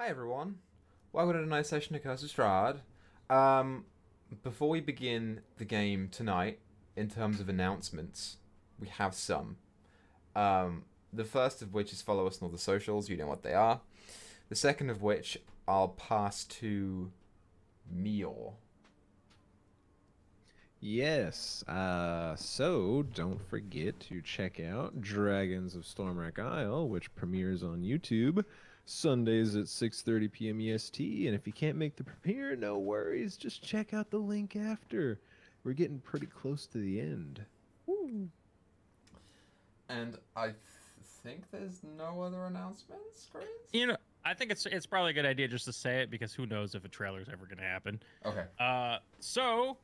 Hi everyone, welcome to another session of Curse of Strahd. Um, Before we begin the game tonight, in terms of announcements, we have some. The first of which is follow us on all the socials, you know what they are. The second of which I'll pass to Meyore. Yes. So don't forget to check out Dragons of Stormwreck Isle, which premieres on YouTube Sundays at 6:30 p.m. EST. And if you can't make the premiere, no worries. Just check out the link after. We're getting pretty close to the end. Woo. And I think there's no other announcements, Grace? I think it's probably a good idea just to say it because who knows if a trailer's ever going to happen. Okay. So,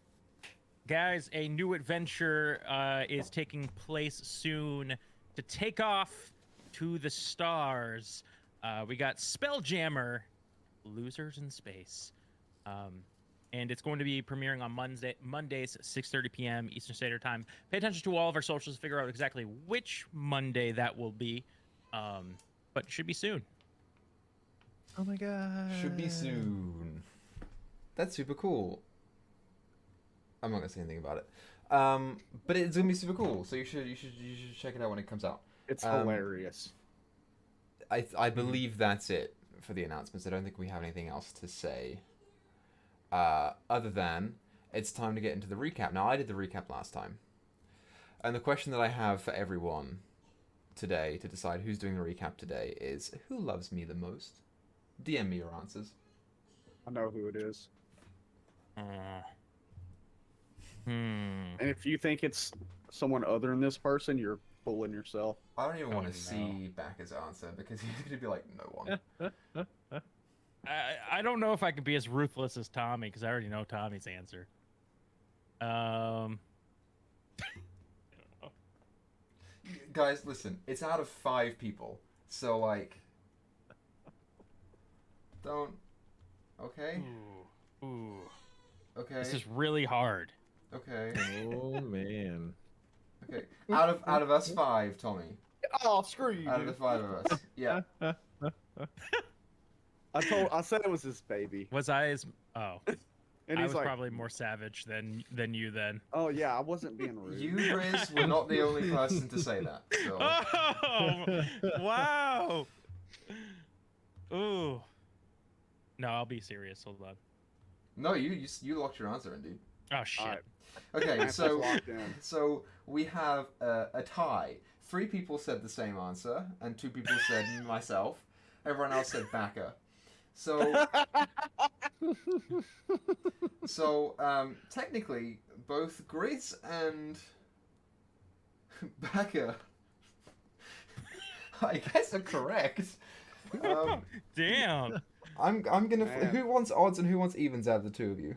guys, a new adventure is taking place soon to take off to the stars. We got Spelljammer, Losers in Space. And it's going to be premiering on Mondays, 6:30 p.m. Eastern Standard Time. Pay attention to all of our socials to figure out exactly which Monday that will be. But it should be soon. Oh my god. Should be soon. That's super cool. I'm not gonna say anything about it. But it's gonna be super cool. So you should check it out when it comes out. It's hilarious. I believe that's it for the announcements. I don't think we have anything else to say. Other than it's time to get into the recap. Now I did the recap last time, and the question that I have for everyone today to decide who's doing the recap today is who loves me the most. DM me your answers. I know who it is. Hmm. And if you think it's someone other than this person, you're fooling yourself. I don't even want no. to see Baka's answer because he's going to be like, no one. I don't know if I could be as ruthless as Tommy because I already know Tommy's answer. Guys, listen, it's out of 5 people. So, like, don't. Okay? Ooh. Okay. This is really hard. Okay. Oh man. Okay. Out of us 5, Tommy. Oh, screw you! Out of the 5 of us. Yeah. I said it was his baby, Was I as oh? and I he's was like, probably more savage than you then. "Oh yeah, I wasn't being rude." You, Grizz, were not the only person to say that. So. Oh wow! Ooh. No, I'll be serious. Hold on. No, you locked your answer in, dude. Oh shit. Alright. Okay, Answer's so locked in. so we have a tie. 3 people said the same answer, and 2 people said myself. Everyone else said Baka. So technically, both Grizz and Baka, I guess, are correct. Damn. I'm gonna. Man. Who wants odds and who wants evens out of the 2 of you?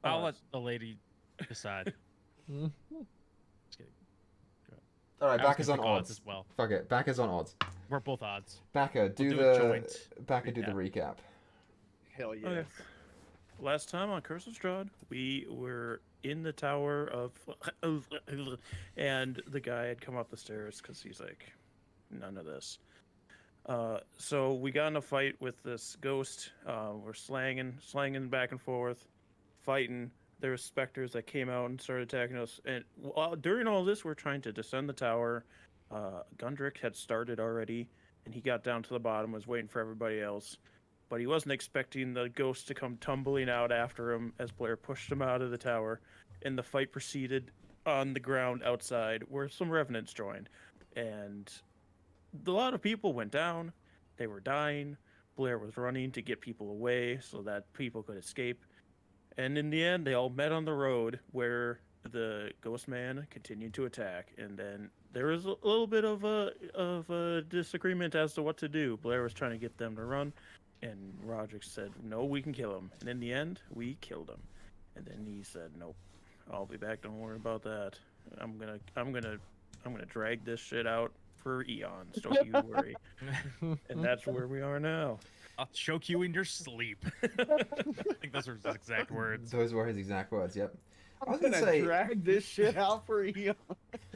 I'll let the lady decide. Just kidding. All right, I was Baka's gonna on pick odds. as well. Fuck it, Baka's on odds. We're both odds. Baka, do do a the joint Baka do the recap. Hell yes. Okay. Last time on Curse of Strahd, we were in the tower of, and the guy had come up the stairs because he's like, none of this. So we got in a fight with this ghost. We're slanging back and forth, fighting. There were specters that came out and started attacking us. And during all this, we're trying to descend the tower. Gundrick had started already, and he got down to the bottom, was waiting for everybody else. But he wasn't expecting the ghost to come tumbling out after him as Blair pushed him out of the tower. And the fight proceeded on the ground outside, where some revenants joined. And a lot of people went down. They were dying. Blair was running to get people away so that people could escape. And in the end, they all met on the road where the ghost man continued to attack. And then there was a little bit of a disagreement as to what to do. Blair was trying to get them to run, and Roderick said, "No, we can kill him." And in the end, we killed him. And then he said, "Nope, I'll be back. Don't worry about that. I'm gonna drag this shit out for eons. Don't you worry." And that's where we are now. I'll choke you in your sleep. I think those are his exact words. Those were his exact words. Yep. I was gonna say, drag this shit out for you.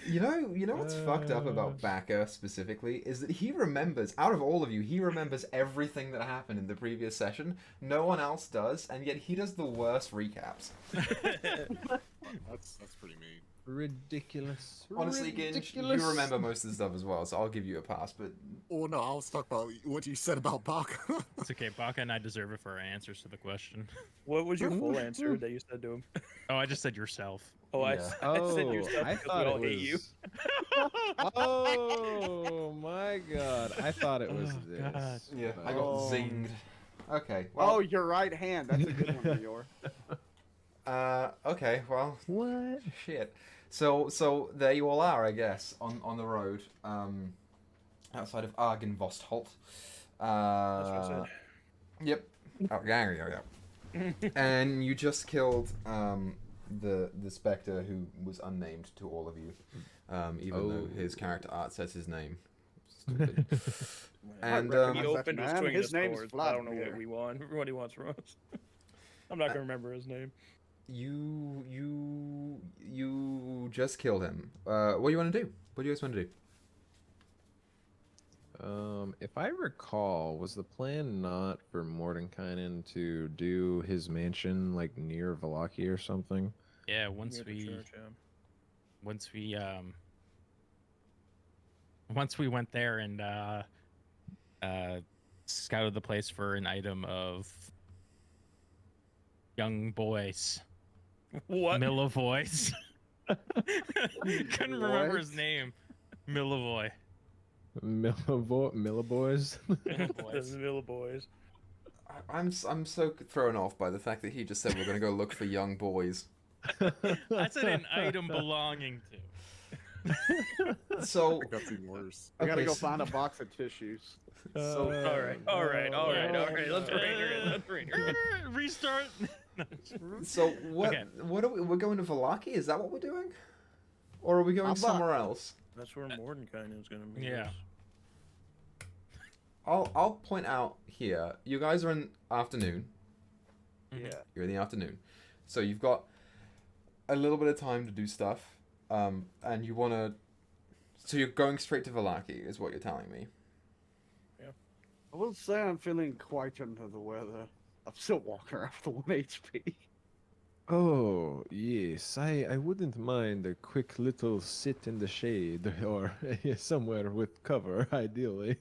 you know what's fucked up about Baka specifically is that he remembers, out of all of you, he remembers everything that happened in the previous session. No one else does, and yet he does the worst recaps. That's pretty mean. Ridiculous. Honestly, Ginge, you remember most of the stuff as well, so I'll give you a pass. But Oh no, I was talking about what you said about Baka. It's okay. Baka and I deserve it for our answers to the question. What was your full answer that you said to him? Oh, I just said yourself. Oh, Yeah. I said yourself I because thought we it all hate you. was. Oh my god! I thought it was Oh, this. God. yeah, I got Oh. zinged. Okay, Oh, well, your right hand. That's a good one, Meyore. okay, well, What? shit. So there you all are, I guess, on the road, outside of Argenvostholt. That's what I said. Yep. Oh, yeah. And you just killed the specter who was unnamed to all of you, even though his character art says his name. Stupid. And He That's opened man. his swing His his name's swords. I don't know Vladimir. what we want. What he wants from us. I'm not gonna remember his name. you just killed him. What do you want to do? What do you guys want to do? If I recall, was the plan not for Mordenkainen to do his mansion like near Valaki or something? Yeah, Near once the we church, yeah. once we went there and scouted the place for an item of young boys. What? Millivoi's. Couldn't remember his name. Millivoy. Milliboys? The Mill Boys. I'm so thrown off by the fact that he just said we're gonna go look for young boys. I said an item belonging to. So That's even worse. I gotta Okay, go so- find a box of tissues. All right. Let's rein her in. Let's rein her in. Restart. So what? Okay. What are we? We're going to Valaki? Is that what we're doing? Or are we going I'm not- somewhere else? That's where Mordenkainen is gonna be. Yeah. I'll point out here. You guys are in afternoon. Yeah. You're in the afternoon, so you've got a little bit of time to do stuff. And you wanna. So you're going straight to Valaki, is what you're telling me. I will say I'm feeling quite under the weather. I'm still walking around with 1 HP. Oh, yes. I wouldn't mind a quick little sit in the shade or somewhere with cover, ideally.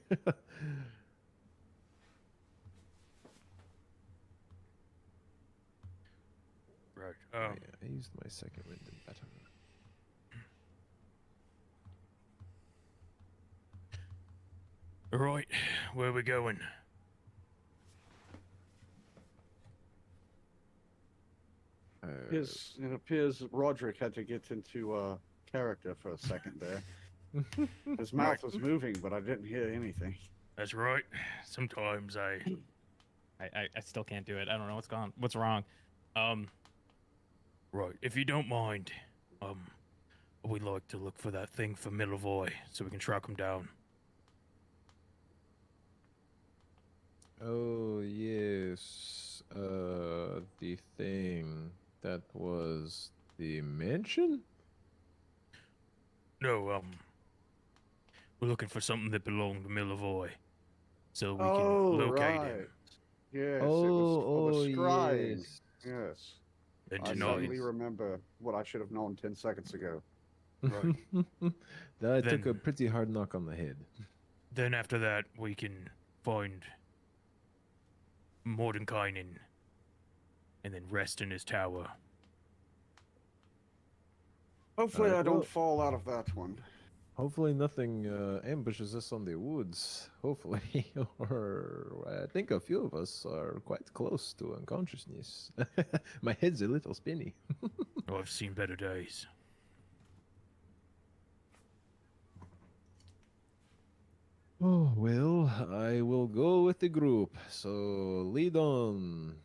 Right. Yeah, I used my second wind in better. Right. Where are we going? It appears Roderick had to get into character for a second there. His mouth was moving, but I didn't hear anything. That's right. Sometimes I still can't do it. I don't know what's wrong. Right. If you don't mind, we'd like to look for that thing for Millivoy so we can track him down. Oh, yes. The thing that was the mansion? No, we're looking for something that belonged to Millivoy, so we Oh, can locate right. him. Yes, it was for the scrying. yes. Yes. And I tonight, suddenly remember what I should have known 10 seconds ago. That took a Then- pretty hard knock on the head. then after that, we can find Mordenkainen and then rest in his tower. Hopefully, I well- don't fall out of that one. Hopefully nothing ambushes us on the woods. Hopefully. Or I think a few of us are quite close to unconsciousness. My head's a little spinny. Oh, I've seen better days. Oh, well, I will go with the group. So lead on.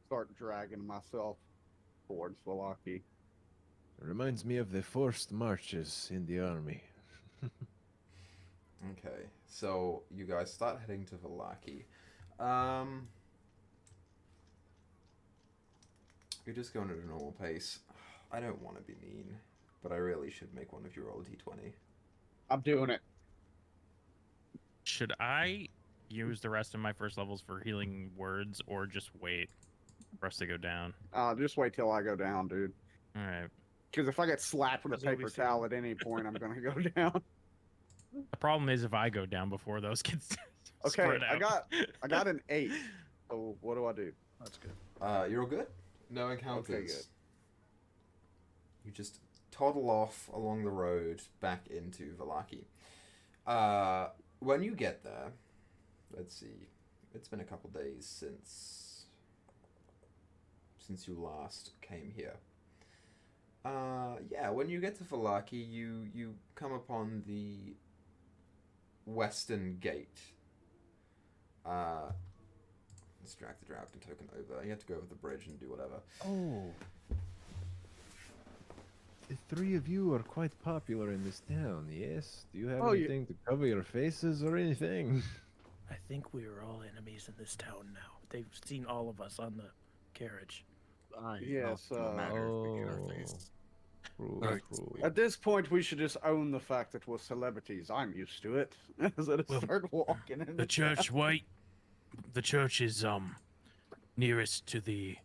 Start dragging myself towards Valaki. Reminds me of the forced marches in the army. Okay, so you guys start heading to You're just going at a normal pace. I don't want to be mean, but I really should make one of you roll a d20. I'm doing it. Should I use the rest of my first levels for healing words, or just wait for us to go down? Just wait till I go down, dude. All right. Because if I get slapped with a That's what we paper see. towel at any point, I'm gonna go down. The problem is if I go down before those get Okay, spread out. I got an 8. So what do I do? That's good. You're all good? No encounters. Okay, good. You just toddle off along the road back into Vallaki. When you get there, let's see, it's been a couple days since you last came here. Yeah, when you get to Vallaki, you come upon the western gate. Let's drag the Dragon token over. You have to go over the bridge and do whatever. Oh. The three of you are quite popular in this town, yes? Do you have Oh, anything to cover your faces or anything? I think we are all enemies in this town now. They've seen all of us on the carriage. Yes, No matter if we get our Oh. face. Cruel, Alright, cruel. At this point, we should just own the fact that we're celebrities. I'm used to it. As I Well, start walking in The church, wait. The church is nearest to the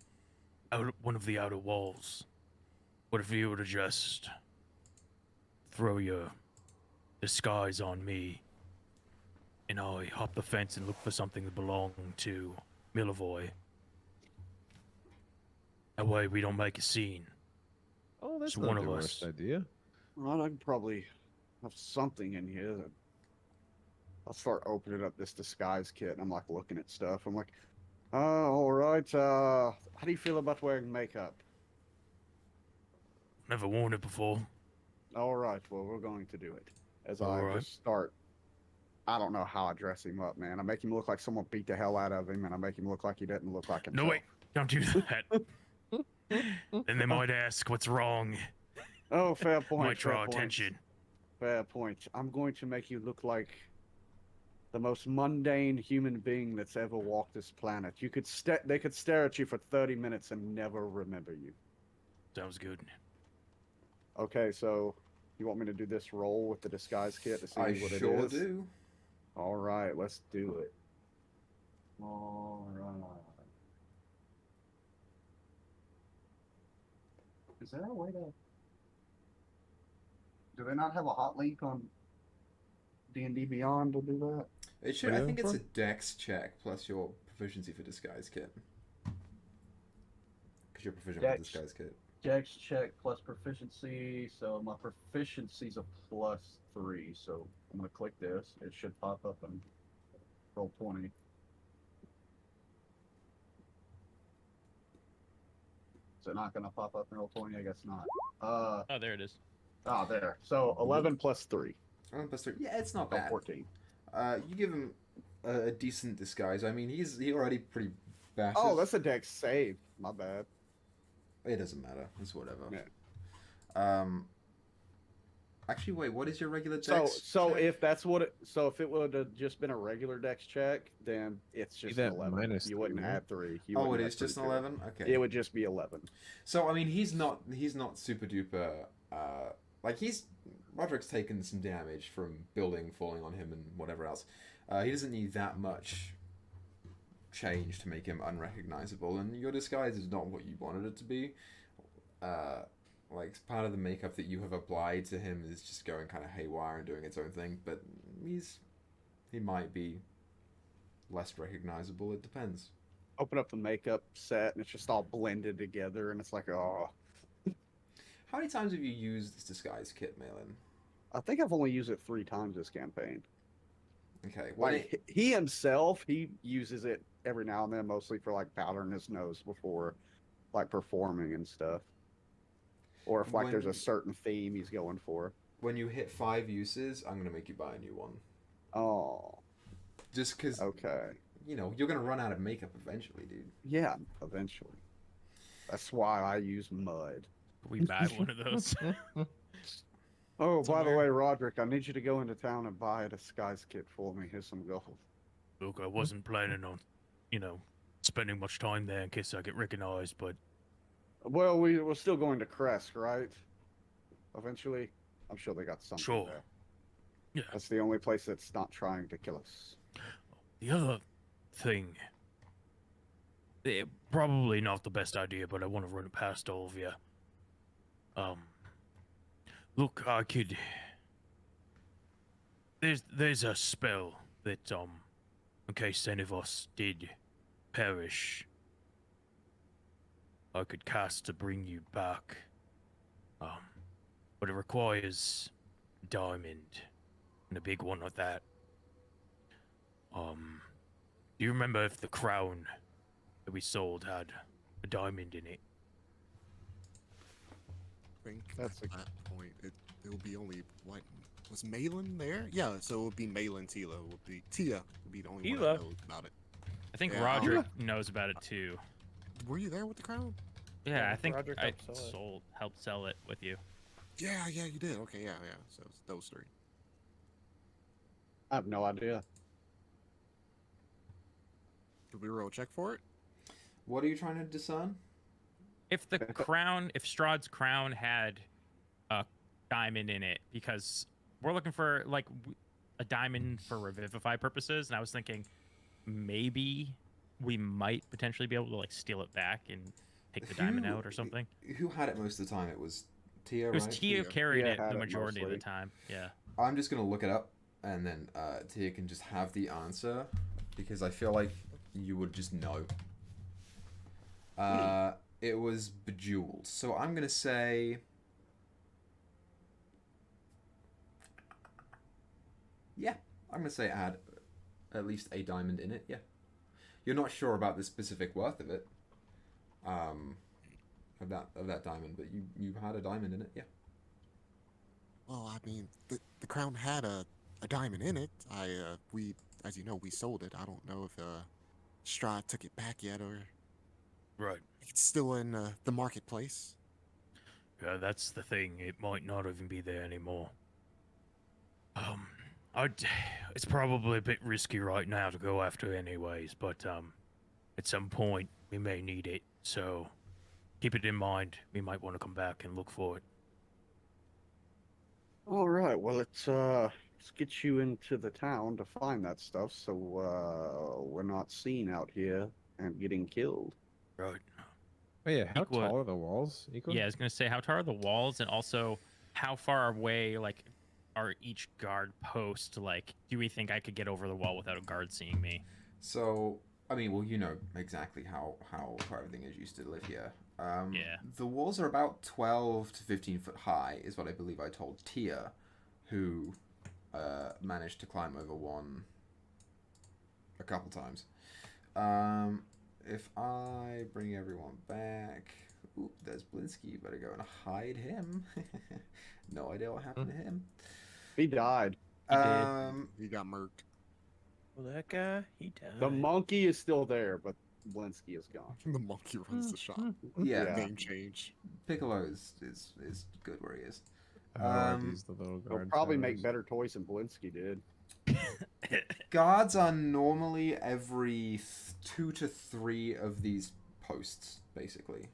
one of the outer walls. What if you were to just throw your disguise on me, and I hop the fence and look for something that belonged to Milavoy? That way we don't make a scene. Oh, that's It's not one the of worst us. idea. Well, I could probably have something in here. That I'll start opening up this disguise kit, and I'm like looking at stuff. I'm like, all right. How do you feel about wearing makeup? Never worn it before. All right. Well, we're going to do it. As All I right. just start. I don't know how I dress him up, man. I make him look like someone beat the hell out of him, and I make him look like he doesn't look like himself. No, wait. Don't do that. Then they might ask what's wrong. Oh, fair point. Might draw fair point. attention. Fair point. I'm going to make you look like the most mundane human being that's ever walked this planet. You could they could stare at you for 30 minutes and never remember you. Sounds good. Okay, so you want me to do this roll with the disguise kit to see I what sure it is? do. All right, let's do it. All right. Is there a way to? Do they not have a hot link on D&D Beyond to do that? It should. What are I you think looking it's a dex check plus your proficiency for disguise kit. Because you're proficient with Dex. disguise kit. Dex check plus proficiency. So my proficiency's a +3. So I'm gonna click this. It should pop up and roll 20. Is it not gonna pop up and roll 20? I guess not. Oh, there it is. There. So 11 plus 3. Oh, plus 3. Yeah, it's not So bad. 14. You give him a decent disguise. I mean, he already pretty badass. Oh, that's a Dex save. My bad. It doesn't matter. It's whatever. Yeah. Actually, wait. What is your regular So dex? so check? if that's what it if it would have just been a regular Dex check, then it's just that an 11. minus You wouldn't 3, add 3. You Oh, it wouldn't is add just 3 an to it. 11. Okay. It would just be 11. So I mean, he's not super duper. Like Roderick's taken some damage from building falling on him and whatever else. He doesn't need that much change to make him unrecognizable, and your disguise is not what you wanted it to be. Like part of the makeup that you have applied to him is just going kind of haywire and doing its own thing, but he might be less recognizable. It depends. Open up the makeup set and it's just all blended together, and it's like, oh. How many times have you used this disguise kit, Malin? I think I've only used it 3 times this campaign. Okay, Like he himself, he uses it every now and then, mostly for like powdering his nose before, like performing and stuff. Or if like there's a When- certain theme he's going for. when you hit 5 uses, I'm gonna make you buy a new one. Oh, Just because okay. you know you're gonna run out of makeup eventually, dude. Yeah, eventually. That's why I use mud. We buy one of those. Oh, by the Somewhere. way, Roderick, I need you to go into town and buy a disguise kit for me. Here's some gold. Look, I wasn't planning on, spending much time there in case I get recognized, but Well, we're still going to Crest, right? Eventually, I'm sure they got something Sure. there. Yeah. That's the only place that's not trying to kill us. The other thing, probably not the best idea, but I want to run it past all of you. Look, I could. There's a spell that in case any of us did perish, I could cast to bring you back. But it requires a diamond, and a big one like that. Do you remember if the crown that we sold had a diamond in it? I think That's at that point it'll be only what was Malin there? Yeah, so it would be Malin. Tia would be the only one Tila? that knows about it. I think Yeah, Roderick knows about it too. Were you there with the crown? Yeah, Yeah, I think Roderick I helped sell it. helped sell it with you. Yeah, you did. Okay, yeah. So it's those three. I have no idea. Did we roll a check for it? What are you trying to discern? If the crown, if Strahd's crown had a diamond in it, because we're looking for like a diamond for revivify purposes, and I was thinking maybe we might potentially be able to like steal it back and take the diamond out or something. Who had it most of the time? It was Tia, It was right? Tia Tia. carried Yeah, it had the it majority of the mostly. time. Yeah. I'm just gonna look it up, and then Tia can just have the answer, because I feel like you would just know. It was Bejeweled, so I'm gonna say. Yeah, I'm gonna say it had at least a diamond in it. Yeah, you're not sure about the specific worth of it, of that diamond, but you had a diamond in it. Yeah. Well, I mean, the crown had a diamond in it. We, as you know, we sold it. I don't know if Strahd took it back yet, or Right. it's still in the marketplace. Yeah, that's the thing. It might not even be there anymore. It's probably a bit risky right now to go after anyways, but at some point we may need it, so keep it in mind. We might want to come back and look for it. All right. Well, let's get you into the town to find that stuff, so we're not seen out here and getting killed. Right. Oh yeah, how Equa- tall are the walls? Equal? Yeah, I was gonna say how tall are the walls, and also how far away like are each guard post? Like, do we think I could get over the wall without a guard seeing me? So, I mean, well, you know exactly how everything is used to live here. Yeah. The walls are about 12 to 15 foot high, is what I believe I told Tia, who managed to climb over one a couple times. If I bring everyone back... Oop, there's Blinsky. You better go and hide him. No idea what happened to him. He died. He did. He got murked. Well, that guy, he died. The monkey is still there, but Blinsky is gone. The monkey runs the shop. Yeah, Yeah. Name change. Piccolo is good where he is. These the little They'll guard probably towers. make better toys than Blinsky did. Guards are normally every 2 to 3 of these posts, basically.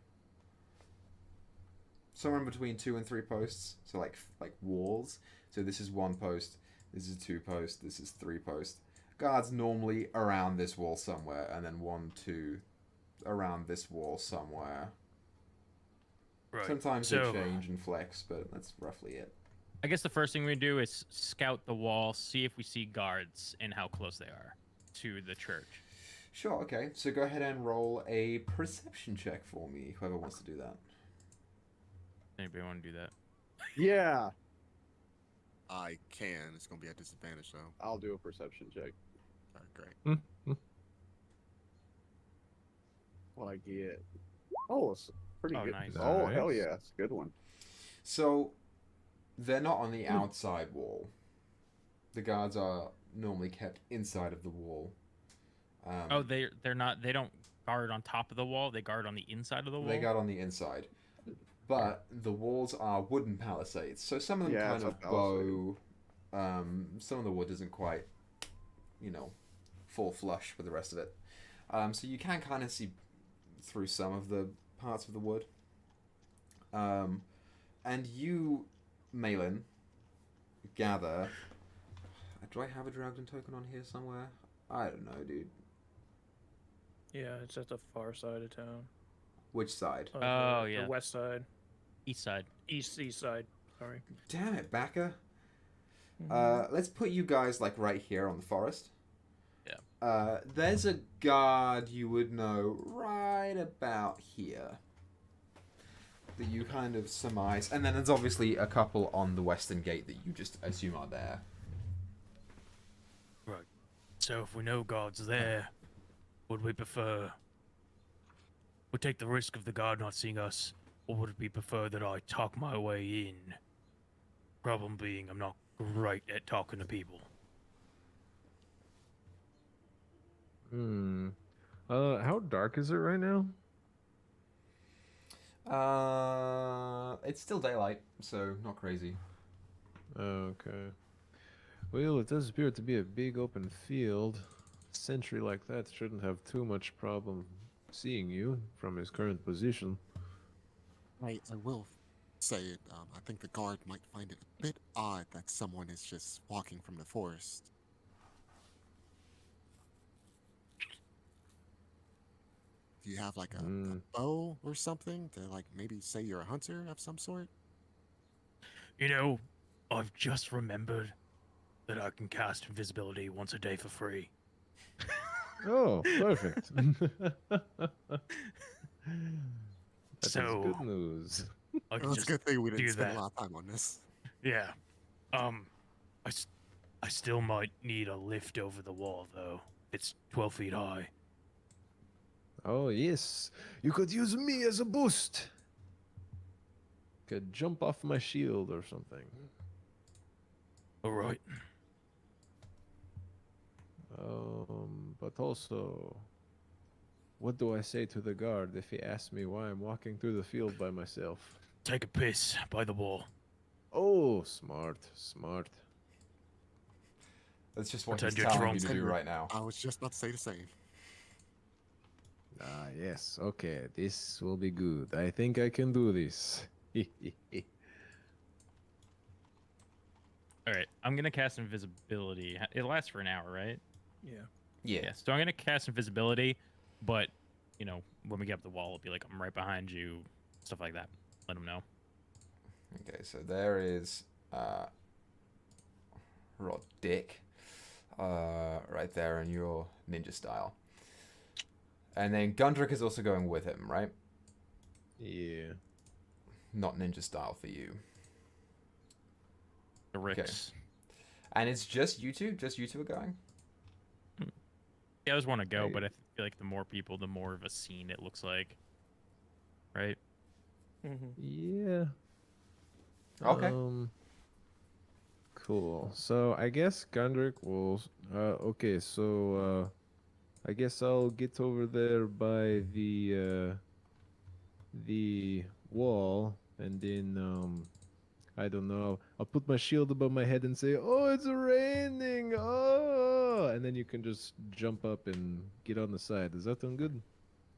Somewhere in between 2 and 3 posts. So like walls. So this is 1 post. This is 2 posts. This is 3 posts. Guards normally around this wall somewhere, and then 1, 2 around this wall somewhere. Right. Sometimes So- they change and flex, but that's roughly it. I guess the first thing we do is scout the wall, see if we see guards and how close they are to the church. Sure, okay. So go ahead and roll a perception check for me, whoever wants to do that. Anybody want to do that? Yeah, I can. It's gonna be at disadvantage though. I'll do a perception check. All right, great. What I get? Oh, it's pretty Oh, good. nice. Oh, hell Nice. yeah, it's a good one. So, they're not on the outside wall. The guards are normally kept inside of the wall. Oh, they're not. They don't guard on top of the wall. They guard on the inside of the wall. They guard on the inside. But the walls are wooden palisades, so some of them Yeah, kind it's a of bow. Some of the wood isn't quite, full flush with the rest of it. So you can kind of see through some of the parts of the wood. And you, Malin, gather. Do I have a dragon token on here somewhere? I don't know, dude. Yeah, it's at the far side of town. Which side? Oh, yeah. The west side. East side. East side. Sorry. Damn it, Baka. Mhm. Let's put you guys like right here on the forest. Yeah. There's a guard you would know right about here that you kind of surmise, and then there's obviously a couple on the western gate that you just assume are there. Right. So if we know God's there, would we prefer... Would take the risk of the guard not seeing us, or would we prefer that I talk my way in? Problem being, I'm not great at talking to people. How dark is it right now? It's still daylight, so not crazy. Okay. Well, it does appear to be a big open field. A sentry like that shouldn't have too much problem seeing you from his current position. I will say it. I think the guard might find it a bit odd that someone is just walking from the forest. Do you have like a bow or something to like maybe say you're a hunter of some sort? You know, I've just remembered that I can cast invisibility once a day for free. Oh, perfect. That is So, good news. I can Well, it's a just good thing we didn't do spend that. a lot of time on this. Yeah. I still might need a lift over the wall, though. It's 12 feet high. Oh, yes. You could use me as a boost. Could jump off my shield or something. All right. But also, what do I say to the guard if he asks me why I'm walking through the field by myself? Take a piss by the wall. Oh, smart, smart. That's just what Pretend he's you're telling you drunk. to do right now. I was just about to say the same. Ah, yes. Okay, this will be good. I think I can do this. All right. I'm going to cast invisibility. It lasts for an hour, right? Yeah. Yeah. Yeah. So I'm going to cast invisibility, but, you know, when we get up the wall, it'll be like, I'm right behind you, stuff like that. Let them know. Okay, so there is Rod Dick right there in your ninja style. And then Gundrick is also going with him, right? Yeah. Not ninja style for you. The Ricks. And it's just you two? Just you two are going? Yeah, I just want to go, Right. but I feel like the more people, the more of a scene it looks like. Right? Yeah. Okay. Cool. So I guess Gundrick will. Okay. So I guess I'll get over there by the wall, and then I don't know. I'll put my shield above my head and say, "Oh, it's raining!" Oh, and then you can just jump up and get on the side. Does that sound good?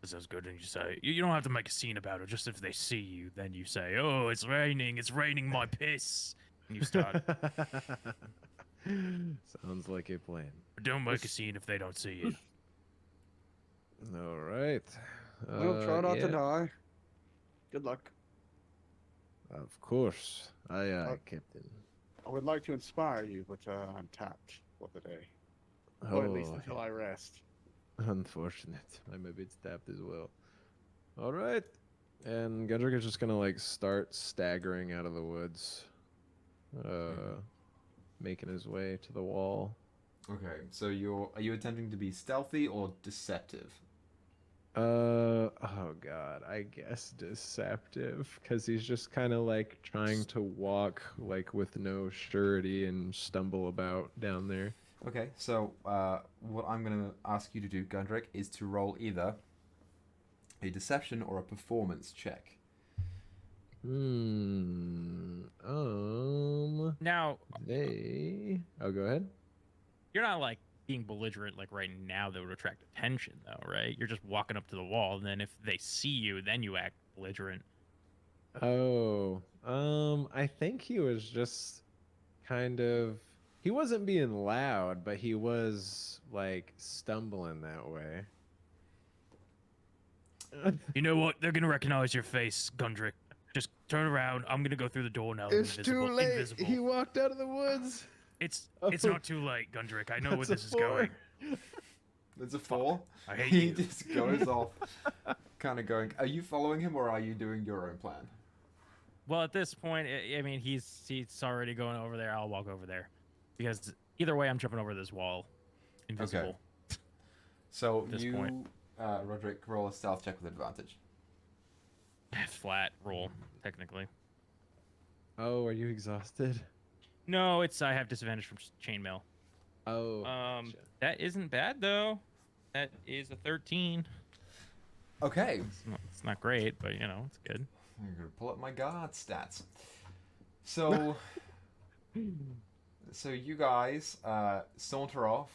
That sounds good. And you say, you don't have to make a scene about it. Just if they see you, then you say, oh, it's raining my piss. And you start. Sounds like a plan. But don't make a scene if they don't see you. All right. Well, try not to yeah, die. Good luck. of course. Aye, aye, Captain. I would like to inspire you, but I'm tapped for the day. Or at least until I rest. Unfortunate. I'm a bit tapped as well. All right. And Gundrick is just gonna like start staggering out of the woods, making his way to the wall. Okay, so are you attempting to be stealthy or deceptive? Oh god, I guess deceptive, because he's just kind of like trying to walk like with no surety and stumble about down there. Okay, so what I'm going to ask you to do, Gundrick, is to roll either a deception or a performance check. Now, Oh, go ahead. you're not like being belligerent like right now that would attract attention, though, right? You're just walking up to the wall, and then if they see you, then you act belligerent. Oh, I think he was just kind of. He wasn't being loud, but he was like stumbling that way. You know what? They're gonna recognize your face, Gundrick. Just turn around. I'm gonna go through the door now. It's Invisible. too late. Invisible. He walked out of the woods. It's Oh, not too late, Gundrick. I know where that's a this is going. 4. There's a 4. I hate He you. just goes off, kind of going. Are you following him or are you doing your own plan? Well, at this point, I mean, he's already going over there. I'll walk over there, because either way, I'm jumping over this wall, invisible. So At this you, point. Roderick, roll a stealth check with advantage. Flat roll, technically. Oh, are you exhausted? No, I have disadvantage from chainmail. Oh. Gotcha. That isn't bad though. That is a 13. Okay. It's not great, but you know, it's good. I'm gonna pull up my guard stats. So, so you guys saunter off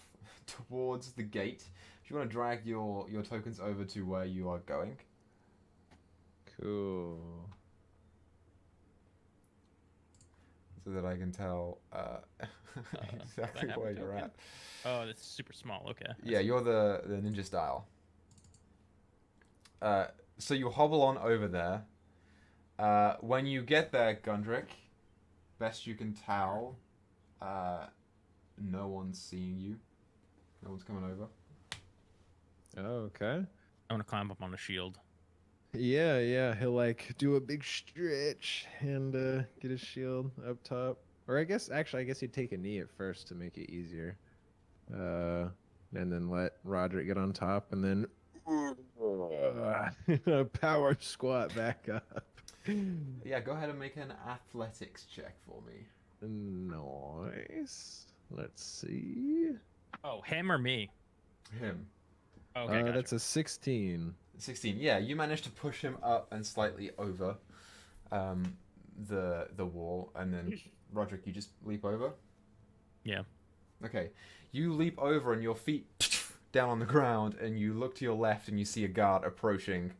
towards the gate. If you want to drag your tokens over to where you are going. Cool. So that I can tell exactly have a where you're token? at. Oh, that's super small. Okay. Yeah, you're the ninja style. So you hobble on over there. When you get there, Gundrick, best you can tell, no one's seeing you. No one's coming over. Oh, okay. I want to climb up on the shield. Yeah. He'll like do a big stretch and get his shield up top. Or I guess he'd take a knee at first to make it easier. And then let Roderick get on top, and then power squat back up. Yeah, go ahead and make an athletics check for me. Nice. Let's see. Oh, him or me? Him. Okay, gotcha. That's a 16. 16. Yeah, you managed to push him up and slightly over the wall, and then Roderick, you just leap over. Yeah. Okay, you leap over, and your feet down on the ground, and you look to your left, and you see a guard approaching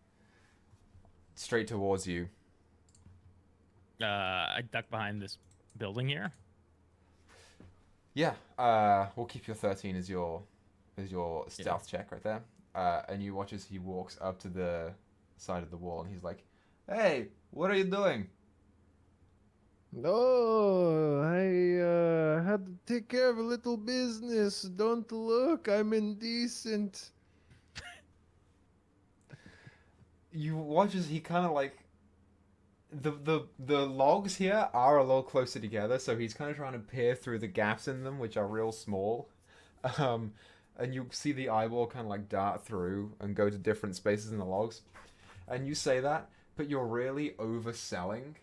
straight towards you. I duck behind this building here. Yeah. We'll keep your 13 as your stealth check right there. And you watch as he walks up to the side of the wall, and he's like, "Hey, what are you doing?" No, I had to take care of a little business. Don't look, I'm indecent. You watch as he kind of like the logs here are a little closer together, so he's kind of trying to peer through the gaps in them, which are real small. And you see the eyeball kind of like dart through and go to different spaces in the logs. And you say that, but you're really overselling,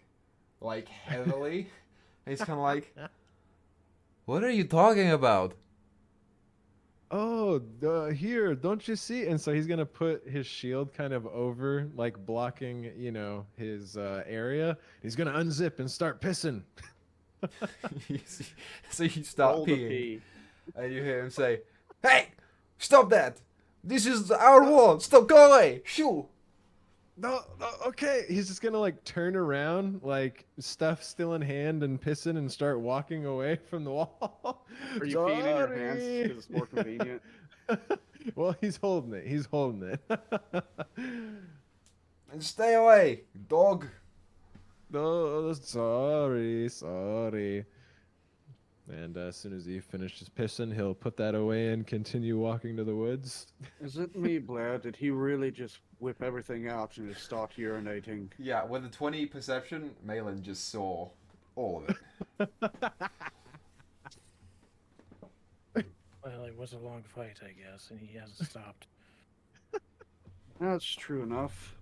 like heavily. And he's kind of like, "What are you talking about?" Oh, here, don't you see? And so he's gonna put his shield kind of over, like blocking, his area. He's gonna unzip and start pissing. So you start Roll the peeing, pee. and you hear him say, "Hey, stop that! This is our wall. Stop! Go away! Shoo!" No, okay. He's just gonna like turn around, like stuff still in hand, and pissing and start walking away from the wall. Are you peeing in your hands Sorry. because it's more convenient? Well, he's holding it. He's holding it. And stay away, dog. Oh, sorry. And as soon as he finishes pissing, he'll put that away and continue walking to the woods. Is it me, Blair? Did he really just whip everything out and just start urinating? Yeah, with a 20 perception, Malin just saw all of it. Well, it was a long fight, I guess, and he hasn't stopped. That's true enough.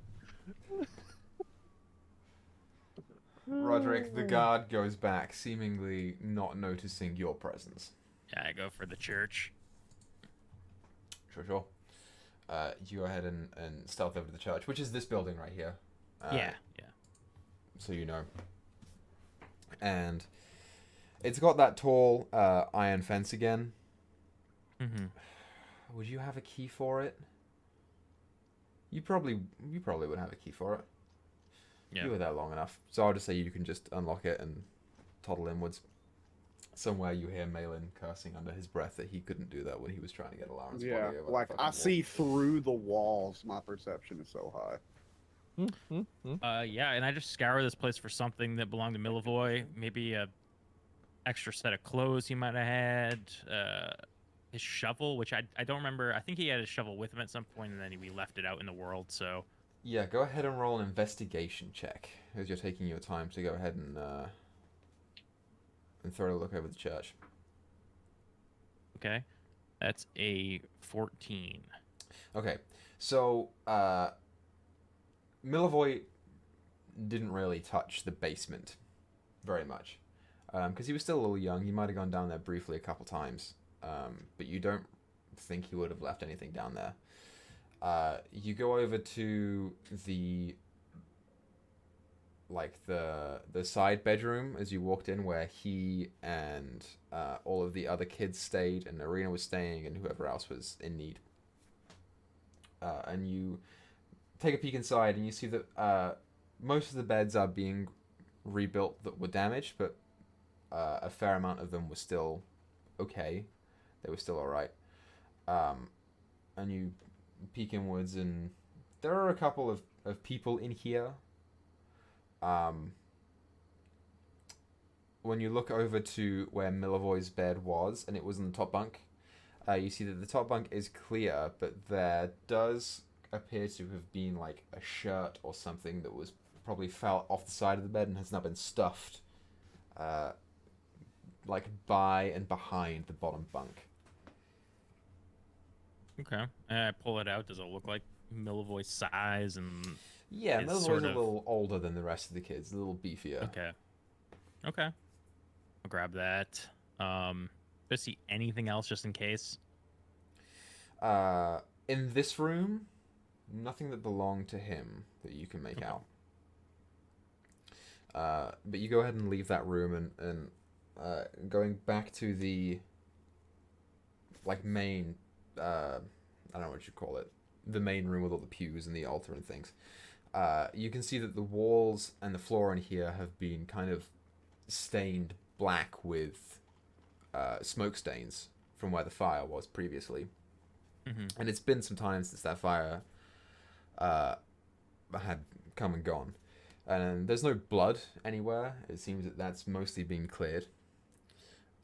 Roderick, the guard goes back, seemingly not noticing your presence. Yeah, I go for the church. Sure. You go ahead and stealth over to the church, which is this building right here. Yeah. So you know. And it's got that tall iron fence again. Mm-hmm. Would you have a key for it? You probably would have a key for it. Yeah. You were there long enough, so I'll just say you can just unlock it and toddle inwards. Somewhere you hear Malin cursing under his breath that he couldn't do that when he was trying to get Alaren's Yeah, body over like the I fucking wall. see through the walls. My perception is so high. Yeah, and I just scour this place for something that belonged to Milivoy. Maybe a extra set of clothes he might have had. His shovel, which I don't remember. I think he had his shovel with him at some point, and then we left it out in the world. So Yeah, go ahead and roll an investigation check as you're taking your time to go ahead and throw a look over the church. okay, that's a 14. Okay, so Milivoy didn't really touch the basement very much because he was still a little young. He might have gone down there briefly a couple times, but you don't think he would have left anything down there. You go over to the side bedroom as you walked in, where he and all of the other kids stayed, and Arena was staying, and whoever else was in need. And you take a peek inside, and you see that most of the beds are being rebuilt that were damaged, but a fair amount of them were still okay. They were still alright. And you peek inwards, and there are a couple of people in here. When you look over to where Milivoy's bed was, and it was in the top bunk, you see that the top bunk is clear, but there does appear to have been like a shirt or something that was probably fell off the side of the bed and has now been stuffed like by and behind the bottom bunk. Okay, I pull it out. Does it look like Milivoy's size and? Yeah, It's Milivoy's sort a of- little older than the rest of the kids, a little beefier. Okay. I'll grab that. Do I see anything else just in case? In this room, nothing that belonged to him that you can make Okay. out. But you go ahead and leave that room, and going back to the like main, I don't know what you call it, the main room with all the pews and the altar and things. You can see that the walls and the floor in here have been kind of stained black with smoke stains from where the fire was previously. Mm-hmm. And it's been some time since that fire had come and gone. And there's no blood anywhere. It seems that that's mostly been cleared.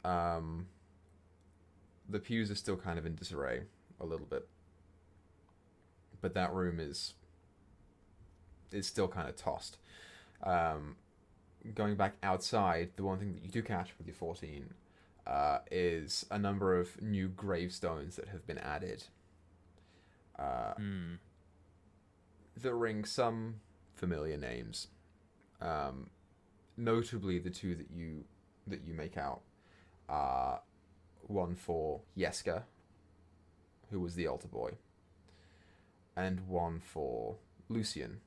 The pews are still kind of in disarray a little bit. But that room is still kind of tossed. Going back outside, the one thing that you do catch with your 14 is a number of new gravestones that have been added. That ring some familiar names. Notably, the two that you make out are one for Yeska, who was the altar boy, and one for Lucian.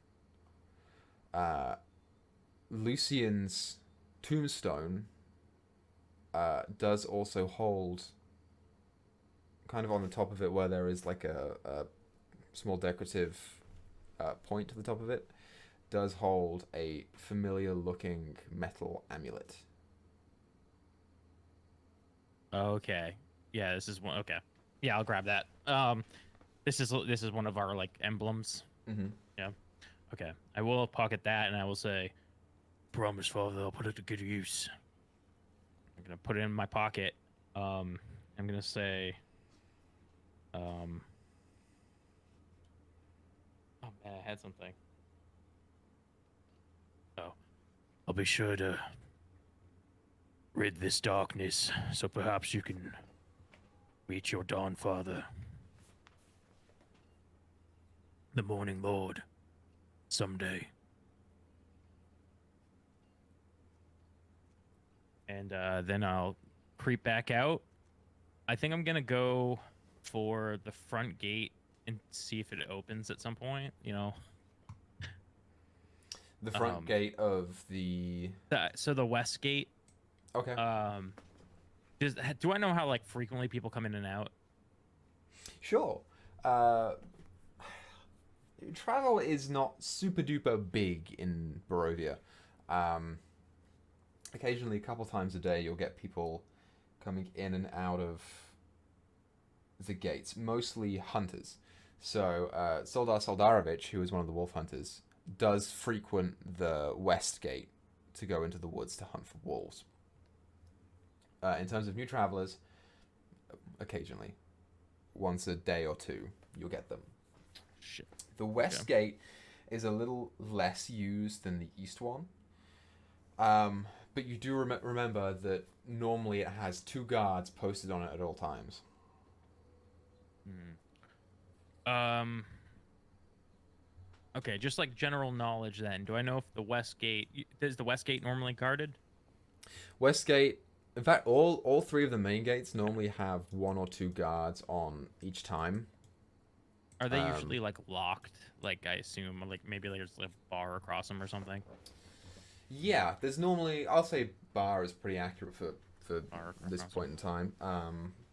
Lucian's tombstone does also hold, kind of on the top of it where there is like a small decorative point to the top of it, does hold a familiar looking metal amulet. Okay. Yeah, this is one. Okay. Yeah, I'll grab that. This is one of our like emblems. Mm-hmm. Yeah. Okay. I will pocket that, and I will say, "Promise, Father, I'll put it to good use." I'm gonna put it in my pocket. I'm gonna say, Oh man, I had something. Oh, I'll be sure to rid this darkness, so perhaps you can reach your dawn, Father. The Morning Lord, someday. And then I'll creep back out. I think I'm gonna go for the front gate and see if it opens at some point. You know, The front gate of the... so the west gate. Okay. Do I know how like frequently people come in and out? Sure. travel is not super duper big in Barovia. Um, Occasionally, a couple times a day, you'll get people coming in and out of the gates, mostly hunters. So, Soldar Soldarovich, who is one of the wolf hunters, does frequent the west gate to go into the woods to hunt for wolves. In terms of new travelers, occasionally, once a day or two, you'll get them. Shit. The west gate is a little less used than the east one. But you do remember that normally it has 2 guards posted on it at all times. Okay, just like general knowledge then. Do I know if the west gate is the west gate normally guarded? West gate, in fact, all 3 of the main gates normally have 1 or 2 guards on each time. Are they usually like locked? Like I assume, like maybe there's like a bar across them or something. Yeah, there's normally, I'll say bar is pretty accurate for Bar this across point in time.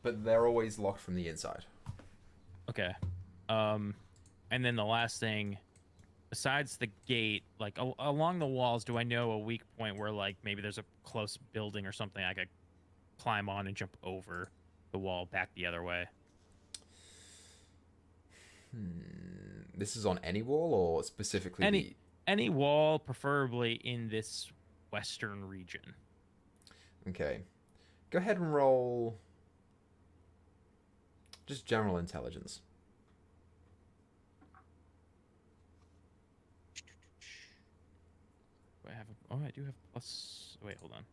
But they're always locked from the inside. Okay. And then the last thing, besides the gate, like along the walls, do I know a weak point where like maybe there's a close building or something I could climb on and jump over the wall back the other way? This is on any wall or specifically Any wall, preferably in this western region. Okay. Go ahead and roll just general intelligence. Do I have I do have plus. Wait, hold on.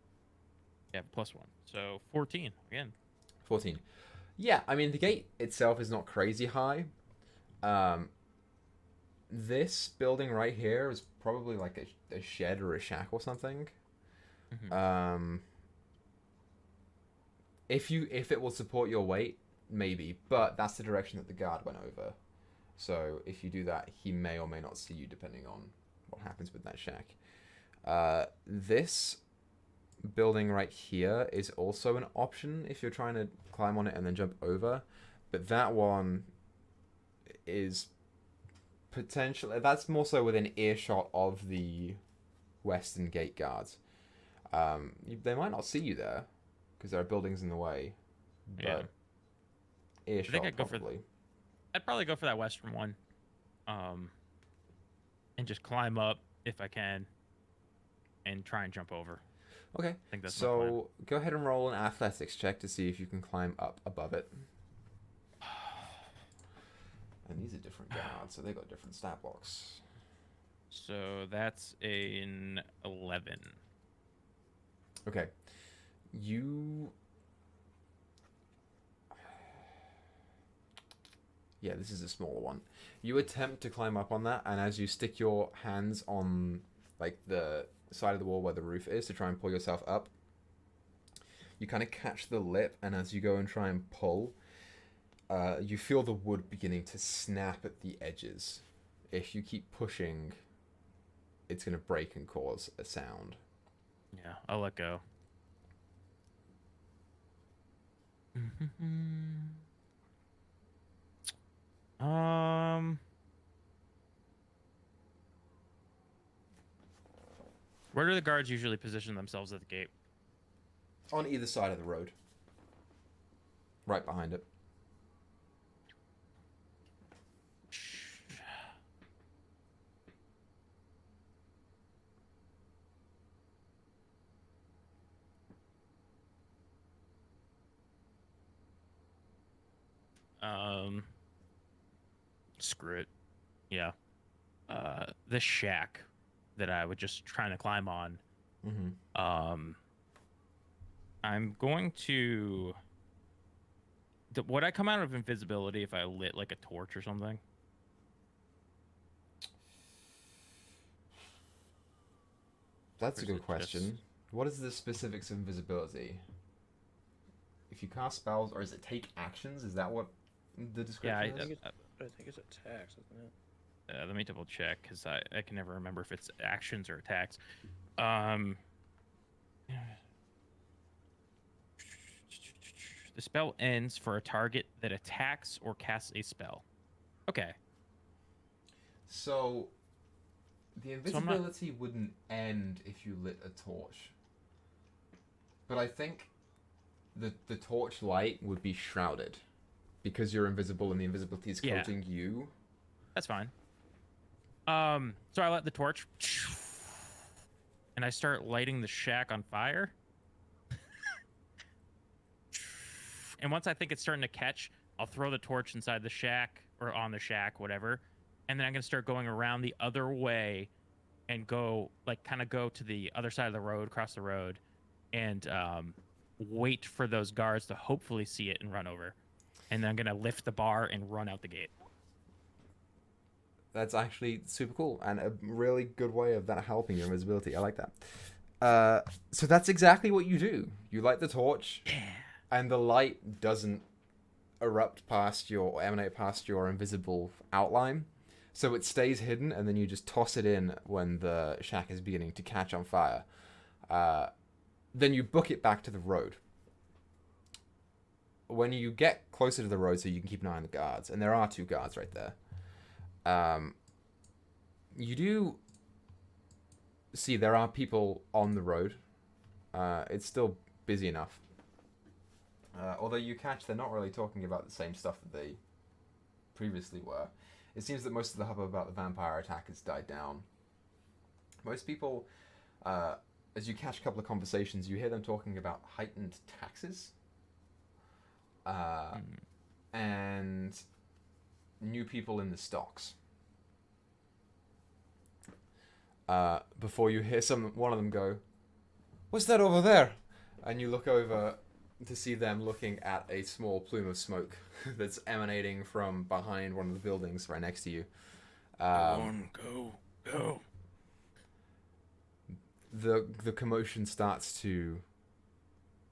Yeah, +1. So 14 again. 14. Yeah, I mean, the gate itself is not crazy high. This building right here is probably like a shed or a shack or something. Mm-hmm. If it will support your weight, maybe, but that's the direction that the guard went over. So if you do that, he may or may not see you depending on what happens with that shack. This building right here is also an option if you're trying to climb on it and then jump over, but that one is potentially, that's more so within earshot of the western gate guards. They might not see you there because there are buildings in the way, but earshot, I think I'd probably. I'd probably go for that western one, and just climb up if I can, and try and jump over. Okay, I think that's my plan. so go ahead and roll an athletics check to see if you can climb up above it. And these are different guards, so they got different stat blocks. So that's an 11. Okay, you. Yeah, this is a smaller one. You attempt to climb up on that, and as you stick your hands on like the side of the wall where the roof is to try and pull yourself up, you kind of catch the lip, and as you go and try and pull, you feel the wood beginning to snap at the edges. If you keep pushing, it's going to break and cause a sound. Yeah, I'll let go. Where do the guards usually position themselves at the gate? On either side of the road. Right behind it. Screw it. Yeah. The shack that I was just trying to climb on. Mm-hmm. I'm going to. Would I come out of invisibility if I lit like a torch or something? That's a Or is good it question. just- What is the specifics of invisibility? If you cast spells, or does it take actions? Is that what the description is? I think it's attacks, isn't it? Let me double check because I can never remember if it's actions or attacks. The spell ends for a target that attacks or casts a spell. Okay. So, the So I'm not- invisibility wouldn't end if you lit a torch. But I think the torch light would be shrouded. Because you're invisible and the invisibility is Yeah. coating you. That's fine. So I light the torch, and I start lighting the shack on fire. And once I think it's starting to catch, I'll throw the torch inside the shack or on the shack, whatever. And then I'm gonna start going around the other way, and go kind of go to the other side of the road, cross the road, and wait for those guards to hopefully see it and run over. And then I'm gonna lift the bar and run out the gate. That's actually super cool and a really good way of that helping your invisibility. I like that. So that's exactly what you do. You light the torch, and the light doesn't erupt past your or emanate past your invisible outline. So it stays hidden, and then you just toss it in when the shack is beginning to catch on fire. Then you book it back to the road. When you get closer to the road, so you can keep an eye on the guards, and there are 2 guards right there. You do see there are people on the road. It's still busy enough. Although you catch they're not really talking about the same stuff that they previously were. It seems that most of the hubbub about the vampire attack has died down. Most people, as you catch a couple of conversations, you hear them talking about heightened taxes. And new people in the stocks. Before you hear one of them go, "What's that over there?" And you look over to see them looking at a small plume of smoke that's emanating from behind one of the buildings right next to you. Go. The commotion starts to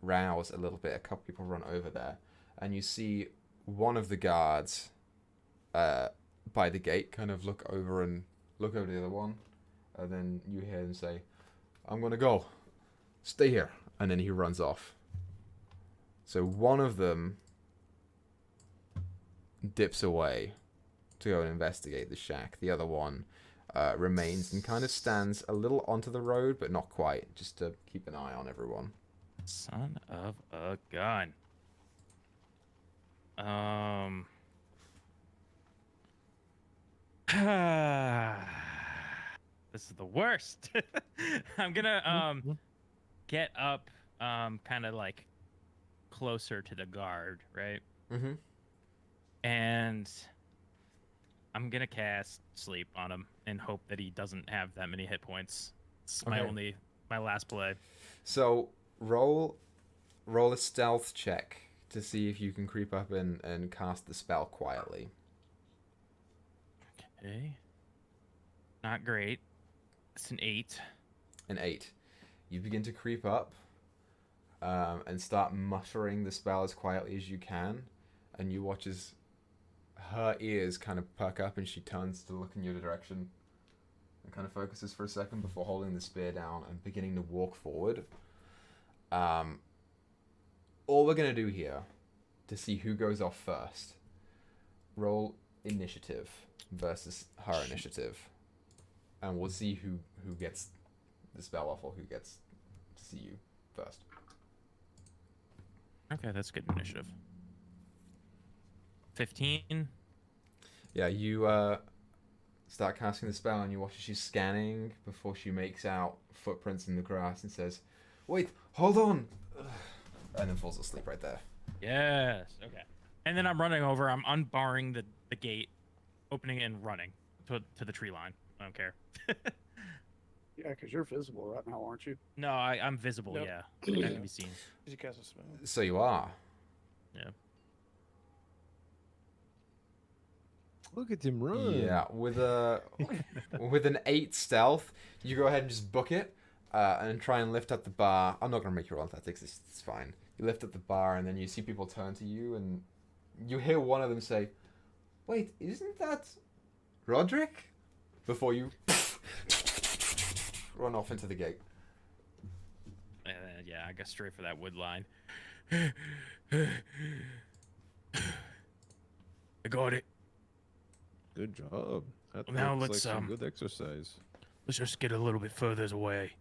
rouse a little bit. A couple people run over there, and you see one of the guards by the gate kind of look over to the other one, and then you hear him say, "I'm gonna go. Stay here," and then he runs off. So one of them dips away to go and investigate the shack. The other one remains and kind of stands a little onto the road, but not quite, just to keep an eye on everyone. Son of a gun. This is the worst. I'm gonna get up kind of like closer to the guard, right? Mm-hmm. And I'm gonna cast sleep on him and hope that he doesn't have that many hit points. It's my last play. So roll a stealth check to see if you can creep up and cast the spell quietly. Okay. Not great. It's an 8. An 8. You begin to creep up and start muttering the spell as quietly as you can, and you watch as her ears kind of perk up and she turns to look in your direction and kind of focuses for a second before holding the spear down and beginning to walk forward. All we're going to do here to see who goes off first, roll initiative versus her initiative, and we'll see who gets the spell off or who gets to see you first. Okay, that's good initiative. 15. Yeah, you start casting the spell and you watch as she's scanning before she makes out footprints in the grass and says, "Wait, hold on," and then falls asleep right there. Yes. Okay. And then I'm running over. I'm unbarring the gate, opening it and running to the tree line. I don't care. Yeah, because you're visible right now, aren't you? No, I'm visible. Nope. Yeah, I can be seen. Did you cast a spell? So you are. Yeah. Look at him run. Yeah, with an 8 stealth, you go ahead and just book it and try and lift up the bar. I'm not gonna make you roll athletics. It's fine. You lift up the bar and then you see people turn to you and you hear one of them say, "Wait, isn't that Roderick?" Before you run off into the gate. Yeah, I go straight for that wood line. I got it. Good job. That Now looks like let's, some good exercise. let's just get a little bit further away.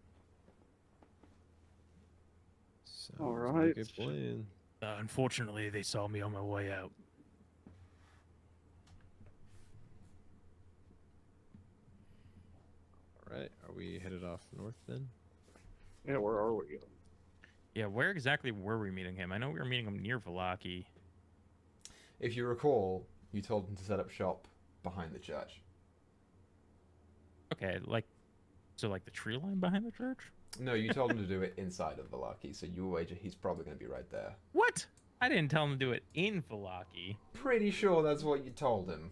Sounds All like right. a plan. Unfortunately, they saw me on my way out. All right, are we headed off north then? Yeah, where are we? Yeah, where exactly were we meeting him? I know we were meeting him near Vallaki. If you recall, you told him to set up shop behind the church. Okay, like, so like the tree line behind the church? No, you told him to do it inside of Vallaki, so you wager he's probably going to be right there. What? I didn't tell him to do it in Vallaki. Pretty sure that's what you told him.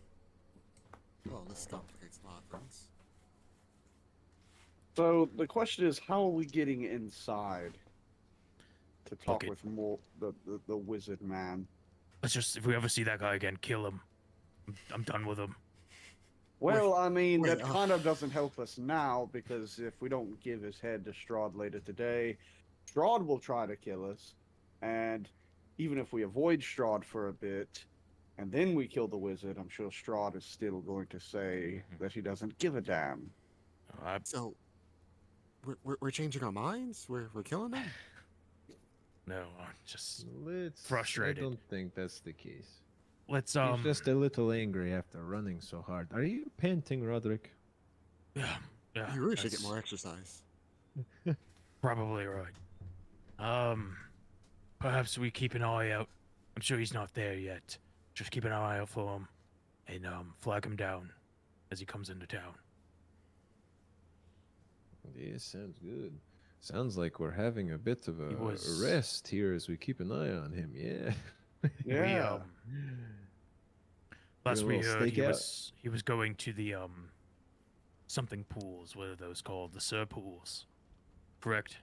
Oh, this complicates a lot of things. So the question is, how are we getting inside to talk Okay. with the wizard man? Let's just, if we ever see that guy again, kill him. I'm done with him. Well, I mean, wait, that kind of doesn't help us now, because if we don't give his head to Strahd later today, Strahd will try to kill us. And even if we avoid Strahd for a bit, and then we kill the wizard, I'm sure Strahd is still going to say that he doesn't give a damn. So, we're changing our minds? We're killing them? No, I'm just Let's. frustrated. I don't think that's the case. let's He's just a little angry after running so hard. Are you panting, Roderick? yeah, You really should get that's more exercise. probably right. Perhaps we keep an eye out. I'm sure he's not there yet. Just keep an eye out for him, and flag him down as he comes into town. Yeah, sounds good. Sounds like we're having a bit of a was- rest here as we keep an eye on him. Yeah. Yeah. Last a we little heard, stakeout. he was going to the something pools. What are those called? The Sir pools. Correct.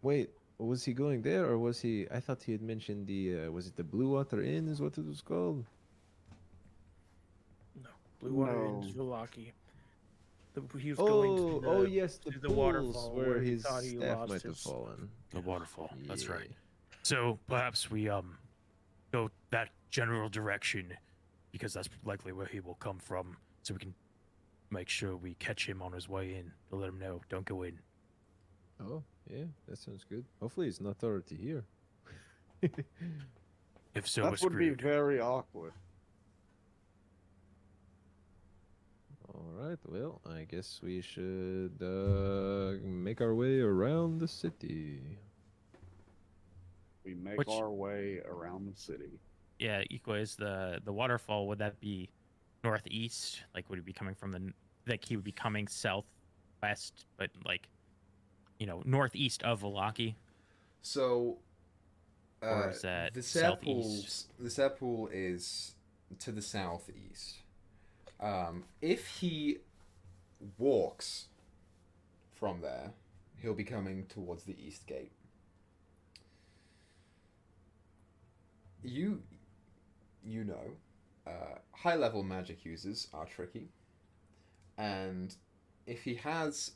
Wait, was he going there or was he? I thought he had mentioned the. Was it the Blue Water Inn? Is what it was called? No, Blue Water No. Inn's Vallaki. He was going to the, Oh yes, the to pools waterfall where he his thought he staff lost might have his- fallen. The waterfall. That's right. Yeah. So perhaps we go that general direction, because that's likely where he will come from. So we can make sure we catch him on his way in to let him know don't go in. Oh yeah, that sounds good. Hopefully he's not already here. If so, we're That would be screwed. very awkward. All right, well, I guess we should make our way around the city. We make Which- our way around the city. Yeah, Equais, the waterfall, would that be northeast? Like, would he be coming from like he would be coming southwest, but like, northeast of Vallaki? So, Or is that the southeast? The Sir Pool is to the southeast. If he walks from there, he'll be coming towards the east gate. You know, high-level magic users are tricky, and if he has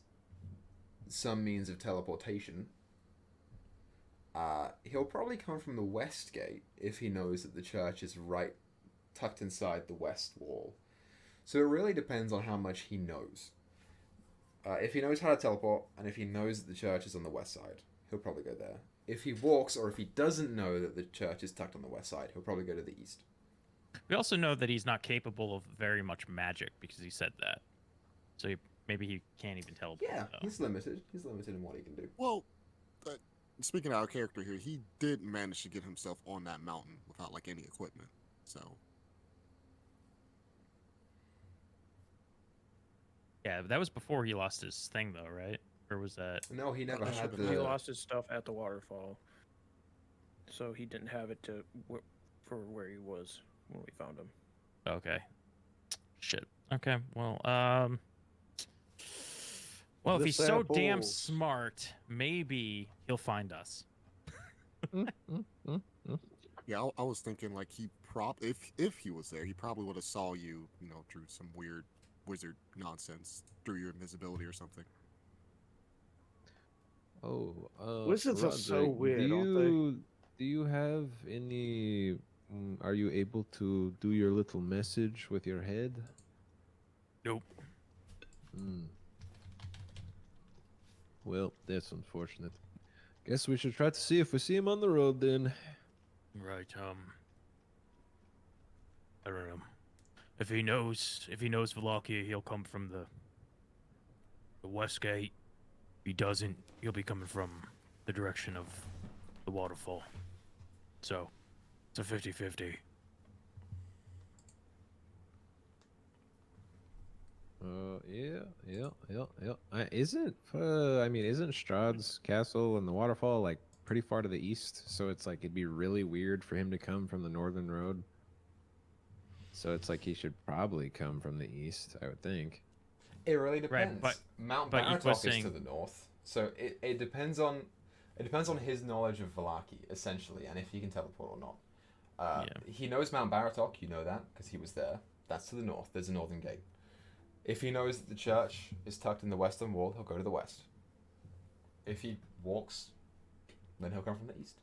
some means of teleportation, he'll probably come from the west gate if he knows that the church is right tucked inside the west wall. So it really depends on how much he knows. If he knows how to teleport, and if he knows that the church is on the west side, he'll probably go there. If he walks, or if he doesn't know that the church is tucked on the west side, he'll probably go to the east. We also know that he's not capable of very much magic because he said that. So maybe he can't even teleport. Yeah, though. he's limited. He's limited in what he can do. Well, speaking of our character here, he did manage to get himself on that mountain without like any equipment. So Yeah, that was before he lost his thing, though, right? Or was that? No, he never That had should've the... been- He lost his stuff at the waterfall, so he didn't have it for where he was when we found him. Okay. Shit. Okay. Well, if The he's so damn samples. smart, maybe he'll find us. yeah, I was thinking like he if he was there, he probably would have saw you, through some weird wizard nonsense, through your invisibility or something. Oh, Wizards are so Roderick, weird, aren't they? Do you have any? Are you able to do your little message with your head? Nope. Hmm. Well, that's unfortunate. Guess we should try to see if we see him on the road then. Right. I don't know. If he knows Valakia, he'll come from the west gate. If he doesn't, he'll be coming from the direction of the waterfall. So, it's a 50-50. Isn't Strahd's castle and the waterfall like pretty far to the east? So it's like it'd be really weird for him to come from the northern road. So it's like he should probably come from the east, I would think. It really Right, depends. Mount but Baratok is Equus to the north, so it depends on his knowledge of Vallaki essentially, and if he can teleport or not. Yeah. He knows Mount Baratok. You know that because he was there. That's to the north. There's a northern gate. If he knows that the church is tucked in the western wall, he'll go to the west. If he walks, then he'll come from the east.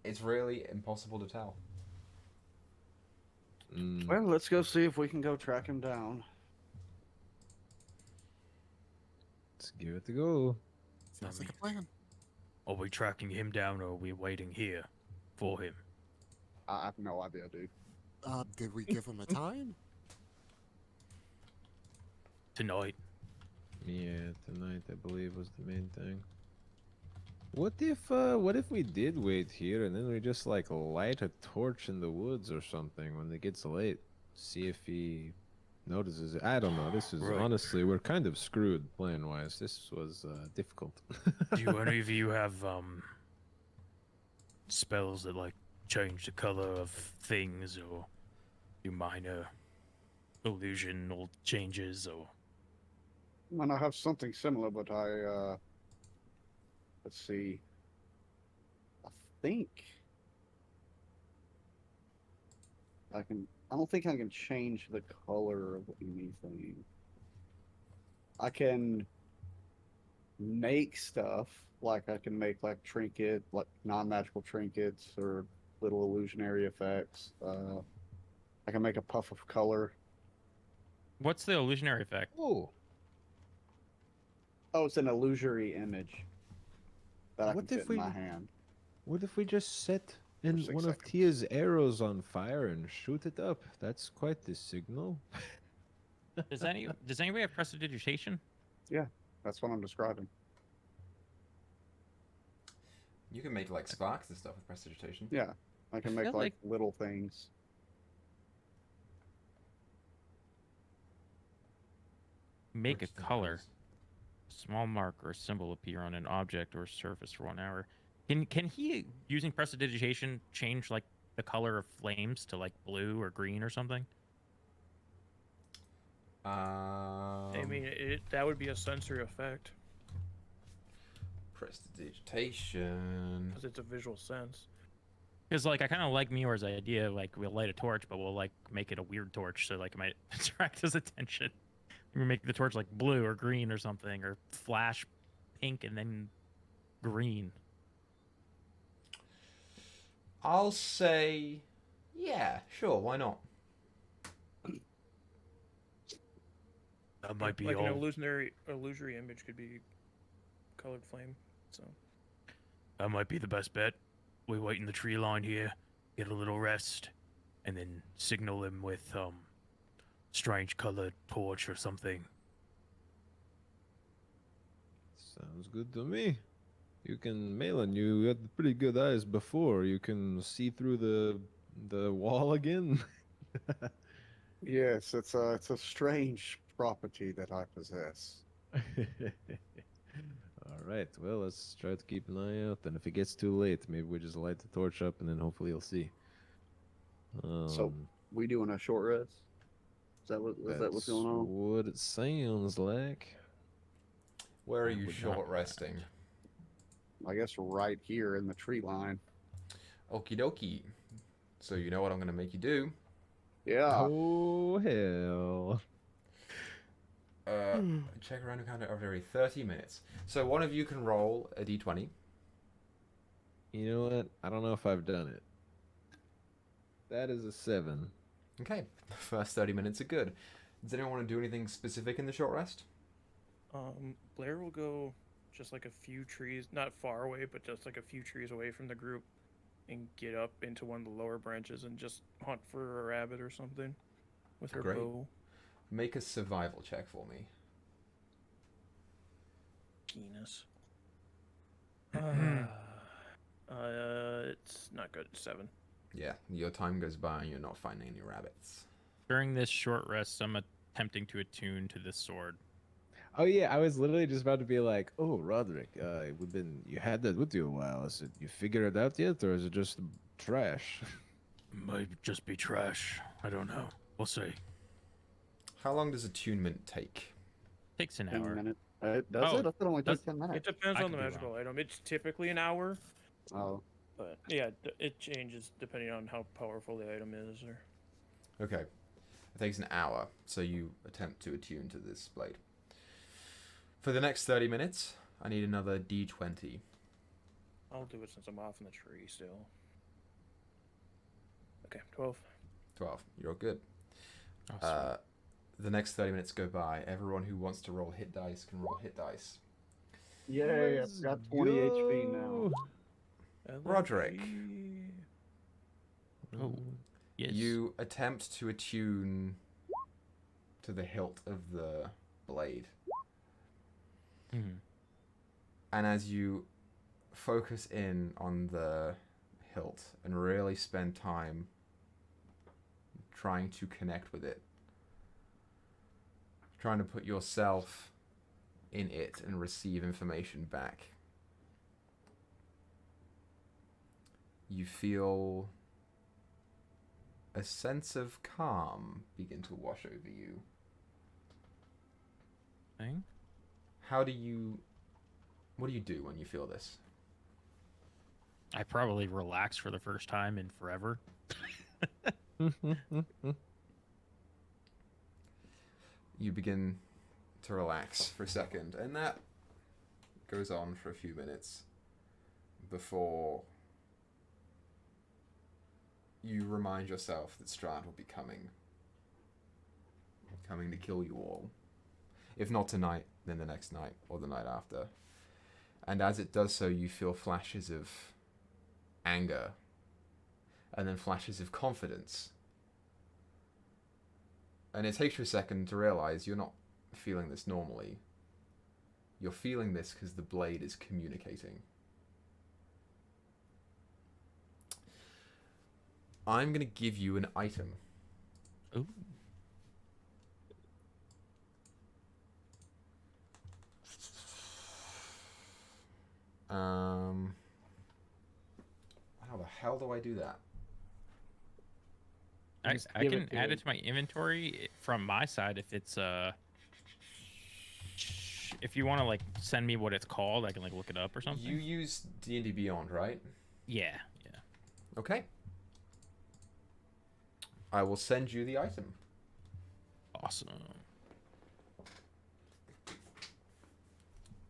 It's really impossible to tell. Well, let's go see if we can go track him down. Let's give it a go. Sounds like a plan. Are we tracking him down, or are we waiting here for him? I have no idea, dude. Did we give him a time? Tonight. Yeah, tonight I believe was the main thing. What if we did wait here and then we just like light a torch in the woods or something when it gets late? See if he notices it. I don't know. This is Right. honestly, we're kind of screwed plan wise. This was difficult. Do any of you have spells that like change the color of things, or do minor illusional changes, or And I have something similar, but let's see. I think I can. I don't think I can change the color of anything. I can make stuff, like I can make like trinket, like non-magical trinkets or little illusionary effects. I can make a puff of color. what's the illusionary effect? Oh, Oh, it's an illusory image that I What can if fit in my we- hand. what if we just set in 6 one of seconds. Tia's arrows on fire and shoot it up? That's quite the signal. Does anybody have prestidigitation? That's what I'm describing. You can make like sparks and stuff with prestidigitation. Yeah, I can make feel like like- little things. Make a Which thing color. is- Small mark or symbol appear on an object or surface for 1 hour. Can he, using prestidigitation, change like the color of flames to like blue or green or something? I mean, that would be a sensory effect prestidigitation. because it's a visual sense. Because like I kind of like Meyore's idea. Like we'll light a torch, but we'll like make it a weird torch, so like it might attract his attention. We make the torch like blue or green or something, or flash pink and then green. I'll say, yeah, sure, why not? That might be Like all. an illusory image could be colored flame. So That might be the best bet. We wait in the tree line here, get a little rest, and then signal him with strange colored torch or something. Sounds good to me. You can, Malin, you had pretty good eyes before. You can see through the wall again. Yes, it's a strange property that I possess. All right. Well, let's try to keep an eye out. And if it gets too late, maybe we just light the torch up, and then hopefully you'll see. So we doing a short rest? Is that what's that's going on? what it sounds like. Where are I you would short not resting? I guess right here in the tree line. Okie dokie. So you know what I'm gonna make you do? Yeah. Oh hell! Check around and count it every 30 minutes. So one of you can roll a d20. You know what? I don't know if I've done it. That is a 7. Okay, the first 30 minutes are good. Does anyone want to do anything specific in the short rest? Blair will go just like a few trees, not far away, but just like a few trees away from the group, and get up into one of the lower branches and just hunt for a rabbit or something with her Great. bow. Make a survival check for me. Keenness. It's not good. 7. Yeah, your time goes by and you're not finding any rabbits. During this short rest, I'm attempting to attune to this sword. Oh yeah, I was literally just about to be like, "Oh, Roderick, you had that with you a while. Is it you figured it out yet, or is it just trash?" Might just be trash. I don't know. We'll see. How long does attunement take? Takes an 10 hour. minutes. Does it? I thought it only took 10 It minutes. depends I on the could be magical item. It's typically an hour, Oh. but yeah, it changes depending on how powerful the item is. Or Okay. It takes an hour, so you attempt to attune to this blade. For the next 30 minutes, I need another d20. I'll do it since I'm off in the tree still. Okay, 12. 12. You're good. Oh, sweet. The next 30 minutes go by. Everyone who wants to roll hit dice can roll hit dice. Yay, I've got 20 HP now. Roderick. Oh, yes. You attempt to attune to the hilt of the blade. Mhm. And as you focus in on the hilt and really spend time trying to connect with it, trying to put yourself in it and receive information back, you feel a sense of calm begin to wash over you. Thing? What do you do when you feel this? I probably relaxed for the first time in forever. You begin to relax for a second, and that goes on for a few minutes before you remind yourself that Strahd will be coming to kill you all. If not tonight, then the next night or the night after. And as it does so, you feel flashes of anger and then flashes of confidence. And it takes you a second to realize you're not feeling this normally. You're feeling this because the blade is communicating. I'm going to give you an item. Ooh. How the hell do I do that? I Just can give it to add him. it to my inventory from my side if it's if you want to like send me what it's called, I can like look it up or something. You use D&D Beyond, right? Yeah. Okay. I will send you the item. Awesome.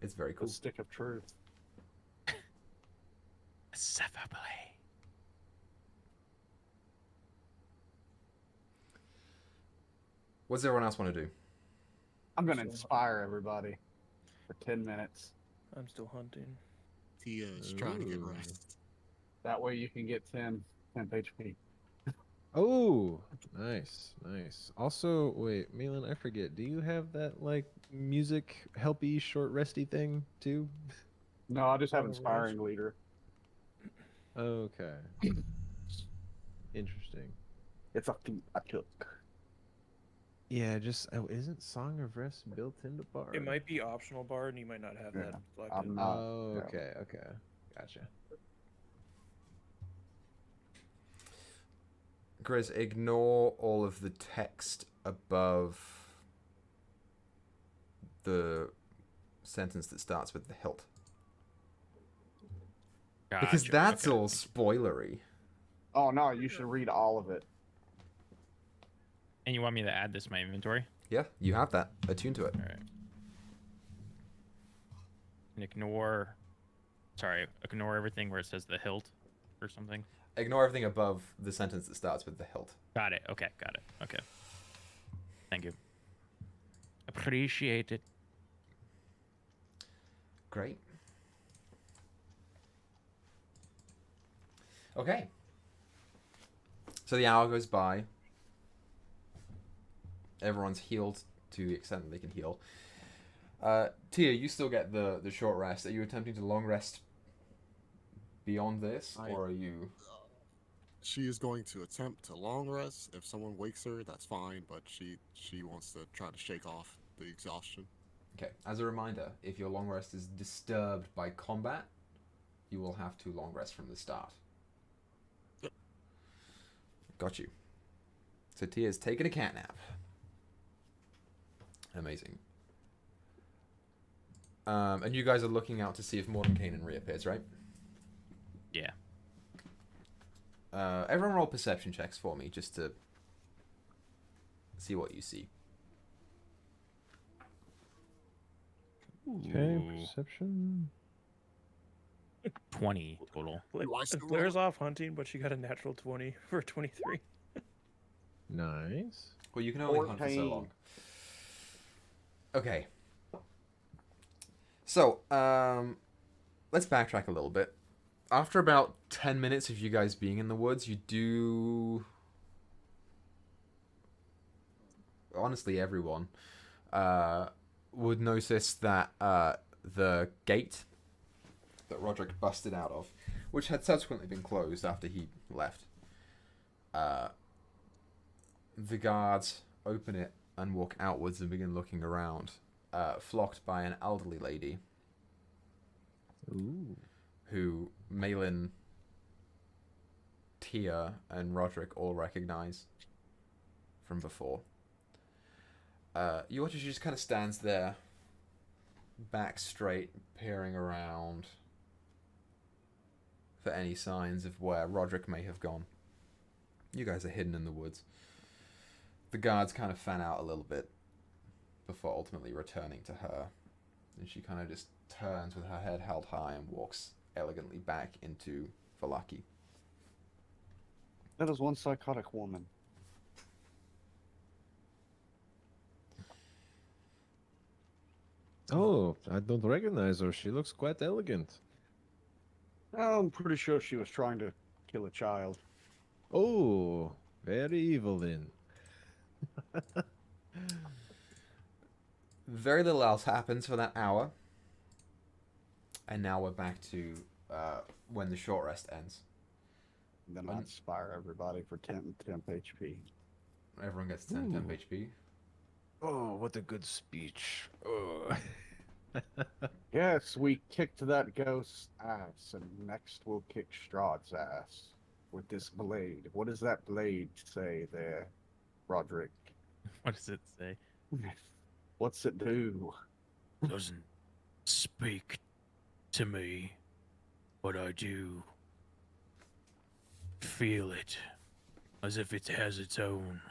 It's very cool. The stick of truth. Sapphire. What does everyone else want to do? I'm going to inspire everybody for 10 minutes. I'm still hunting. He is trying to get Ooh. rest. That way you can get 10 HP. Oh, nice. Also, wait, Malin, I forget. Do you have that like music helpy short resty thing too? No, I just have Oh, inspiring leader. Okay. Interesting. It's a feat I took. Yeah, just isn't Song of Rest built into Bard? It might be optional bard, and you might not have Yeah, that selected. I'm not. Oh, yeah. okay, gotcha. Grizz, ignore all of the text above the sentence that starts with the hilt. Because Gotcha, that's okay. all spoilery. Oh, no, you should read all of it. And you want me to add this to my inventory? Yeah, you have that. Attune to it. All right. And ignore everything where it says the hilt or something. Ignore everything above the sentence that starts with the hilt. Got it. Okay, got it. Okay. Thank you. appreciate it. Great. Okay. So the hour goes by. Everyone's healed to the extent that they can heal. Tia, you still get the short rest. Are you attempting to long rest beyond this, or are you... She is going to attempt to long rest. If someone wakes her, that's fine, but she wants to try to shake off the exhaustion. Okay, as a reminder, if your long rest is disturbed by combat, you will have to long rest from the start. Yep. Got you. So Tia's taking a cat nap. Amazing. And you guys are looking out to see if Mordenkainen reappears, right? Yeah. Everyone roll perception checks for me, just to see what you see. Okay, Ooh, perception. 20 total. Blair's off hunting, but she got a natural 20 for 23. Nice. Well, you can only hunt for so 14. long. Okay. So, let's backtrack a little bit. After about 10 minutes of you guys being in the woods, you do... Honestly, everyone would notice that the gate that Roderick busted out of, which had subsequently been closed after he left, the guards open it and walk outwards and begin looking around, flocked by an elderly lady Ooh. who Malin, Tia, and Roderick all recognize from before. You watch as she just kind of stands there, back straight, peering around for any signs of where Roderick may have gone. You guys are hidden in the woods. The guards kind of fan out a little bit before ultimately returning to her. And she kind of just turns with her head held high and walks elegantly back into Valaki. That is one psychotic woman. Oh, I don't recognize her. She looks quite elegant. I'm pretty sure she was trying to kill a child. Oh, very evil then. Very little else happens for that hour. And now we're back to when the short rest ends. And then I inspire everybody for 10 HP. Everyone gets 10 temp HP. Oh, what a good speech. Oh. Yes, we kicked that ghost's ass, and next we'll kick Strahd's ass with this blade. What does that blade say there, Roderick? What does it say? What's it do? Doesn't speak to me, but I do feel it as if it has its own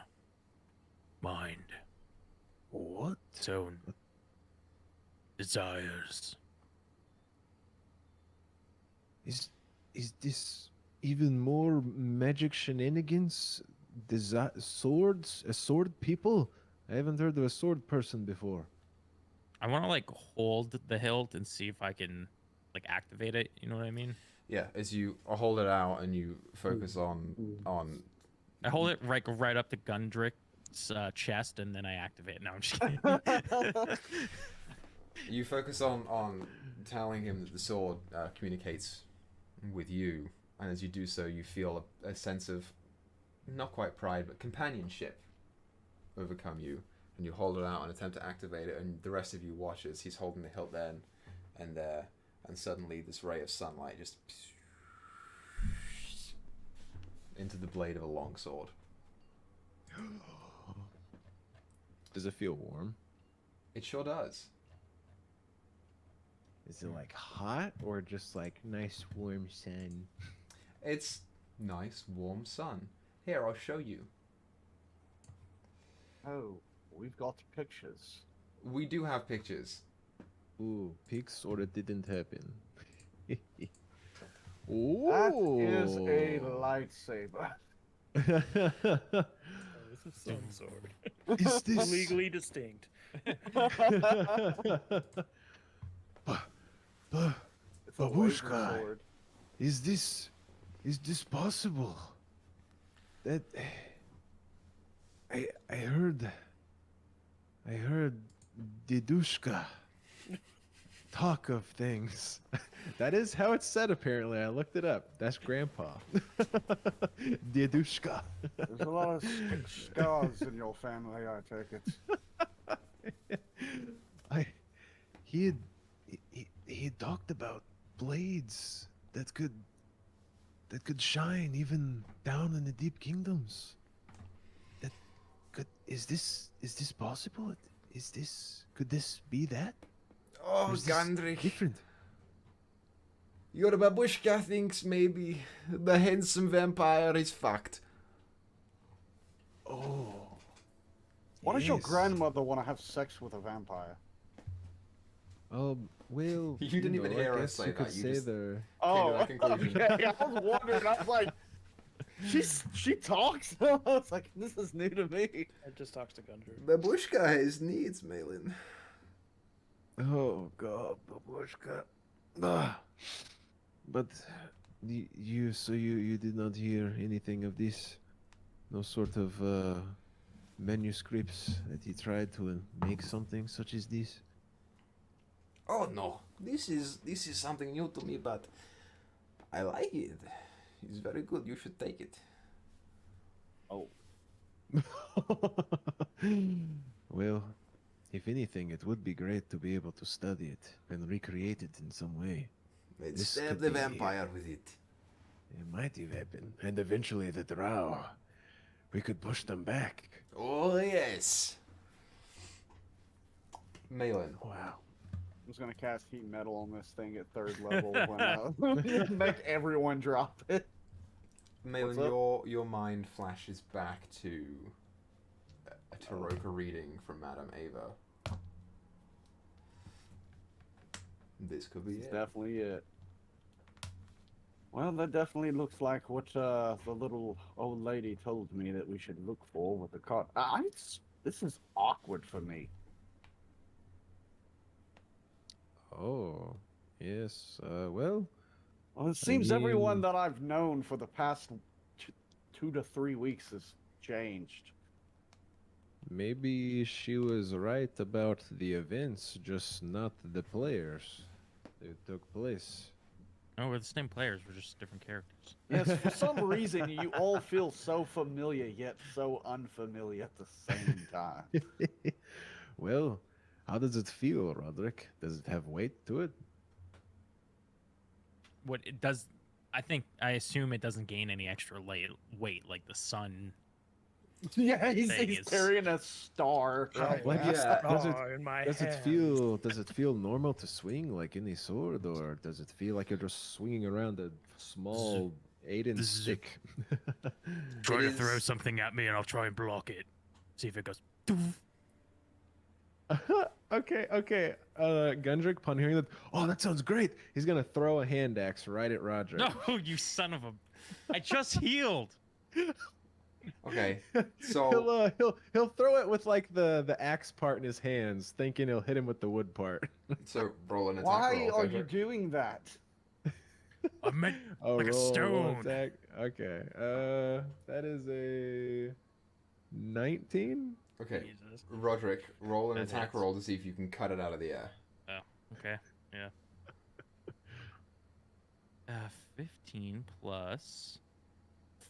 mind, What? its own desires. Is this even more magic shenanigans? Swords? A sword people? I haven't heard of a sword person before. I want to like hold the hilt and see if I can like activate it. You know what I mean? Yeah, as you hold it out and you focus on I hold it right up to Gundrick's chest, and then I activate it. No, I'm just kidding. you focus on telling him that the sword communicates with you, and as you do so, you feel a sense of not quite pride but companionship overcome you, and you hold it out and attempt to activate it, and the rest of you watch as he's holding the hilt then and there, and suddenly this ray of sunlight just into the blade of a long sword. Does it feel warm? It sure does. Is it like hot or just like nice warm sun? It's nice warm sun. Here, I'll show you. Oh, we've got pictures. We do have pictures. Ooh, pigs or it didn't happen. That is a lightsaber. Oh, this is Sunsword. Is this Legally distinct. It's a laser Babushka. sword. Is this possible? That I heard Didushka talk of things. That is how it's said apparently. I looked it up. That's grandpa. Didushka. There's a lot of scars in your family, I take it. He had talked about blades that could shine even down in the deep kingdoms. That could is this possible? Could this be that? Oh, Or is this Gandrich. different? Your babushka thinks maybe the handsome vampire is fucked. Oh. Why does your yes. grandmother want to have sex with a vampire? Well, You didn't even I hear us guess say you could that, you say just- the Oh, that conclusion. okay. I was wondering. I was like, she talks. I was like, this is new to me. It just talks to Gundry. Babushka has needs, Malin. Oh God, Babushka. Ah. But you did not hear anything of this? No sort of manuscripts that he tried to make something such as this? Oh no, this is something new to me, but I like it. It's very good. You should take it. Oh, Well, if anything, it would be great to be able to study it and recreate it in some way. Let's This stab could the be- vampire with it. A mighty weapon, and eventually the drow. We could push them back. Oh yes. Malin. Wow. I'm just gonna cast heat metal on this thing at 3rd level when make everyone drop it. Malin, What's up? your mind flashes back to a Taroka reading from Madame Ava. This could be That's it. definitely it. Well, that definitely looks like what the little old lady told me that we should look for with the card. This is awkward for me. Oh, yes. Well, Well, it seems everyone mean- that I've known for the past 2 to 3 weeks has changed. maybe she was right about the events, just not the players that took place. No, we're the same players. We're just different characters. Yes, for some reason you all feel so familiar yet so unfamiliar at the same time. Well, how does it feel, Roderick? Does it have weight to it? What it does, I assume it doesn't gain any extra weight, like the sun. Yeah, he's Vegas. carrying a star. Like, Yeah. does it in my does it feel normal to swing like any sword, or does it feel like you're just swinging around a small 8-inch Zzz. stick? Try It to throw is- something at me, and I'll try and block it. See if it goes. Okay. Gundrick, upon hearing that, oh, that sounds great. He's gonna throw a hand axe right at Roderick. No, you son of a! I just healed. Okay, so he'll throw it with like the axe part in his hands, thinking he'll hit him with the wood part. so roll an attack Why roll, are you Frederick. doing that? I meant Oh, like a roll stone. attack. Okay. That is a 19. Okay, Jesus. Roderick, roll an That attack hits. roll to see if you can cut it out of the air. Oh, okay, yeah. 15 plus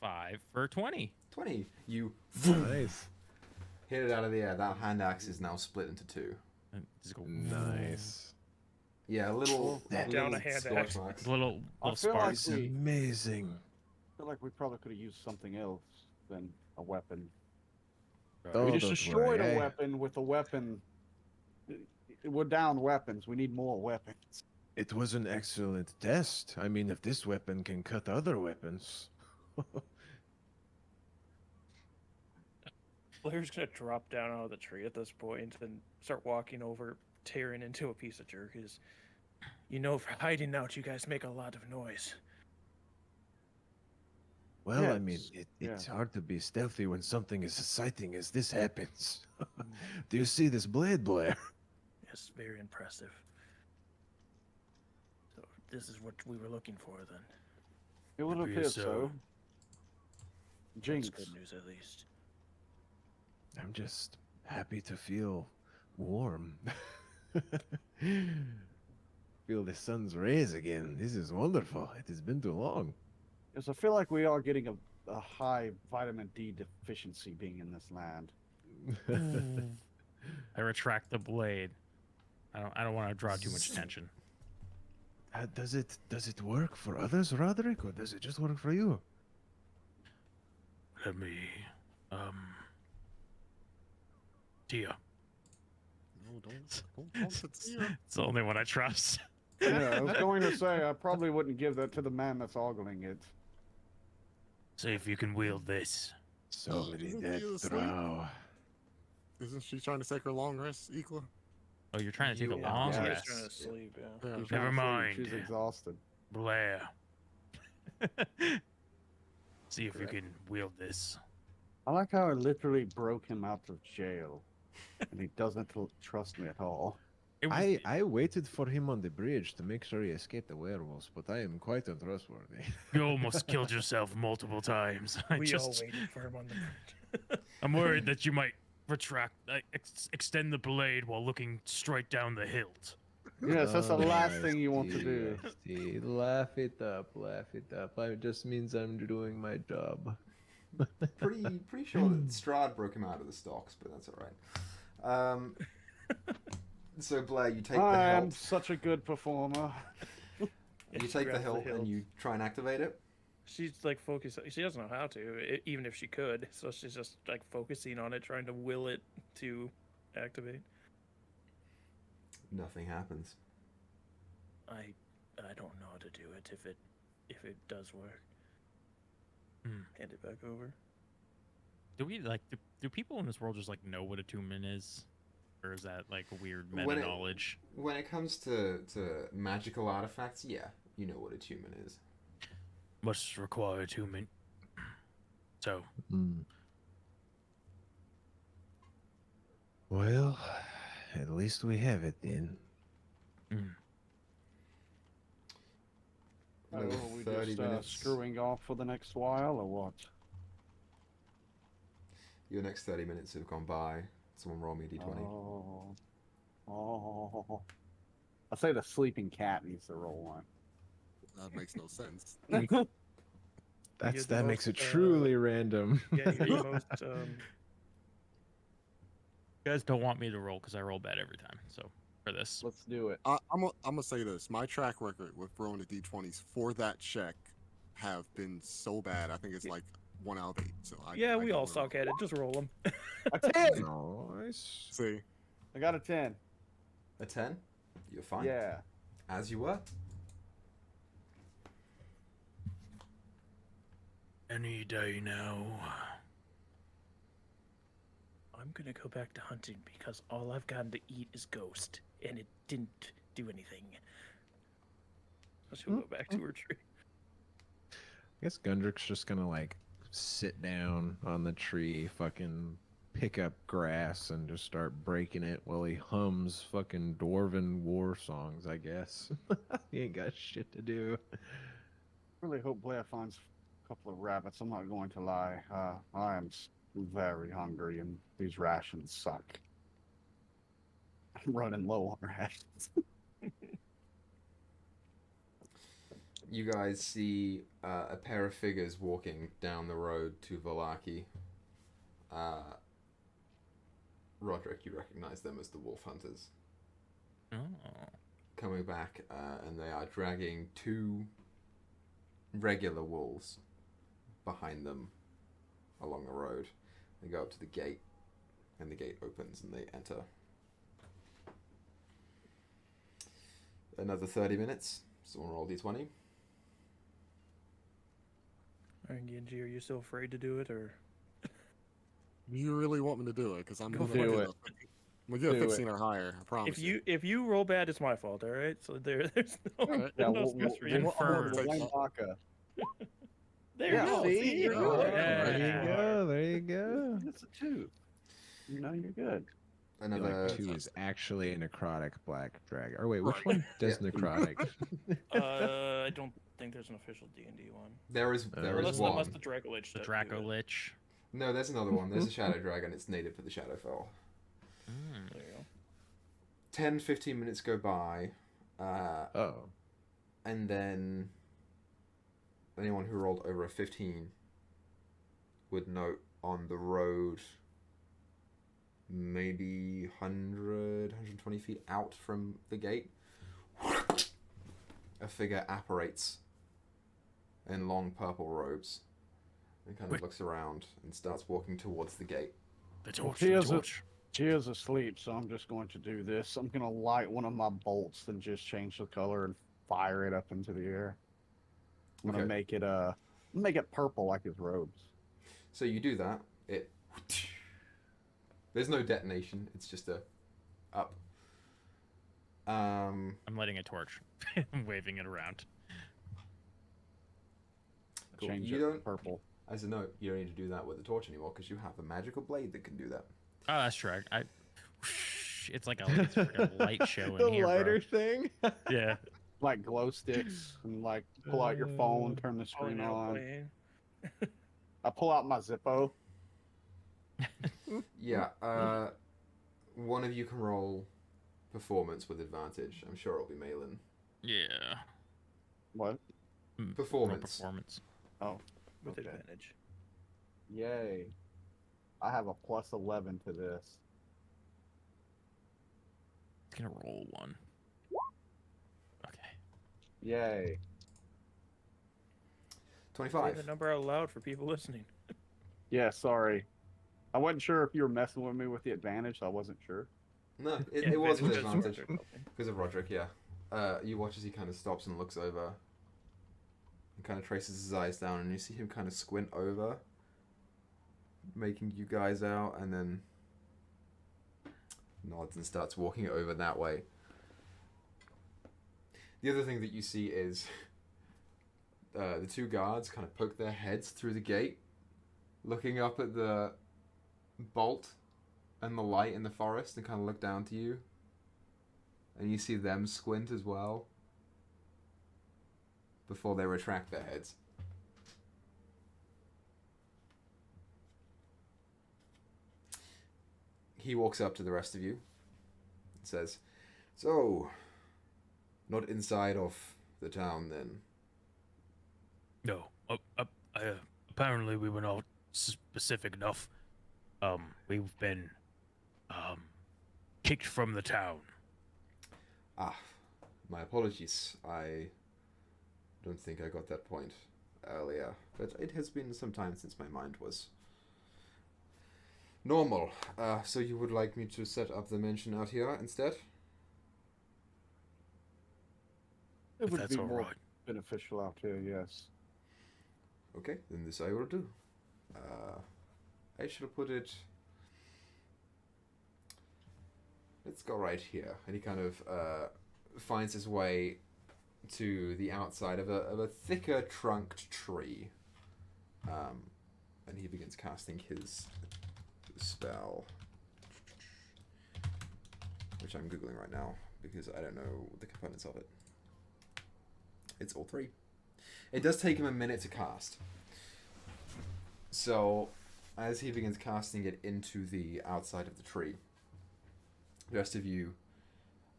5 for 20. 20. You Nice. hit it out of the air. That hand axe is now split into 2. And just go Nice. Yeah, a little Down a hand scorch axe. marks. little I little feel like sparks. we- Amazing. I feel like we probably could have used something else than a weapon. Oh, We just don't destroyed worry, a weapon with a weapon. We're down weapons. We need more weapons. It was an excellent test. I mean, if this weapon can cut other weapons. Blair's gonna drop down out of the tree at this point and start walking over, tearing into a piece of jerk. You know, for hiding out, you guys make a lot of noise. Well, I mean, Yes, it's yeah. hard to be stealthy when something as exciting as this happens. Do you see this blade, Blair? Yes, very impressive. So this is what we were looking for then. It would Appears appear so. so. Jinx. That's good news at least. I'm just happy to feel warm. Feel the sun's rays again. This is wonderful. It has been too long. Yes, I feel like we are getting a high vitamin D deficiency being in this land. I retract the blade. I don't want to draw too much attention. Does it work for others, Roderick, or does it just work for you? Let me, Tia. No, don't talk to Tia. It's the only one I trust. Yeah, I was going to say I probably wouldn't give that to the man that's ogling it. See if you can wield this. So many Isn't dead Tia asleep? throw. Isn't she trying to take her long rest, Equa? Oh, you're trying to take a Yeah. long Yeah. She's rest. trying to sleep, yeah. Yeah. She's trying Never to sleep. mind. She's exhausted. Blair. See if you can wield this. I like how I literally broke him out of jail, and he doesn't trust me at all. It was, I waited for him on the bridge to make sure he escaped the werewolves, but I am quite untrustworthy. you almost killed yourself multiple times. We all waited for him on the bridge. I'm worried that you might extend the blade while looking straight down the hilt. Yes, that's the last Oh, thing you want to do. Steve, laugh it up, laugh it up. It just means I'm doing my job. Pretty sure that Strahd broke him out of the stocks, but that's all right. So Blair, you take the I am hilt. such a good performer. You She take the grabs hilt and you try and activate it. She's like focused. She doesn't know how to, even if she could. So she's just like focusing on it, trying to will it to activate. Nothing happens. I don't know how to do it. If it does work, hand it back over. Do we do people in this world just like know what attunement is? Or is that like a weird When meta it- knowledge? When it comes to magical artifacts, yeah, you know what attunement is. Must require attunement. So, Well, at least we have it then. Oh, Another are we 30 just minutes. screwing off for the next while, or what? Your next 30 minutes have gone by. Someone roll me a d20. Oh. I say the sleeping cat needs to roll one. That makes no sense. You're the That makes it most, truly random. Yeah, you're the most. you guys don't want me to roll because I roll bad every time. So, for this. Let's do it. I'm gonna say this. My track record with rolling the d20s for that check have been so bad. I think it's like 1 out of 8. So Yeah, we can all roll. suck at it. Just roll them. A 10! Nice. See, I got a 10. A 10? You're fine. Yeah. As you were. Any day now. I'm gonna go back to hunting because all I've gotten to eat is ghost, and it didn't do anything. So she'll go back to her tree. I guess Gundrick's just gonna like sit down on the tree, fucking pick up grass and just start breaking it while he hums fucking dwarven war songs, I guess. He ain't got shit to do. Really hope Blair finds a couple of rabbits. I'm not going to lie. I am very hungry, and these rations suck. I'm running low on rations. You guys see a pair of figures walking down the road to Valaki. Roderick, you recognize them as the wolf hunters. Oh. Coming back, and they are dragging 2 regular wolves behind them along the road. They go up to the gate, and the gate opens, and they enter. Another 30 minutes. Someone roll d20. Alright, Genji, are you still afraid to do it, or? you really want me to do it? Because I'm Go gonna for get it. I'm gonna get Do a it. 15 or higher. I promise. If you roll bad, it's my fault. All right. So there's no, Alright. Yeah, no we'll stress for you. Confirmed. blame Baka. There Yeah, you go. see, See, you're you're good. good. There Yeah. you go. There you go. It's a 2. You know, you're good. Another. Two is actually a necrotic black dragon. Or wait, which Right. one does Yeah. necrotic? I don't think there's an official D&D one. There is Unless one. the Draco Lich. The that Draco do it. Lich. No, there's another one. There's a shadow dragon. It's native for the Shadowfell. Mm. There you go. 10, 15 minutes go by, Oh. and then anyone who rolled over a 15 would note on the road, maybe 100, 120 feet out from the gate, a figure apparates in long purple robes and kind of looks around and starts walking towards the gate. The torch. He The has a- torch. Gia's asleep, so I'm just going to do this. I'm going to light one of my bolts and just change the color and fire it up into the air. I'm going to make it purple like his robes. So you do that. There's no detonation. It's just a up. I'm lighting a torch. I'm waving it around. Cool. Change You it don't- purple. As a note, you don't need to do that with the torch anymore because you have a magical blade that can do that. Oh, that's true. It's like a light show The in here, lighter bro. thing? Yeah. Like glow sticks and like pull out your phone, turn the screen on. I pull out my Zippo. Yeah. One of you can roll performance with advantage. I'm sure it'll be Malin. Yeah. What? Roll Performance. performance. Oh, With okay. advantage. Yay. I have a plus 11 to this. It's gonna roll one. Okay. Yay. Say 25. the number out loud for people listening. Yeah, sorry. I wasn't sure if you were messing with me with the advantage, so I wasn't sure. No, Yeah, it was with because advantage. Roderick helped me. Because of Roderick, yeah. You watch as he kind of stops and looks over and kind of traces his eyes down, and you see him kind of squint over, making you guys out, and then nods and starts walking over that way. The other thing that you see is the two guards kind of poke their heads through the gate, looking up at the bolt and the light in the forest, and kind of look down to you. And you see them squint as well before they retract their heads. He walks up to the rest of you and says, "So, not inside of the town then?" No. Apparently we were not specific enough. We've been kicked from the town. Ah, my apologies. I don't think I got that point earlier, but it has been some time since my mind was normal. So you would like me to set up the mansion out here instead? It If would that's be all more right. beneficial out here, yes. Okay, then this I will do. I shall put it... Let's go right here. And he kind of finds his way to the outside of a thicker trunked tree. And he begins casting his spell. Which I'm Googling right now, because I don't know the components of it. It's all three. It does take him a minute to cast. So, as he begins casting it into the outside of the tree, the rest of you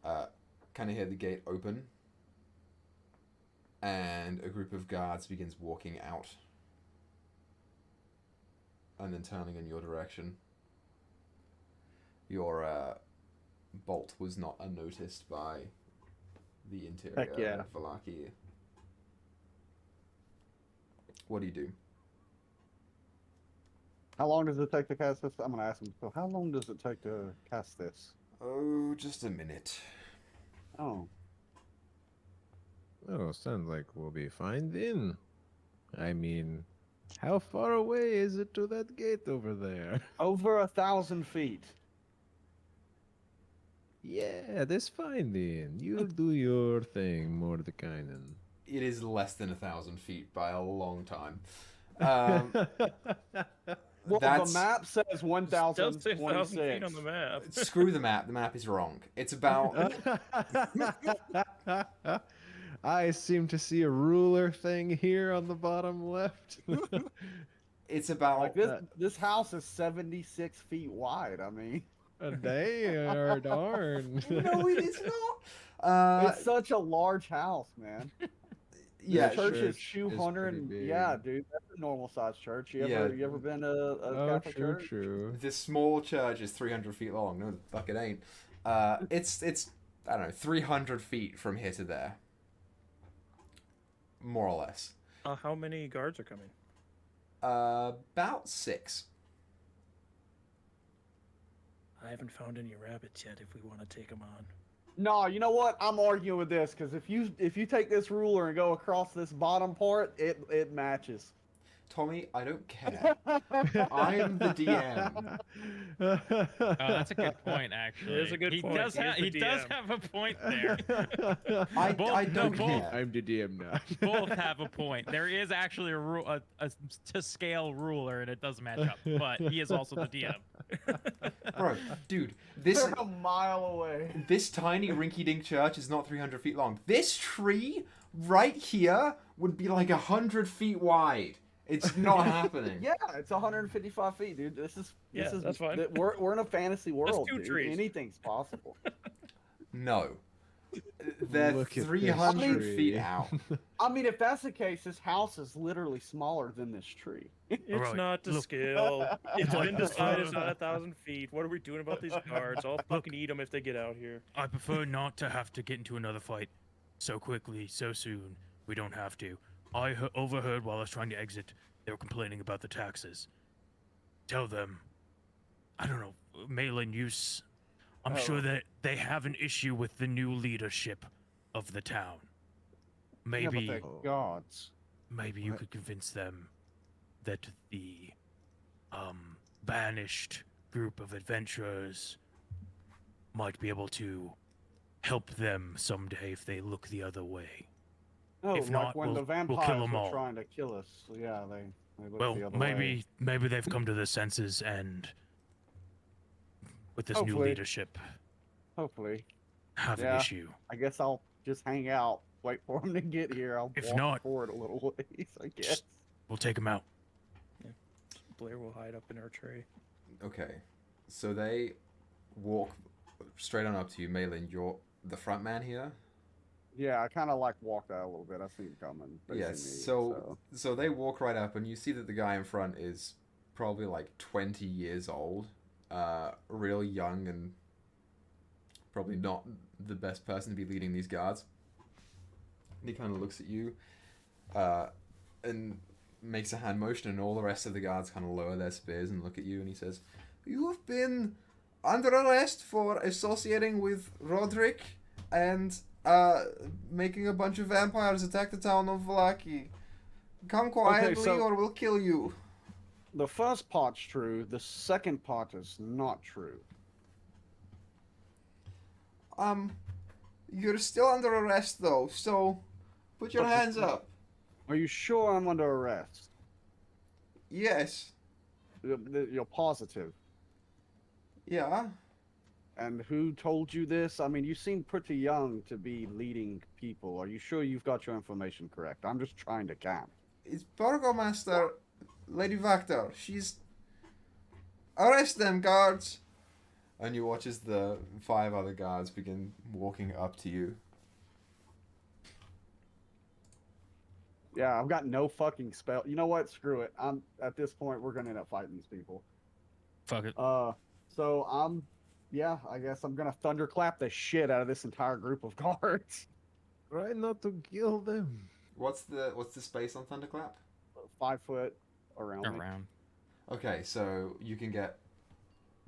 kind of hear the gate open, and a group of guards begins walking out, and then turning in your direction. Your bolt was not unnoticed by the interior Heck yeah. of Valaki. What do you do? How long does it take to cast this? I'm going to ask him, so how long does it take to cast this? Oh, just a minute. Oh, Oh, sounds like we'll be fine then. I mean, how far away is it to that gate over there? over 1,000 feet. Yeah, that's fine then. You do your thing, Mordekainen. It is less than 1,000 feet by a long time. Well, That's the map says It does say 1,000 feet 1,026. on the map. screw the map. The map is wrong. It's about I seem to see a ruler thing here on the bottom left. it's about Like this house is 76 feet wide. I mean, They are darn. no, it is not. it's such a large house, man. Yeah, This church church is is 200. pretty big. Yeah, dude, that's a normal sized church. You ever been to a Oh, Catholic true, church? true. this small church is 300 feet long. No, the fuck it ain't. It's I don't know 300 feet from here to there, more or less. How many guards are coming? About 6. I haven't found any rabbits yet. If we want to take them on. No, you know what? I'm arguing with this because if you take this ruler and go across this bottom part, it matches. Tommy, I don't care. I'm the DM. Oh, that's a good point, actually. It is a good he point. Does He is the he does DM. have a point there. I don't care. I'm the DM now. Both have a point. There is actually a to scale ruler, and it does match up. But he is also the DM. Bro, dude, this They're a mile away. this tiny rinky-dink church is not 300 feet long. This tree right here would be like 100 feet wide. It's not happening. Yeah, it's 155 feet, dude. This is that's fine. We're in a fantasy world. 2 Dude. trees. Anything's possible. No. They're Look at this 300 tree. feet out. I mean, if that's the case, this house is literally smaller than this tree. It's Alright, not to look. scale. It's I been decided it's prefer- not 1,000 feet. What are we doing about these guards? I'll fucking eat them if they get out here. I prefer not to have to get into another fight so quickly, so soon. We don't have to. I overheard while I was trying to exit, they were complaining about the taxes. Tell them, I don't know, mail-in use. I'm sure that they have an issue with the new leadership of the town. Maybe, Yeah, but they're gods. maybe you What? could convince them that the banished group of adventurers might be able to help them someday if they look the other way. Oh, If like not, when the we'll kill vampires them were all. trying to kill us. Yeah, they looked Well, the other way. maybe they've come to their senses and with this new Hopefully. leadership Hopefully. have an Yeah. issue. I guess I'll just hang out, wait for them to get here. I'll If walk not- forward a little ways, I guess. Just- We'll take them out. Blair will hide up in her tree. Okay. So they walk straight on up to you, Malin. You're the front man here. Yeah, I kind of like walked out a little bit. I see him coming. but he Yes. see me, So they walk right up, and you see that the guy in front is probably like 20 years old, real young, and probably not the best person to be leading these guards. And he kind of looks at you, and makes a hand motion, and all the rest of the guards kind of lower their spears and look at you, and he says, "You've been under arrest for associating with Roderick and making a bunch of vampires attack the town of Vallaki. Come quietly so- or we'll kill you." The first part's true. The second part is not true. You're still under arrest though, so put your But- hands up. Are you sure I'm under arrest? Yes. You're positive. Yeah. And who told you this? I mean, you seem pretty young to be leading people. Are you sure you've got your information correct? I'm just trying to camp. It's Burgomaster Lady Vactor. She's... Arrest them, guards! And you watch as the 5 other guards begin walking up to you. Yeah, I've got no fucking spell. You know what? Screw it. I'm at this point. We're gonna end up fighting these people. Fuck it. So yeah, I guess I'm gonna thunderclap the shit out of this entire group of guards. Try not to kill them. What's the space on Thunderclap? 5 foot around me. Around. Okay, so you can get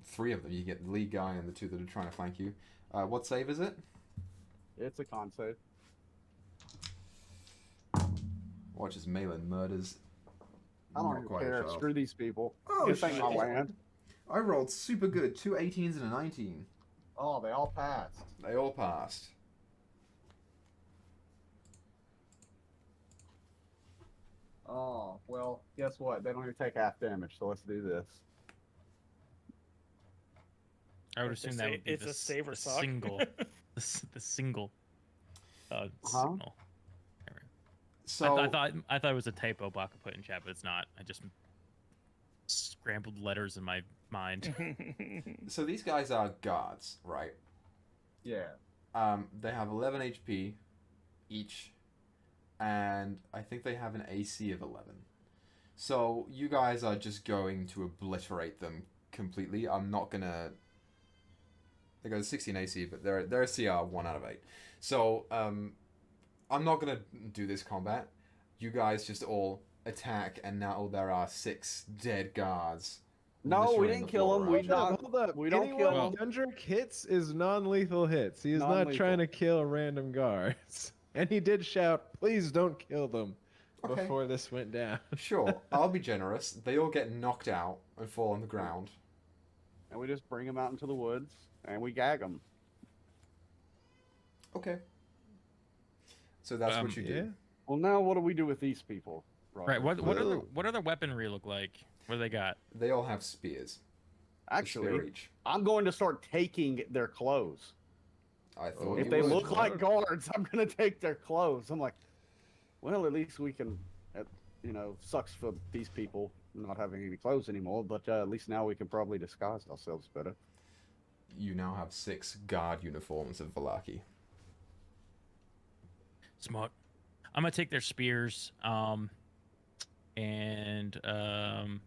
3 of them. You get the lead guy and the 2 that are trying to flank you. What save is it? It's a con save. Watch as Malin murders. I don't not even quite a care. child. Screw these people. Oh, This ain't my shit. land. I rolled super good. 2 18s and a 19. Oh, they all passed. They all passed. Oh, well, guess what? They don't even take half damage, so let's do this. I would It's a assume sa- that would be it's a save or the suck. single, the single. Huh? Signal. So I thought it was a typo Baka put in chat, but it's not. I just scrambled letters in my mind. so these guys are guards, right? Yeah. They have 11 HP each, and I think they have an AC of 11. So you guys are just going to obliterate them completely. I'm not gonna. They got 16 AC, but their CR 1 out of 8. So I'm not gonna do this combat. You guys just all attack, and now there are 6 dead guards. No, we littering didn't the kill floor him. around We you. not. Hold up. We don't Anyone kill Well- Gundrick hits is non-lethal hits. He is not Non-lethal. trying to kill random guards. And he did shout, please don't kill them Okay. before this went down. Sure, I'll be generous. They all get knocked out and fall on the ground. And we just bring them out into the woods and we gag them. Okay. So that's what you do. Yeah. Well, now what do we do with these people? Right. Robert? What other weaponry look like? What do they got? They all have spears. A spear Actually, each. I'm going to start taking their clothes. I thought Oh, If you they would. look like guards, I'm going to take their clothes. I'm like, well, at least we can, sucks for these people not having any clothes anymore, but at least now we can probably disguise ourselves better. You now have 6 guard uniforms of Valaki. Smart. I'm gonna take their spears, and I'm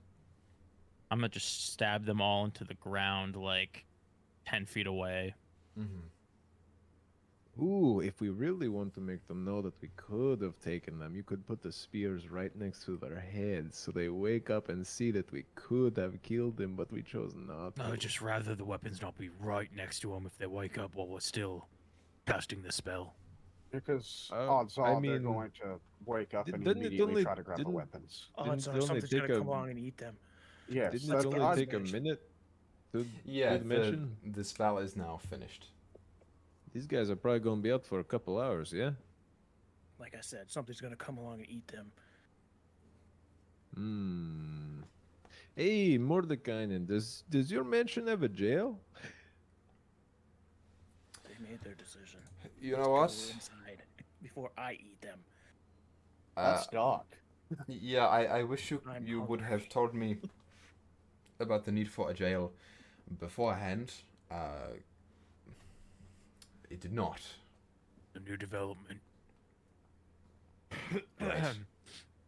gonna just stab them all into the ground like 10 feet away. Mm-hmm. Ooh, if we really want to make them know that we could have taken them, you could put the spears right next to their heads so they wake up and see that we could have killed them, but we chose not to. No, just rather the weapons not be right next to them if they wake up while we're still casting the spell. Because I odds are they're mean, going to wake up and didn't it immediately only- try to grab the didn't- weapons. Odds Didn't are it only something's gonna take come along and eat them. Yes, Didn't that's it the only odds. take a minute to Yeah, do the mission? the spell is now finished. These guys are probably going to be out for a couple hours, yeah? Like I said, something's gonna come along and eat them. Hey, Mordekainen, does your mansion have a jail? They made their decision. You know Let's what? go inside before I eat them. That's dark. Yeah, I wish I'm you would hungry. have told me about the need for a jail beforehand. It did not. A new development. Right.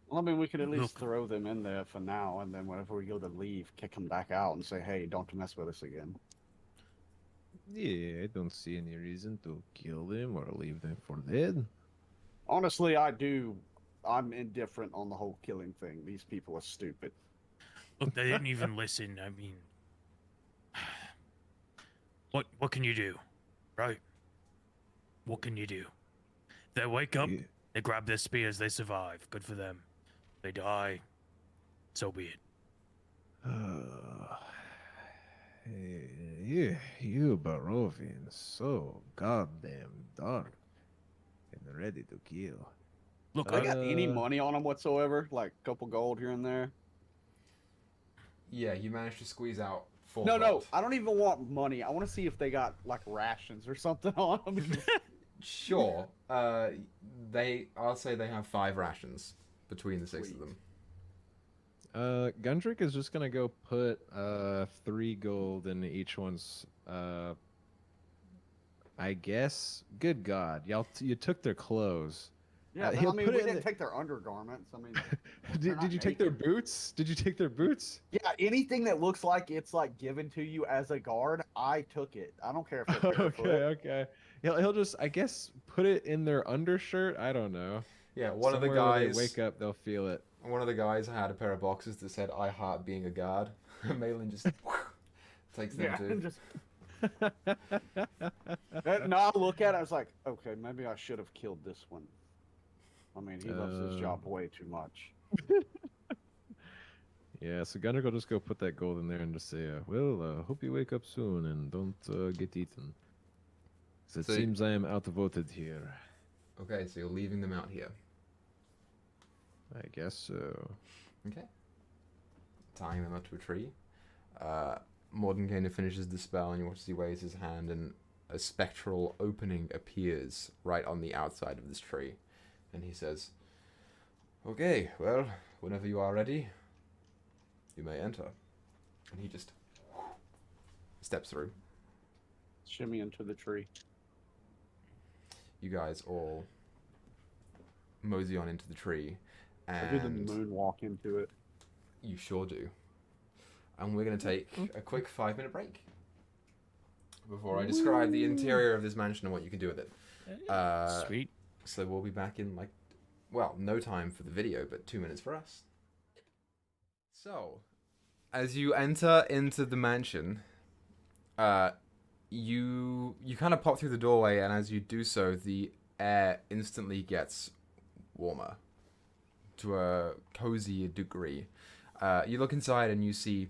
Well, I mean, we could at least Look. throw them in there for now, and then whenever we go to leave, kick them back out and say, hey, don't mess with us again. Yeah, I don't see any reason to kill them or leave them for dead. Honestly, I do. I'm indifferent on the whole killing thing. These people are stupid. Look, they didn't even listen. I mean, what can you do, right? What can you do? They wake up, Yeah. they grab their spears, they survive. Good for them. They die. So be it. You Barovians, so goddamn dark and ready to kill. Look, I got any Uh, money on them whatsoever, like a couple gold here and there. Yeah, you managed to squeeze out 4 No, gold. I don't even want money. I want to see if they got like rations or something on them. Sure. I'll say they have 5 rations between the 6 of them. Gundrick is just gonna go put 3 gold in each one's I guess. Good God, you took their clothes. Yeah, he'll I mean, put we it in didn't the- take their undergarments. I mean, They're Did not you take their naked. boots? Did you take their boots? yeah, anything that looks like it's like given to you as a guard, I took it. I don't care if they're barefoot. Okay. He'll just, I guess, put it in their undershirt. I don't know. Yeah, one of the Somewhere where they guys. wake up, they'll feel it. One of the guys had a pair of boxes that said "I heart being a guard." Malin just takes them Yeah, too. and just. No, I look at it. I was like, okay, maybe I should have killed this one. I mean, he loves his job way too much. Yeah, so Gundrick will just go put that gold in there and just say, hope you wake up soon and don't get eaten. 'Cause it So- seems I am outvoted here. Okay, so you're leaving them out here. I guess so. Okay. Tying them up to a tree. Mordenkainen finishes the spell, and you watch as he waves his hand, and a spectral opening appears right on the outside of this tree. And he says, "Okay, well, whenever you are ready, you may enter." And he just steps through. Shimmy into the tree. You guys all mosey on into the tree, I do the and moonwalk into it. you sure do. And we're going to take a quick 5-minute break before I describe the interior of this mansion and what you can do with it. Sweet. So we'll be back in no time for the video, but 2 minutes for us. So, as you enter into the mansion, you kind of pop through the doorway, and as you do so, the air instantly gets warmer to a cozy degree. You look inside and you see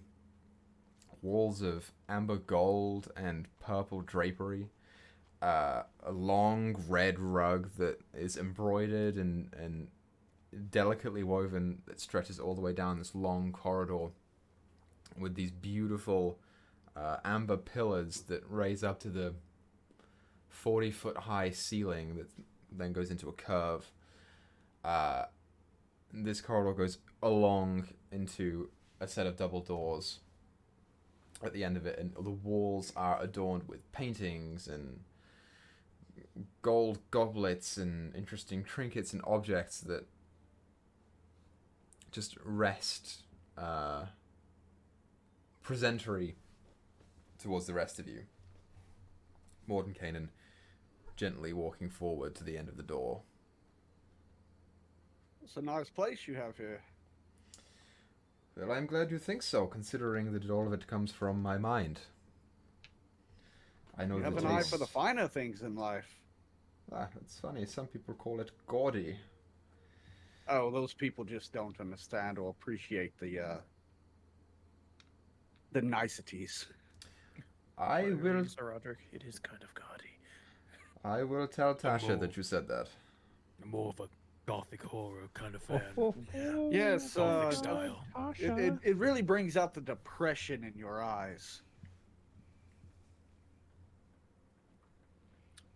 walls of amber gold and purple drapery, a long red rug that is embroidered and delicately woven that stretches all the way down this long corridor with these beautiful amber pillars that raise up to the 40-foot high ceiling that then goes into a curve. This corridor goes along into a set of double doors at the end of it, and the walls are adorned with paintings and gold goblets and interesting trinkets and objects that just rest presentory towards the rest of you. Mordenkainen gently walking forward to the end of the door. It's a nice place you have here. Well, I'm glad you think so, considering that all of it comes from my mind. I know You have the an eye taste. for the finer things in life. It's funny. Some people call it gaudy. Oh, those people just don't understand or appreciate the niceties. I will. Sir Roderick, it is kind of gaudy. I will tell Tasha more- that you said that. I'm more of a gothic horror kind of fan. Yes, Gothic style. it really brings out the depression in your eyes.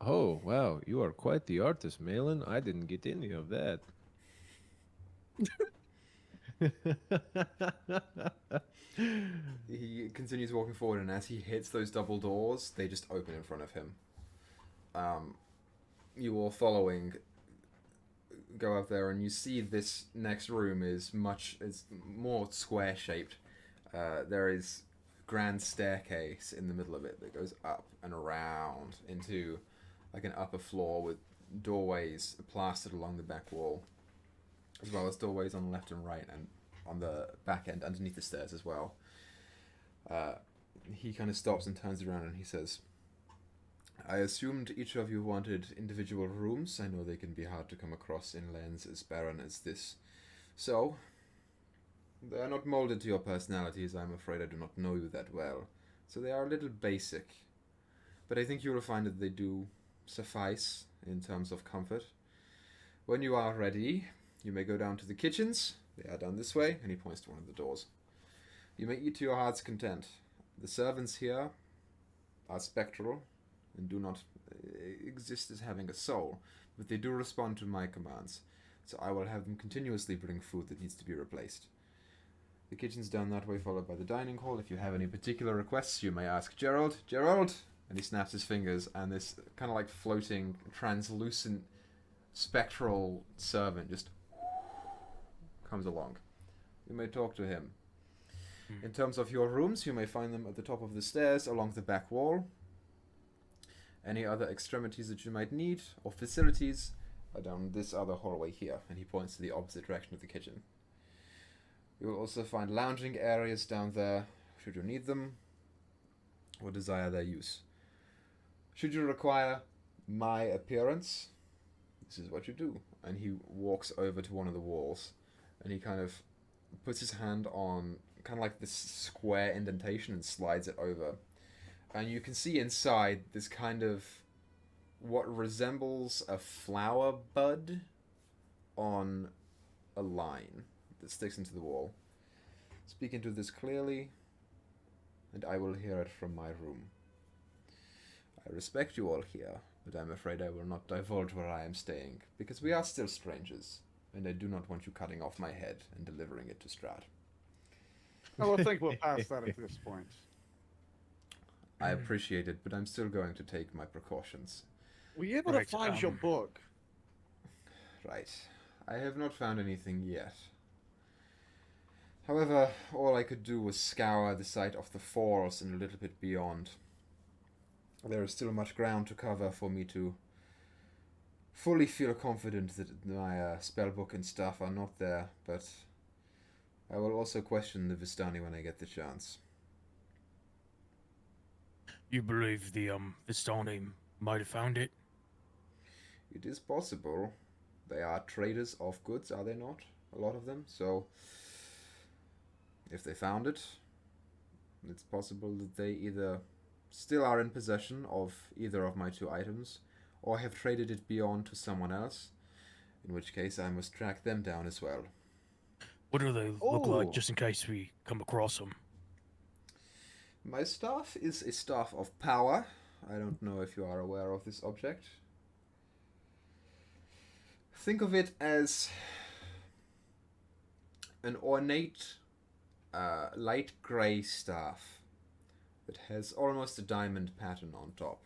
Oh, wow. You are quite the artist, Malin. I didn't get any of that. He continues walking forward, and as he hits those double doors, they just open in front of him. You all following go up there, and you see this next room is more square shaped. There is grand staircase in the middle of it that goes up and around into like an upper floor with doorways plastered along the back wall, as well as doorways on the left and right and on the back end underneath the stairs as well. He kind of stops and turns around and he says, "I assumed each of you wanted individual rooms. I know they can be hard to come across in lands as barren as this. So, they are not molded to your personalities. I'm afraid I do not know you that well. So they are a little basic. But I think you will find that they do suffice in terms of comfort. When you are ready, you may go down to the kitchens. They are down this way," and he points to one of the doors. "You may eat to your heart's content. The servants here are spectral and do not exist as having a soul, but they do respond to my commands. So I will have them continuously bring food that needs to be replaced. The kitchen's down that way, followed by the dining hall. If you have any particular requests, you may ask Gerald. Gerald!" And he snaps his fingers, and this kind of like floating, translucent, spectral servant just comes along. You may talk to him. In terms of your rooms, you may find them at the top of the stairs along the back wall. Any other extremities that you might need, or facilities, are down this other hallway here, and he points to the opposite direction of the kitchen. You will also find lounging areas down there, should you need them, or desire their use. Should you require my appearance, this is what you do." And he walks over to one of the walls, and he kind of puts his hand on kind of like this square indentation and slides it over. And you can see inside this kind of what resembles a flower bud on a line that sticks into the wall. Speak into this clearly, and I will hear it from my room. I respect you all here, but I'm afraid I will not divulge where I am staying, because we are still strangers, and I do not want you cutting off my head and delivering it to Strahd. Oh, I think we're past that at this point. I appreciate it, but I'm still going to take my precautions. Were you able Right, to find your book? Right. I have not found anything yet. However, all I could do was scour the site of the falls and a little bit beyond. There is still much ground to cover for me to fully feel confident that my spellbook and stuff are not there, but I will also question the Vistani when I get the chance. You believe the Vistani might have found it? It is possible. They are traders of goods, are they not? A lot of them. So, if they found it, it's possible that they either still are in possession of either of my 2 items, or have traded it beyond to someone else, in which case I must track them down as well. What do they look Oh. like, just in case we come across them? My staff is a staff of power. I don't know if you are aware of this object. Think of it as an ornate, light grey staff that has almost a diamond pattern on top.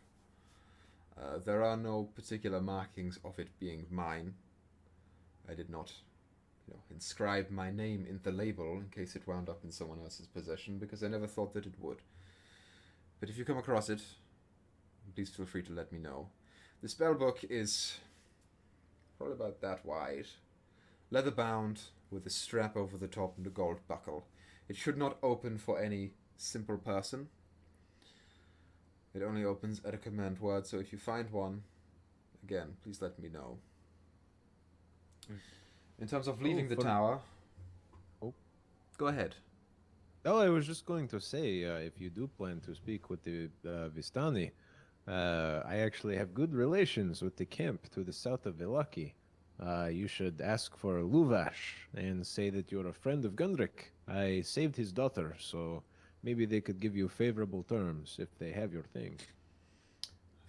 There are no particular markings of it being mine. I did not, inscribe my name in the label in case it wound up in someone else's possession, because I never thought that it would. But if you come across it, please feel free to let me know. The spellbook is probably about that wide, leather bound, with a strap over the top and a gold buckle. It should not open for any simple person. It only opens at a command word, so if you find one, again, please let me know. In terms of leaving the tower... Oh. Go ahead. Oh, I was just going to say, if you do plan to speak with the Vistani, I actually have good relations with the camp to the south of Velaki. You should ask for Luvash and say that you're a friend of Gundrick. I saved his daughter, so maybe they could give you favorable terms if they have your thing.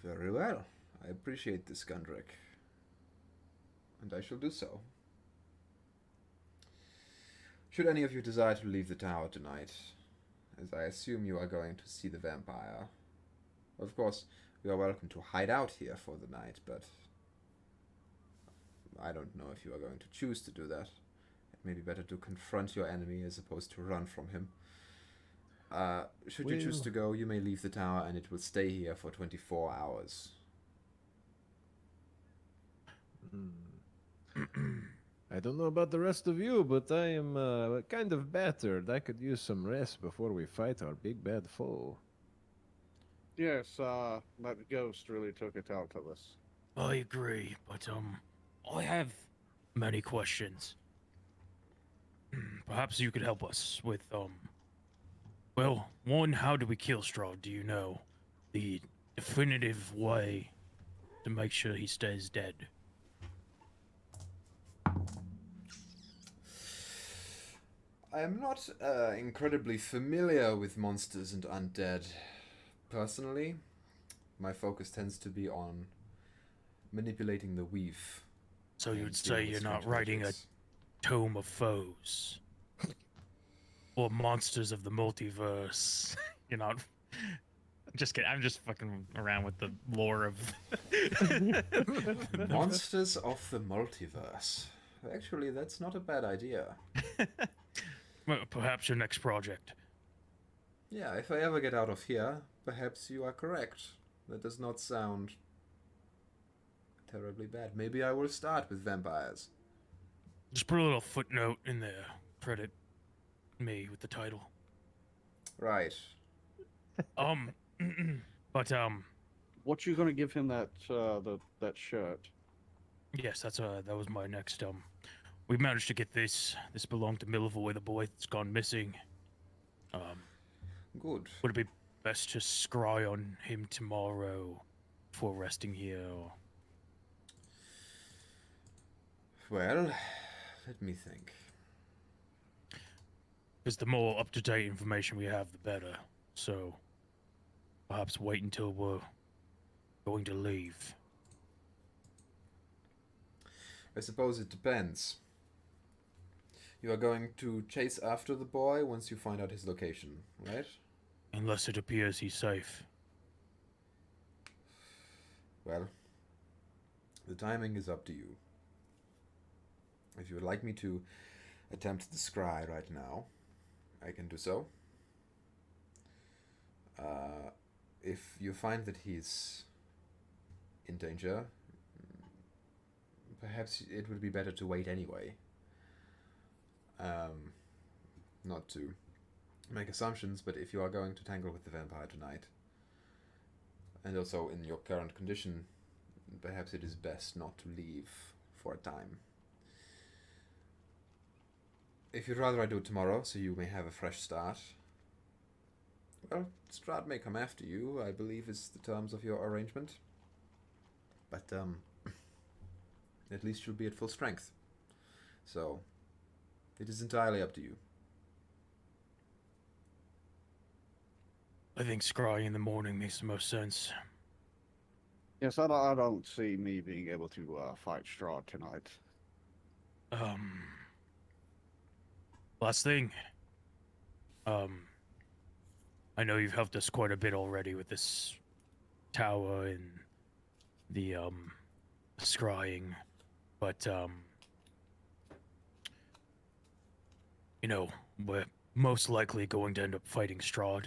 Very well. I appreciate this, Gundrick. And I shall do so. Should any of you desire to leave the tower tonight, as I assume you are going to see the vampire, of course, you are welcome to hide out here for the night, but I don't know if you are going to choose to do that. It may be better to confront your enemy as opposed to run from him. Should you choose to go, you may leave the tower and it will stay here for 24 hours. I don't know about the rest of you, but I am kind of battered. I could use some rest before we fight our big bad foe. Yes, that ghost really took it out of us. I agree, but I have many questions. Perhaps you could help us with well, one, how do we kill Strahd? Do you know the definitive way to make sure he stays dead? I am not incredibly familiar with monsters and undead. Personally, my focus tends to be on manipulating the weave. So and you'd dealing say with you're not strange writing a magics. tome of foes? Or monsters of the multiverse? You're not... Just kidding. I'm just fucking around with the lore of... Monsters of the multiverse. Actually, that's not a bad idea. Well, perhaps your next project. Yeah, if I ever get out of here, perhaps you are correct. That does not sound terribly bad. Maybe I will start with vampires. Just put a little footnote in there. Credit me with the title. Right. But What you gonna give him that that shirt? yes, that was my next we managed to get this. This belonged to Milvoy, the boy that's gone missing. Good. Would it be best to scry on him tomorrow before resting here? Or... Well, Let me think. Because the more up-to-date information we have, the better. So, perhaps wait until we're going to leave. I suppose it depends. You are going to chase after the boy once you find out his location, right? Unless it appears he's safe. Well, the timing is up to you. If you would like me to attempt the scry right now, I can do so. If you find that he's in danger, perhaps it would be better to wait anyway. Not to make assumptions, but if you are going to tangle with the vampire tonight, and also in your current condition, perhaps it is best not to leave for a time. If you'd rather I do it tomorrow, so you may have a fresh start, well, Strahd may come after you, I believe is the terms of your arrangement. But, at least you'll be at full strength. So, it is entirely up to you. I think scrying in the morning makes the most sense. Yes, I don't see me being able to fight Strahd tonight. Last thing. I know you've helped us quite a bit already with this tower and the scrying, but you know, we're most likely going to end up fighting Strahd.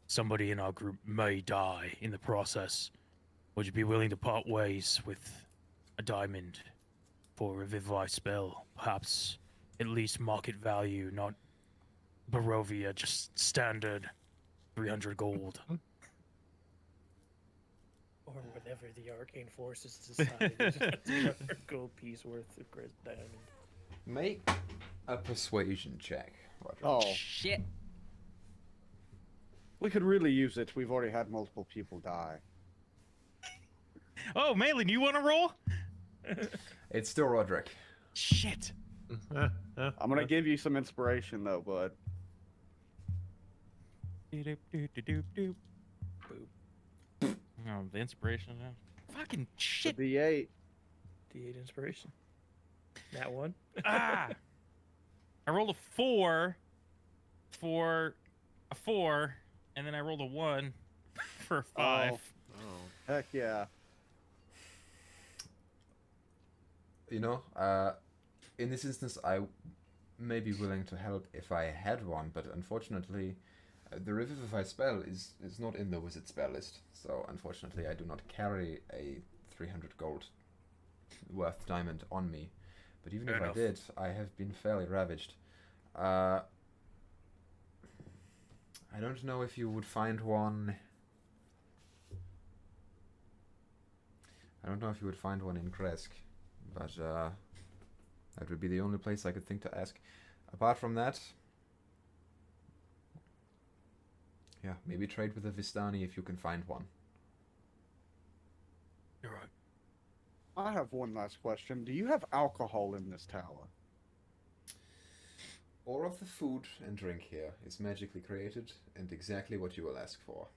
Somebody in our group may die in the process. Would you be willing to part ways with a diamond for a revivify spell? Perhaps at least market value, not Barovia, just standard 300 gold. Or whatever the arcane forces decide is a 300 gold piece worth of Grizz diamond. Make a persuasion check, Roger. Oh, Shit. we could really use it. We've already had multiple people die. Oh, Malin, you want to roll? It's still Roderick. Shit. I'm gonna give you some inspiration though, bud. Doop. Oh, the inspiration. Fucking shit. The D8. D8 inspiration. That one. Ah. I rolled a 4 for a 4, and then I rolled a 1 for a 5. Oh, heck yeah. You know, in this instance, I may be willing to help if I had one, but unfortunately, the Revivify spell is not in the wizard spell list, so unfortunately I do not carry a 300 gold worth diamond on me. But even Fair if enough. I did, I have been fairly ravaged. I don't know if you would find one. I don't know if you would find one in Kresk, but that would be the only place I could think to ask. Apart from that, yeah, maybe trade with a Vistani if you can find one. You're right. I have one last question. Do you have alcohol in this tower? All of the food and drink here is magically created and exactly what you will ask for.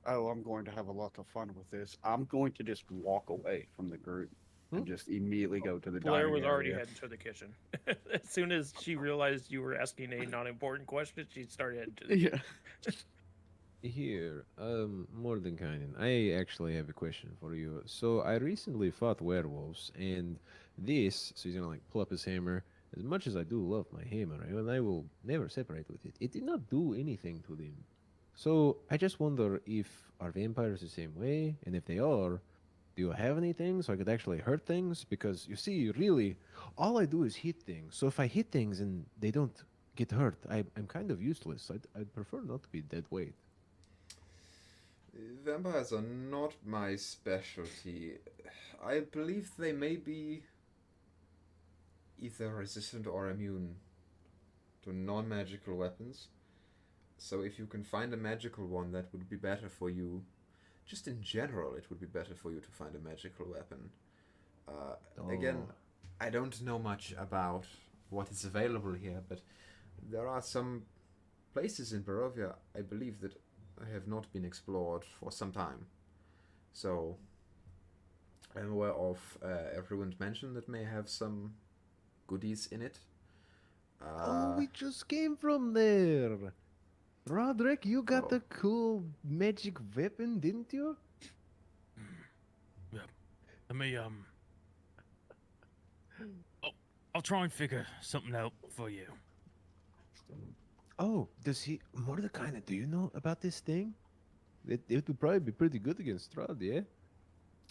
Oh, I'm going to have a lot of fun with this. I'm going to just walk away from the group and just immediately go to the Blair dining was already area. heading to the kitchen. As soon as she realized you were asking a non-important question, she started heading to the Yeah. Here, Mordenkainen, I actually have a question for you. So I recently fought werewolves, and this, so he's gonna like pull up his hammer. As much as I do love my hammer, and I will never separate with it, it did not do anything to them. So I just wonder if are vampires the same way, and if they are, do you have anything so I could actually hurt things? Because you see, really, all I do is hit things. So if I hit things and they don't get hurt, I'm kind of useless. I'd prefer not to be dead weight. Vampires are not my specialty. I believe they may be either resistant or immune to non-magical weapons. So if you can find a magical one, that would be better for you. Just in general, it would be better for you to find a magical weapon. Again, I don't know much about what is available here, but there are some places in Barovia, I believe, that have not been explored for some time. So, I'm aware of a ruined mansion that may have some goodies in it. Oh, we just came from there. Roderick, you got Oh. the cool magic weapon, didn't you? Let me I'll try and figure something out for you. Oh, does he... Mordecai, do you know about this thing? It would probably be pretty good against Strahd, yeah?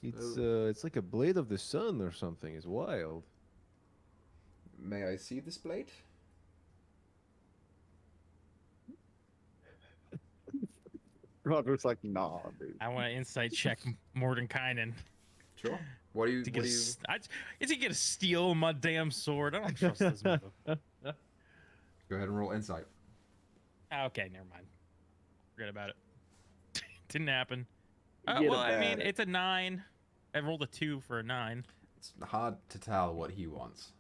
It's like a blade of the sun or something. It's wild. May I see this blade? Roger's like, nah, dude. I want to insight check Mordenkainen. Sure. What do you? To What get do you? is he gonna steal my damn sword? I don't trust this mother. Go ahead and roll insight. Okay, never mind. Forget about it. Didn't happen. You get Well, a I mean, bad- it's a 9. I rolled a 2 for a 9. It's hard to tell what he wants.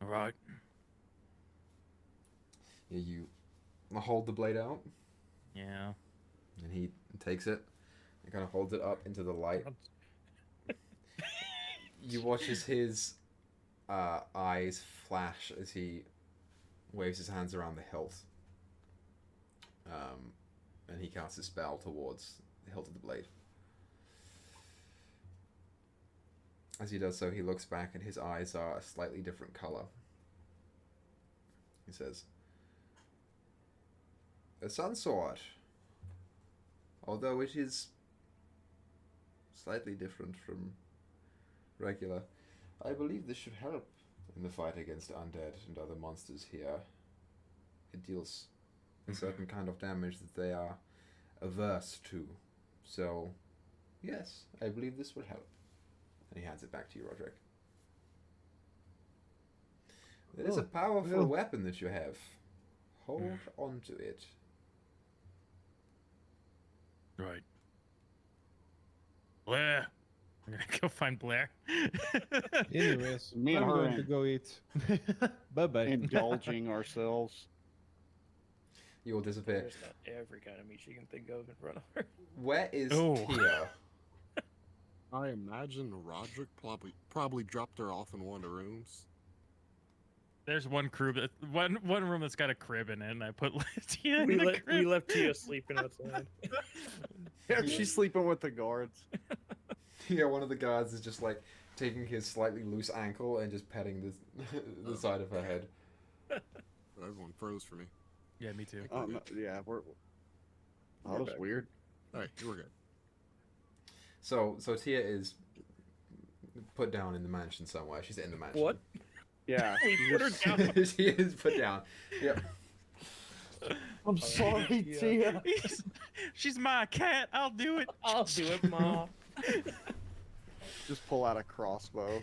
All right. Yeah, you hold the blade out, Yeah. and he takes it and kind of holds it up into the light. You watch as his eyes flash as he waves his hands around the hilt. And he casts a spell towards the hilt of the blade. As he does so, he looks back and his eyes are a slightly different color. He says, "A sunsword, although it is slightly different from regular, I believe this should help in the fight against undead and other monsters here. It deals a certain kind of damage that they are averse to. So, yes, I believe this will help." And he hands it back to you, Roderick. It is a powerful weapon that you have. Hold on to it. Right. Blair. I'm gonna go find Blair. Anyways, Me and I'm her going to ain't- go eat. Bye-bye. Indulging ourselves. You will disappear. There's not every kind of meat she can think of in front of her. Where is Oh. Tia? I imagine Roderick probably dropped her off in one of the rooms. There's one room that's got a crib in it, and I put Tia in We the let crib. Tia sleeping outside. Yeah, she's sleeping with the guards. Yeah, one of the guards is just like taking his slightly loose ankle and just petting the side of her head. Everyone froze for me. Yeah, me too. No, yeah, we're. Oh, that was back. weird. All right, we're good. So Tia is put down in the mansion somewhere. She's in the mansion. What? Yeah. We put her down. She is put down. Yep. I'm sorry, Yeah. Tia. She's my cat. I'll do it. I'll do it, Ma. Just pull out a crossbow.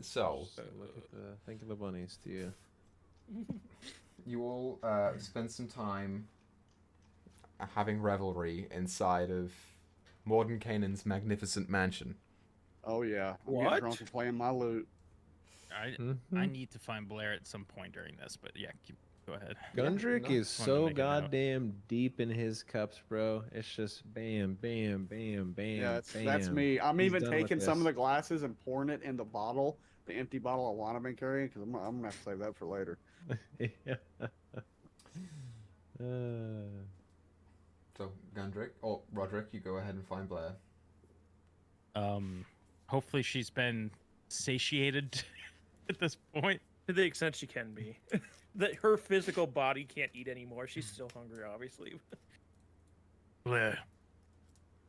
So Think of the bunnies, Tia. you all spend some time having revelry inside of Mordenkainen's magnificent mansion. Oh yeah. I'm What? getting drunk and playing my lute. I need to find Blair at some point during this, but yeah, go ahead. Gundrick no. is Just wanted to so make a note. goddamn deep in his cups, bro. It's just bam, bam, bam, bam. Yeah, bam. that's me. I'm He's even done with taking some of this. the glasses and pouring it in the bottle, the empty bottle of wine I've been carrying, because I'm gonna have to save that for later. So Gundrick, or Roderick, you go ahead and find Blair. Hopefully she's been satiated at this point. To the extent she can be. That her physical body can't eat anymore. She's still hungry, obviously. Blair,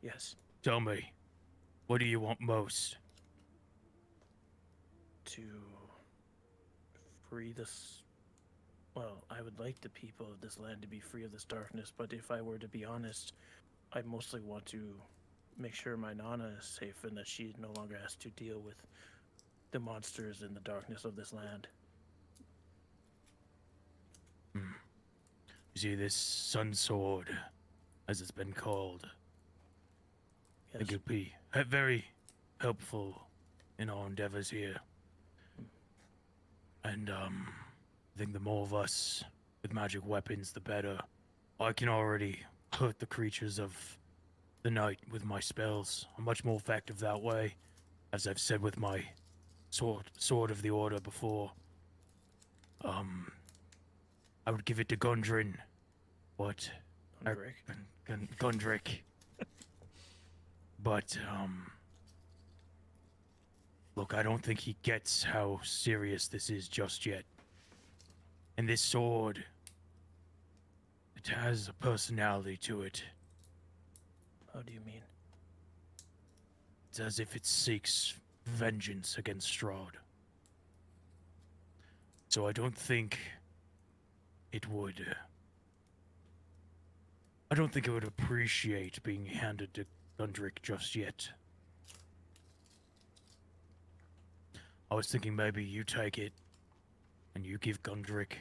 Yes. tell me, what do you want most? To free this. Well, I would like the people of this land to be free of this darkness, but if I were to be honest, I mostly want to make sure my Nana is safe and that she no longer has to deal with the monsters in the darkness of this land. You see, this sun sword, as it's been called, Yes. it could be very helpful in our endeavors here. And I think the more of us with magic weapons, the better. I can already hurt the creatures of the night with my spells. I'm much more effective that way, as I've said with my sword of the order before. I would give it to Gundren, but Gundrick. Gundrick. But look, I don't think he gets how serious this is just yet. And this sword, it has a personality to it. How do you mean? It's as if it seeks vengeance against Strahd. So I don't think it would. I don't think it would appreciate being handed to Gundrick just yet. I was thinking maybe you take it and you give Gundrick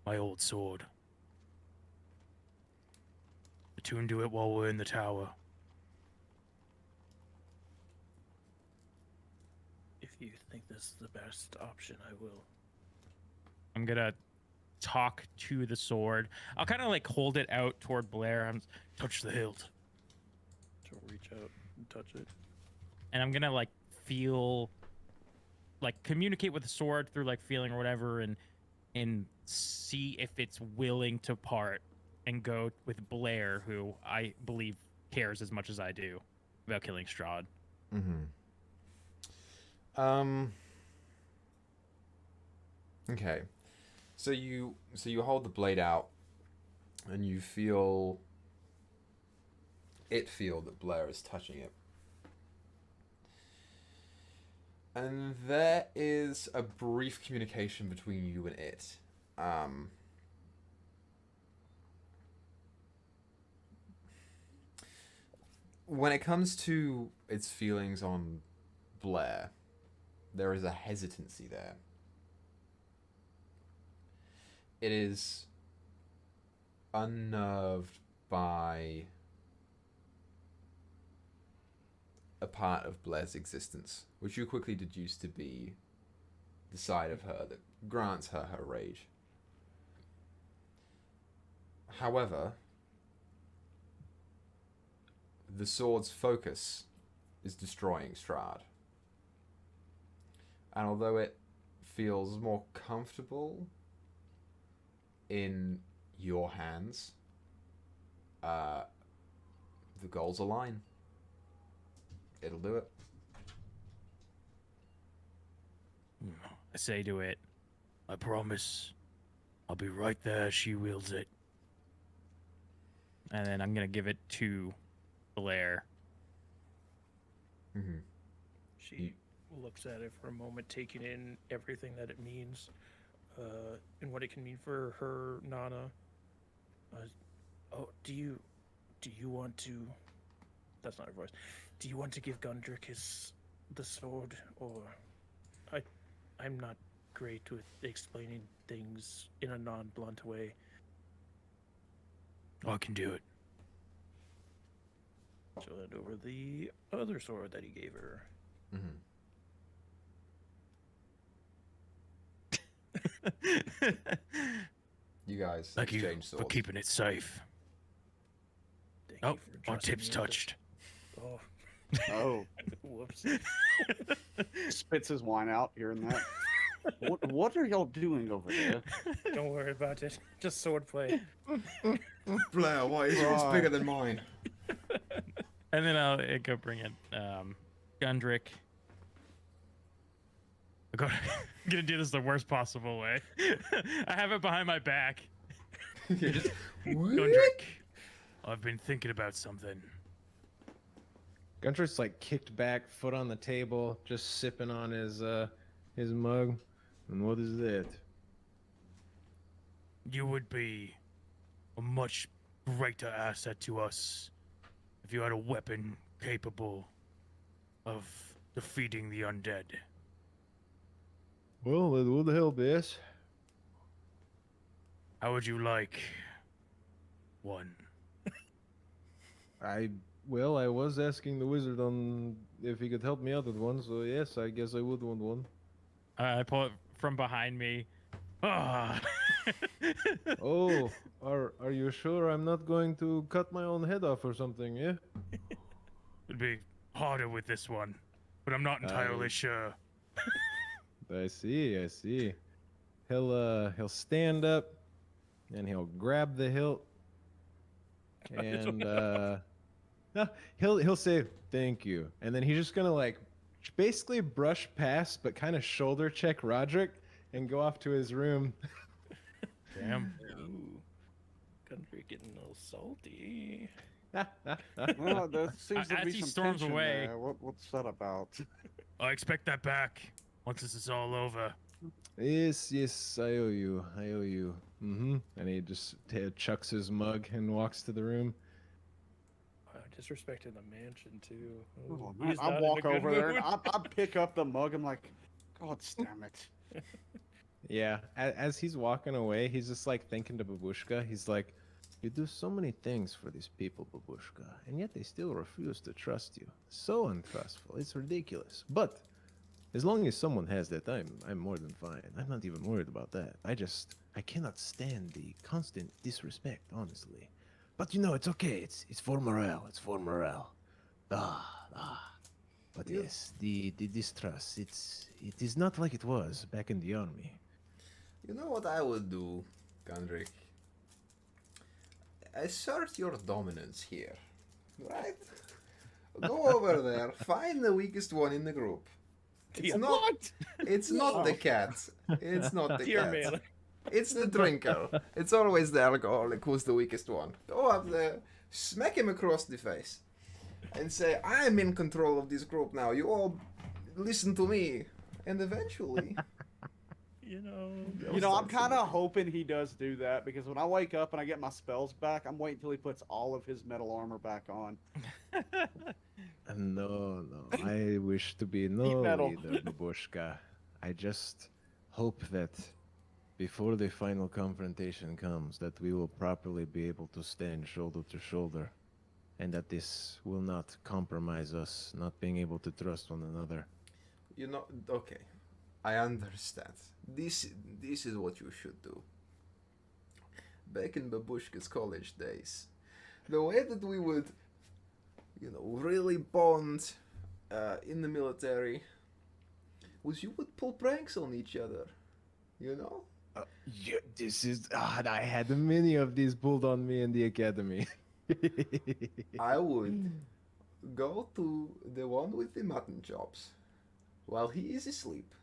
my old sword. The two can do it while we're in the tower. If you think this is the best option, I will. I'm gonna talk to the sword. I'll kind of like hold it out toward Blair. I'm Touch the hilt. So reach out and touch it. and I'm gonna like feel, like communicate with the sword through like feeling or whatever, and see if it's willing to part and go with Blair, who I believe cares as much as I do about killing Strahd. Okay. So you hold the blade out and you feel that Blair is touching it. And there is a brief communication between you and it. When it comes to its feelings on Blair, there is a hesitancy there. It is unnerved by a part of Blair's existence, which you quickly deduce to be the side of her that grants her her rage. However, the sword's focus is destroying Strahd. And although it feels more comfortable in your hands, the goals align. It'll do it. I say to it, I promise I'll be right there as she wields it. And then I'm gonna give it to Blair. Mm-hmm. She looks at it for a moment, taking in everything that it means, and what it can mean for her Nana. Oh, do you want to? That's not her voice. Do you want to give Gundrick the sword, or I'm not great with explaining things in a non-blunt way. I can do it. She'll hand over the other sword that he gave her. You guys Thank you exchange for swords. keeping it safe. Thank Oh, you for our entrusting tip's me with touched. this. Oh, Oh, whoops. spits his wine out, hearing that. What are y'all doing over there? Don't worry about it. Just swordplay. Blair, why is yours Right. bigger than mine? And then I'll go bring it. Gundrick. I'm gonna do this the worst possible way. I have it behind my back. You're just, Gundrick, I've been thinking about something. Gunter's like kicked back, foot on the table, just sipping on his mug. And what is that? You would be a much greater asset to us if you had a weapon capable of defeating the undead. Well, what the hell, Bess? How would you like one? I Well, I was asking the wizard on if he could help me out with one, so yes, I guess I would want one. I pull it from behind me. Ah. Oh, are you sure I'm not going to cut my own head off or something? Yeah. It'd be harder with this one, but I'm not entirely sure. I see. I see. He'll stand up, and he'll grab the hilt, and no, he'll say thank you, and then he's just gonna like basically brush past, but kind of shoulder check Roderick, and go off to his room. Damn. Ooh, country getting a little salty. Well, there seems to As be he some storms tension away- there. What's that about? I expect that back once this is all over. Yes, yes, I owe you. I owe you. Mm-hmm. And he just chucks his mug and walks to the room. Wow, disrespecting the mansion too. Oh, Ooh, man, he's I not in a walk good over there and mood. I pick up the mug. I'm like, God damn it. Yeah, as he's walking away, he's just like thinking to Babushka. He's like, "You do so many things for these people, Babushka, and yet they still refuse to trust you. So untrustful. It's ridiculous. But as long as someone has that, I'm more than fine. I'm not even worried about that. I cannot stand the constant disrespect, honestly. But you know, it's okay. It's for morale. It's for morale. Ah. But yes, the distrust. It is not like it was back in the army. You know what I would do, Gundrick? Assert your dominance here, right? Go over there, find the weakest one in the group. It's not. What? It's not the cat. It's not the Dear cat. man. It's the drinker. It's always the alcoholic who's the weakest one. Go up there, smack him across the face, and say, "I'm in control of this group now. You all listen to me." And eventually, You know, I'm kind of hoping he does do that because when I wake up and I get my spells back, I'm waiting till he puts all of his metal armor back on. No. I wish to be no metal. leader, Babushka. I just hope that before the final confrontation comes, that we will properly be able to stand shoulder to shoulder, and that this will not compromise us not being able to trust one another. you know, okay, I understand. This is what you should do. Back in Babushka's college days, the way that we would, really bond in the military was you would pull pranks on each other, you know? Yeah, this is. I had many of these pulled on me in the academy. I would go to the one with the mutton chops while he is asleep,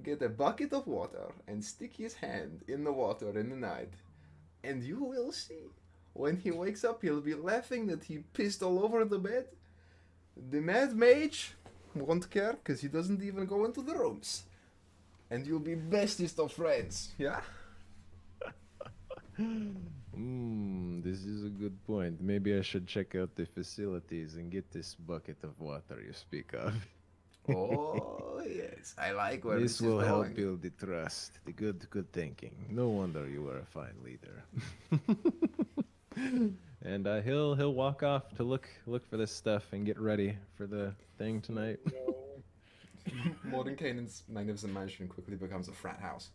get a bucket of water and stick his hand in the water in the night, and you will see. When he wakes up, he'll be laughing that he pissed all over the bed. The mad mage won't care because he doesn't even go into the rooms. And you'll be bestest of friends, yeah? This is a good point. Maybe I should check out the facilities and get this bucket of water you speak of. Oh, yes. I like where this This is will help going. build the trust, the good thinking. No wonder you were a fine leader. And he'll walk off to look for this stuff and get ready for the thing tonight. Modern Canaan's magnificent mansion quickly becomes a frat house.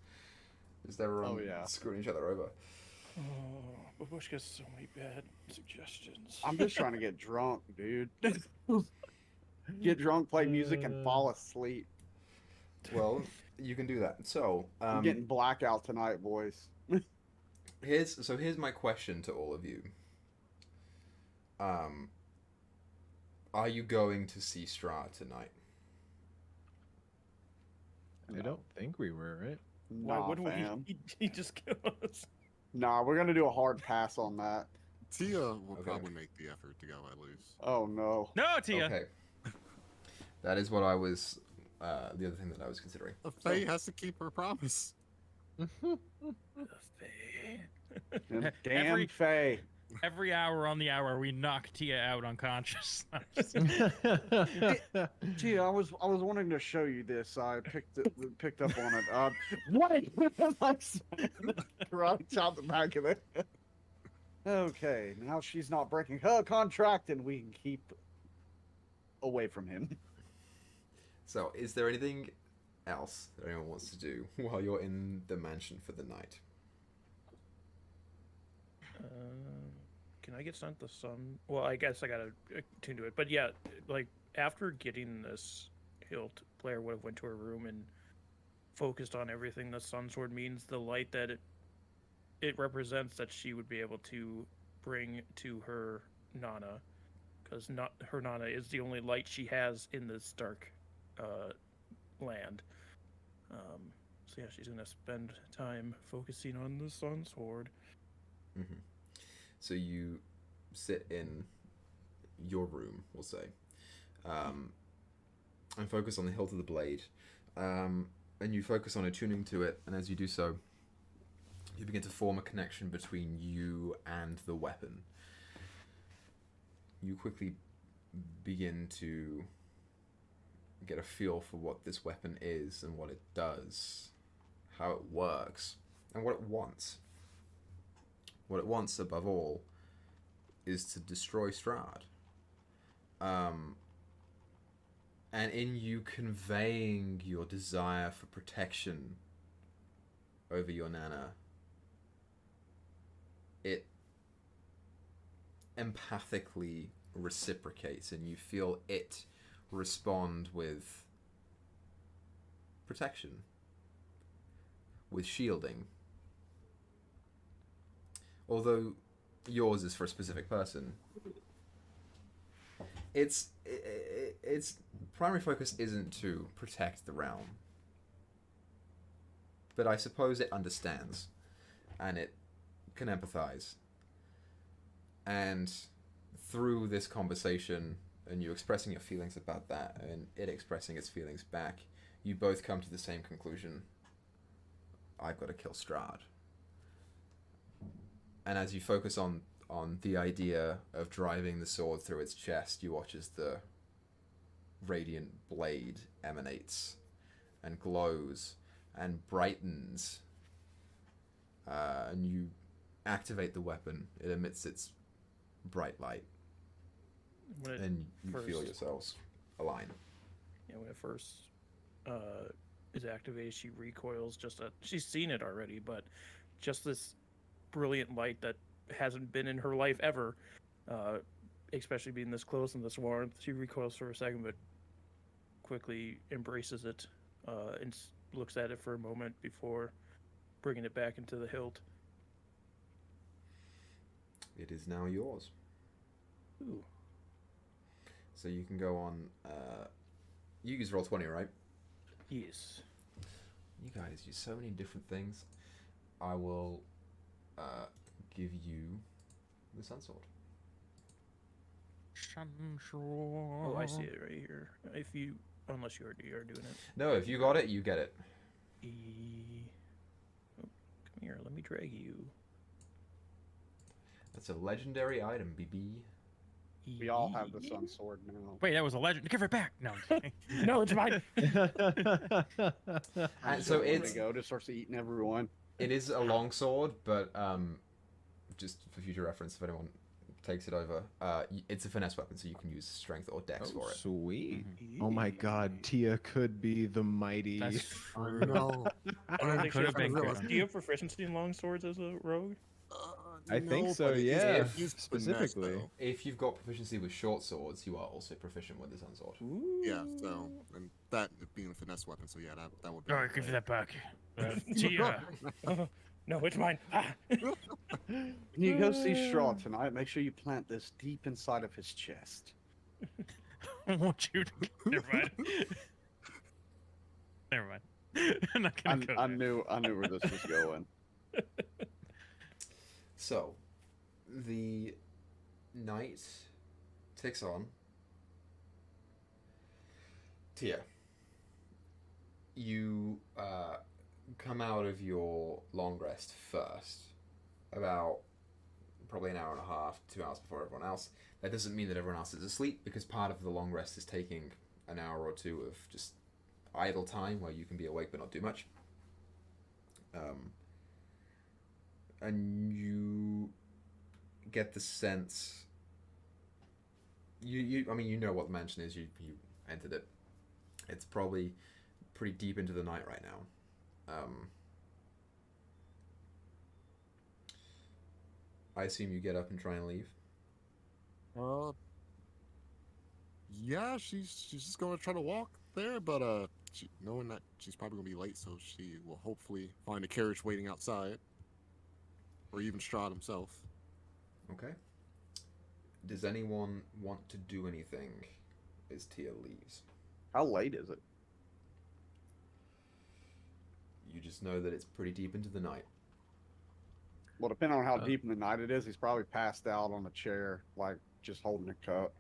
Is they're screwing each other over. Oh, Babushka's so many bad suggestions. I'm just trying to get drunk, dude. Get drunk, play music, and fall asleep. Well, you can do that. So, I'm getting blackout tonight, boys. here's my question to all of you. Are you going to see Strahd tonight? I don't think we were, right? Why Nah, wouldn't fam. he just kill us? Nah, we're gonna do a hard pass on that. Tia will Okay. probably make the effort to go at least. Oh no. No, Tia. Okay. That is what I was. The other thing that I was considering. Faye has to keep her promise. Damn Every- Faye. Every hour on the hour, we knock Tia out unconscious. Gee, I was wanting to show you this. I picked up on it. What? Like, right out the back of it. Okay, now she's not breaking her contract, and we can keep away from him. So, is there anything else that anyone wants to do while you're in the mansion for the night? Can I get sent the sun? Well, I guess I gotta attune to it. But yeah, like after getting this hilt, Blair would have went to her room and focused on everything the Sunsword means, the light that it represents, that she would be able to bring to her Nana, because not her Nana is the only light she has in this dark land. So yeah, she's gonna spend time focusing on the Sunsword. Mm-hmm. So you sit in your room, we'll say, and focus on the hilt of the blade, and you focus on attuning to it. And as you do so, you begin to form a connection between you and the weapon. You quickly begin to get a feel for what this weapon is and what it does, how it works, and what it wants. What it wants, above all, is to destroy Strahd. And in you conveying your desire for protection over your Nana, it empathically reciprocates, and you feel it respond with protection, with shielding. Although yours is for a specific person, its primary focus isn't to protect the realm, but I suppose it understands, and it can empathize. And through this conversation, and you expressing your feelings about that, and it expressing its feelings back, you both come to the same conclusion: I've got to kill Strahd. And as you focus on the idea of driving the sword through its chest, you watch as the radiant blade emanates and glows and brightens, and you activate the weapon. It emits its bright light, and you feel yourselves align. Yeah, when it first is activated, she recoils. She's seen it already, but just this brilliant light that hasn't been in her life ever, especially being this close and this warmth. She recoils for a second, but quickly embraces it and looks at it for a moment before bringing it back into the hilt. It is now yours. Ooh. So you can go on. You use Roll20, right? Yes. You guys use so many different things. I will give you the Sunsword. Oh, I see it right here. Unless you already are doing it. No, if you got it, you get it. Oh, come here, let me drag you. That's a legendary item, BB. We all have the Sunsword now. Wait, that was a legend. Give it back. No, I'm kidding. No, it's mine. And so it's just starts eating everyone. It is a long sword, but just for future reference, if anyone takes it over, it's a finesse weapon, so you can use strength or dex for it. Sweet. Oh my god, Tia could be the mighty. That's true. No. I don't think Could have been Do good. you have proficiency in long swords as a rogue? I think so, but it is- yeah, it is finesse, specifically. though. If you've got proficiency with short swords, you are also proficient with the Sunsword. Yeah, so and that being a finesse weapon, so yeah, that would be. All right, give that back. Tia. No, it's mine. Ah. When you go see Strahd tonight, make sure you plant this deep inside of his chest. I want you to. Never mind. Never mind. I'm not gonna go I there. knew where this was going. So, the night ticks on. Tia, you come out of your long rest first, about probably an hour and a half, 2 hours before everyone else. That doesn't mean that everyone else is asleep, because part of the long rest is taking an hour or two of just idle time where you can be awake but not do much. And you get the sense. I mean, you know what the mansion is. You entered it. It's probably pretty deep into the night right now. I assume you get up and try and leave. Uh, yeah, she's just gonna try to walk there, but knowing that she's probably gonna be late, so she will hopefully find a carriage waiting outside, or even Strahd himself. Okay. Does anyone want to do anything as Tia leaves? How late is it? You just know that it's pretty deep into the night. Well, depending on how deep in the night it is, he's probably passed out on a chair, like just holding a cup.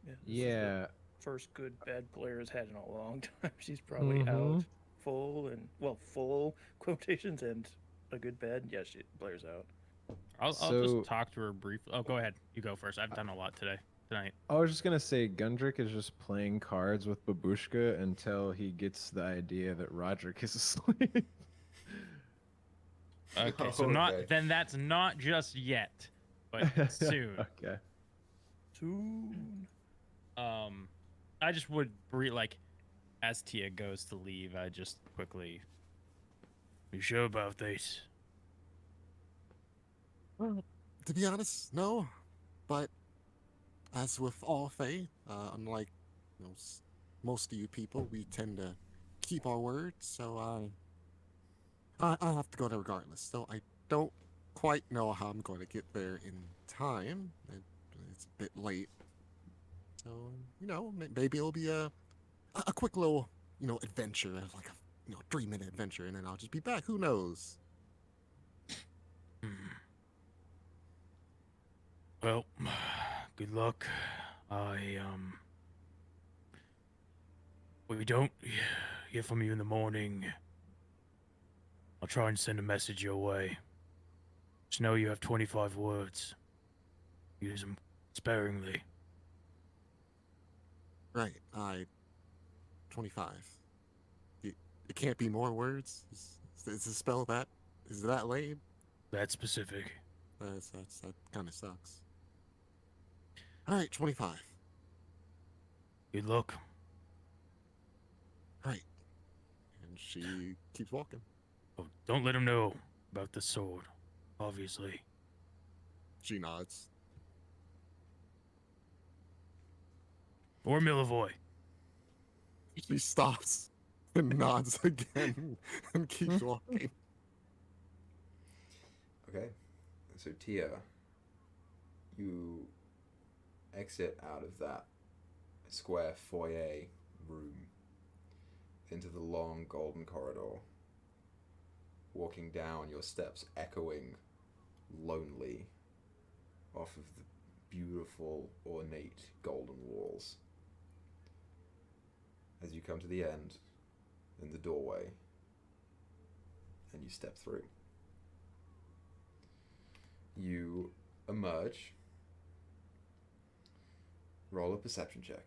Yeah. This is the Yeah. first good bad player has had in a long time. She's probably out full quotations and a good bed. Yeah, she players out. I'll So- just talk to her briefly. Oh, go ahead. You go first. I've done a lot tonight. I was just gonna say Gundrick is just playing cards with Babushka until he gets the idea that Roderick is asleep. Okay, so that's not just yet, but soon. Okay. Soon. I just would as Tia goes to leave, I just quickly. You sure about this? To be honest, no. But as with all Fae, unlike most of you people, we tend to keep our word. So I have to go there regardless. So I don't quite know how I'm going to get there in time. It's a bit late. So maybe it'll be a quick little adventure, like a 3-minute adventure, and then I'll just be back. Who knows? Well, good luck. If we don't hear from you in the morning, I'll try and send a message your way. Just know you have 25 words. Use them sparingly. Right. 25. It can't be more words. Is the spell that? Is that lame? That specific. That kind of sucks. All right, 25. Good luck. Right. And she keeps walking. Oh, don't let him know about the sword, obviously. She nods. Or Milavoy. She stops and nods again and keeps walking. Okay. So Tia, you exit out of that square foyer room into the long golden corridor, walking down, your steps echoing lonely off of the beautiful, ornate golden walls. As you come to the end, in the doorway, and you step through. You emerge. Roll a perception check.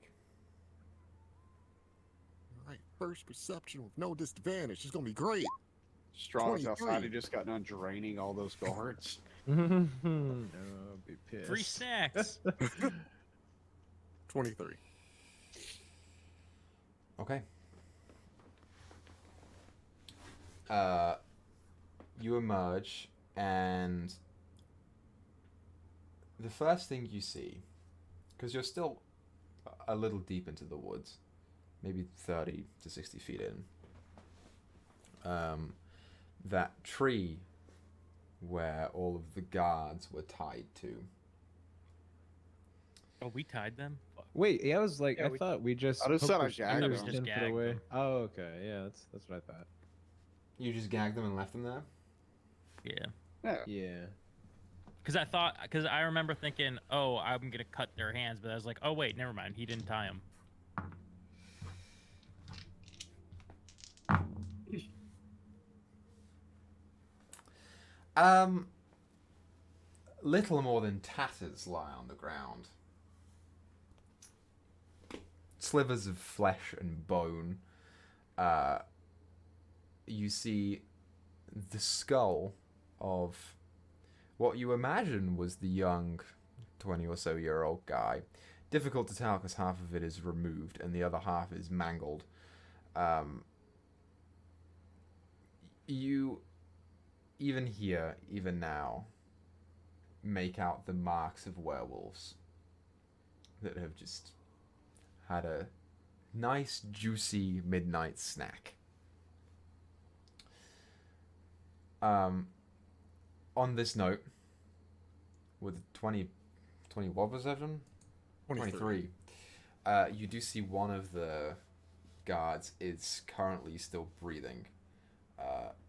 All right, first perception with no disadvantage. It's gonna be great. Strahd's outside. 23. He just got done draining all those guards. Oh, be pissed. Free snacks. 23. Okay. You emerge, and the first thing you see, because you're still a little deep into the woods, maybe 30 to 60 feet in, that tree where all of the guards were tied to. Oh, we tied them. Wait, yeah, I was like, Yeah, I we- thought we just. I just said I hooked our gagged fingers them. and Just put gagged away. them. Oh, okay, yeah, that's what I thought. You just gagged them and left them there? Yeah. Yeah. Yeah. Because I remember thinking, oh, I'm gonna cut their hands, but I was like, oh wait, never mind. He didn't tie them. Little more than tatters lie on the ground. Slivers of flesh and bone. You see the skull of what you imagine was the young 20 or so year old guy. Difficult to tell because half of it is removed and the other half is mangled. You, even here, even now, make out the marks of werewolves that have just had a nice, juicy midnight snack. On this note, with 20, what was that? 23. You do see one of the guards is currently still breathing,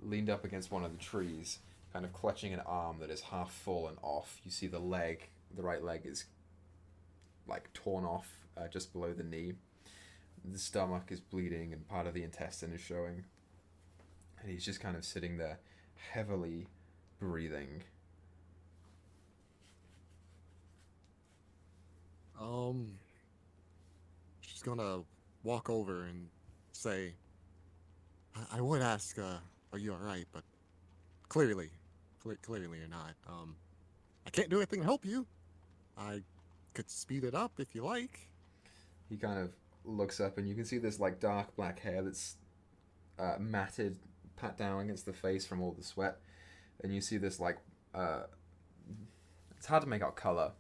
leaned up against one of the trees, kind of clutching an arm that is half fallen off. You see the right leg is like torn off just below the knee. The stomach is bleeding and part of the intestine is showing. And he's just kind of sitting there, heavily breathing. She's gonna walk over and say, I would ask, are you alright? But clearly you're not. I can't do anything to help you. I could speed it up if you like. He kind of looks up and you can see this like dark black hair that's matted, pat down against the face from all the sweat. And you see this like, it's hard to make out color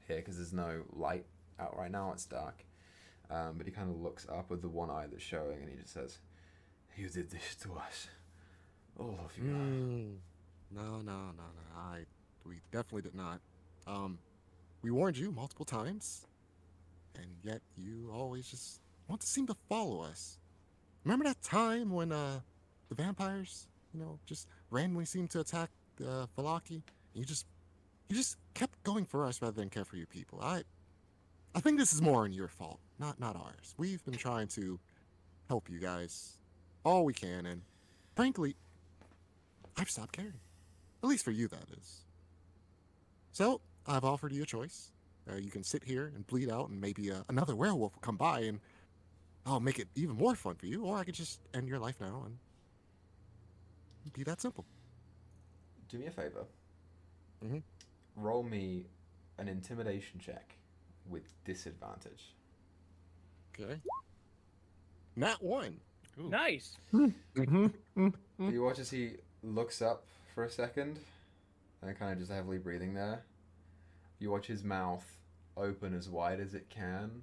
here because there's no light out right now, it's dark. But he kind of looks up with the one eye that's showing and he just says, "You did this to us. All of you." No. We definitely did not. We warned you multiple times, and yet you always just want to seem to follow us. Remember that time when the vampires, just randomly seemed to attack Valaki? You just kept going for us rather than care for you people. I think this is more on your fault, not ours. We've been trying to help you guys all we can, and frankly, I've stopped caring. At least for you, that is. So, I've offered you a choice. You can sit here and bleed out, and maybe another werewolf will come by, and I'll make it even more fun for you, or I could just end your life now, and be that simple. Do me a favor. Mm-hmm. Roll me an intimidation check with disadvantage. Okay. Nat 1. Ooh. Nice. You watch as he looks up for a second and kind of just heavily breathing there. You watch his mouth open as wide as it can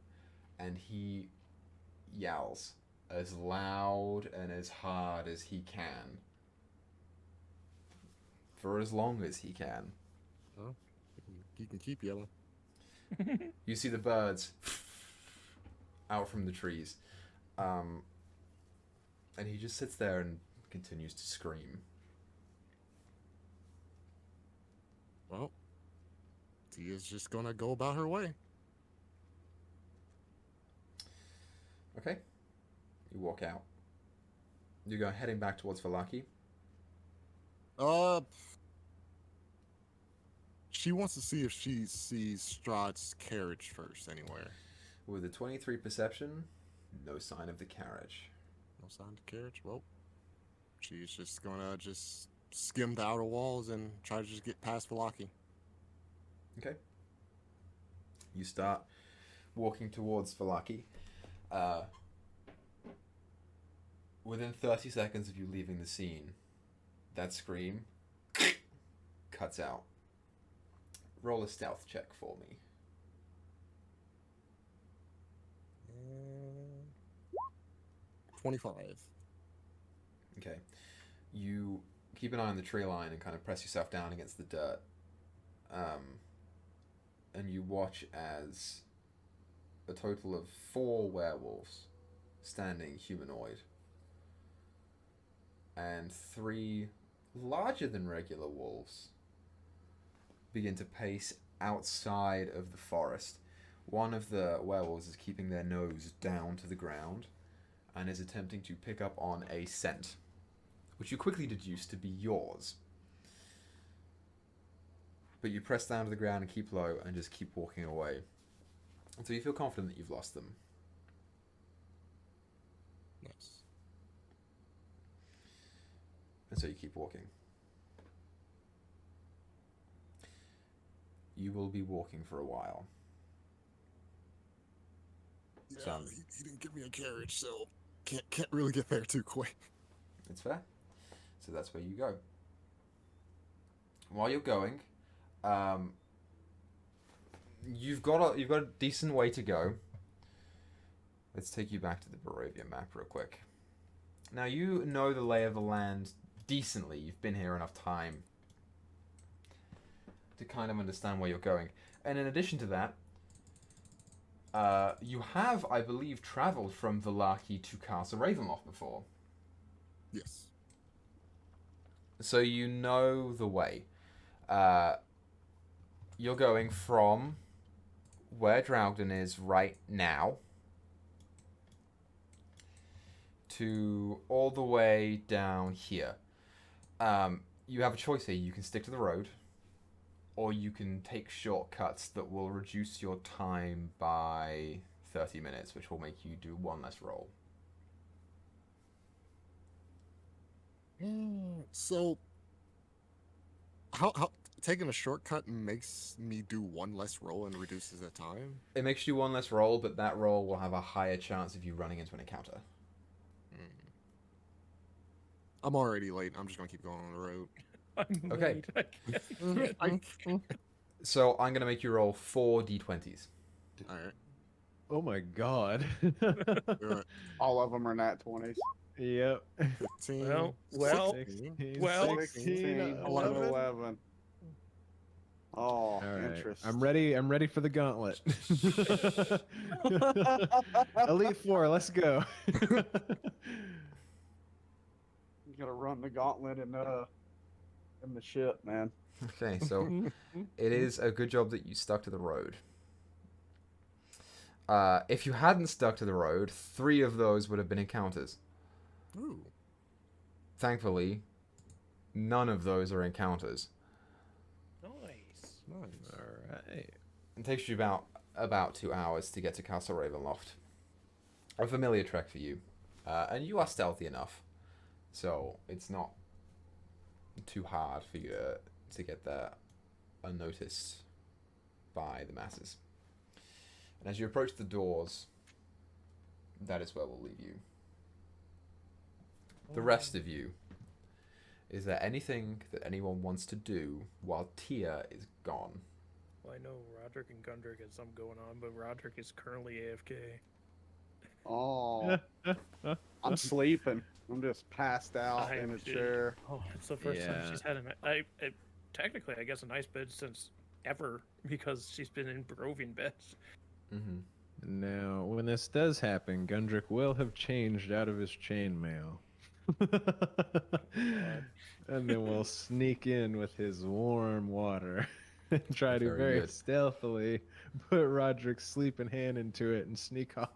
and he yells as loud and as hard as he can for as long as he can. Oh, you can keep yelling. You see the birds out from the trees. And he just sits there and continues to scream. Well, Tia's just gonna go about her way. Okay. You walk out. You go heading back towards Valaki. She wants to see if she sees Strahd's carriage first anywhere. With a 23 perception, no sign of the carriage. No sign of the carriage? Well, she's just gonna skim the outer walls and try to just get past Valaki. Okay. You start walking towards Valaki. Within 30 seconds of you leaving the scene, that scream cuts out. Roll a stealth check for me. 25. Okay. You keep an eye on the tree line and kind of press yourself down against the dirt. And you watch as a total of 4 werewolves, standing humanoid, and 3 larger than regular wolves begin to pace outside of the forest. One of the werewolves is keeping their nose down to the ground and is attempting to pick up on a scent, which you quickly deduce to be yours. But you press down to the ground and keep low and just keep walking away until you feel confident that you've lost them. Nice. And so you keep walking. you will be walking for a while. Yeah, So- he didn't give me a carriage, so can't really get there too quick. It's fair. So that's where you go. While you're going, you've got a decent way to go. Let's take you back to the Barovia map real quick. Now you know the lay of the land decently. You've been here enough time to kind of understand where you're going. And in addition to that, you have, I believe, travelled from Vallaki to Castle Ravenloft before. Yes. So you know the way. You're going from where Draugden is right now to all the way down here. You have a choice here. You can stick to the road, or you can take shortcuts that will reduce your time by 30 minutes, which will make you do one less roll. So, how taking a shortcut makes me do one less roll and reduces the time? It makes you one less roll, but that roll will have a higher chance of you running into an encounter. I'm already late. I'm just gonna keep going on the road. I'm Okay. late. I can't. So I'm going to make you roll 4 d20s. All right. Oh my god. All of them are nat 20s. Yep. 15, Well, 16, well, 16, 11. 11. Oh, All right. interesting. I'm ready for the gauntlet. Elite Four, let's go. You gotta run the gauntlet in the ship, man. Okay, so it is a good job that you stuck to the road. If you hadn't stuck to the road, 3 of those would have been encounters. Ooh. Thankfully, none of those are encounters. Nice. Nice. All right. It takes you about 2 hours to get to Castle Ravenloft. A familiar trek for you. And you are stealthy enough, so it's not too hard for you to get there unnoticed by the masses. And as you approach the doors, that is where we'll leave you. The rest of you, is there anything that anyone wants to do while Tia is gone? Well, I know Roderick and Gundrick has something going on, but Roderick is currently AFK. Oh, I'm sleeping. I'm just passed out I in a did. chair. Oh, it's the first time she's had technically, I guess, a nice bed since ever, because she's been in Barovian beds. Mm-hmm. Now, when this does happen, Gundrick will have changed out of his chainmail. And then we'll sneak in with his warm water and try to Very very good. stealthily put Roderick's sleeping hand into it and sneak off.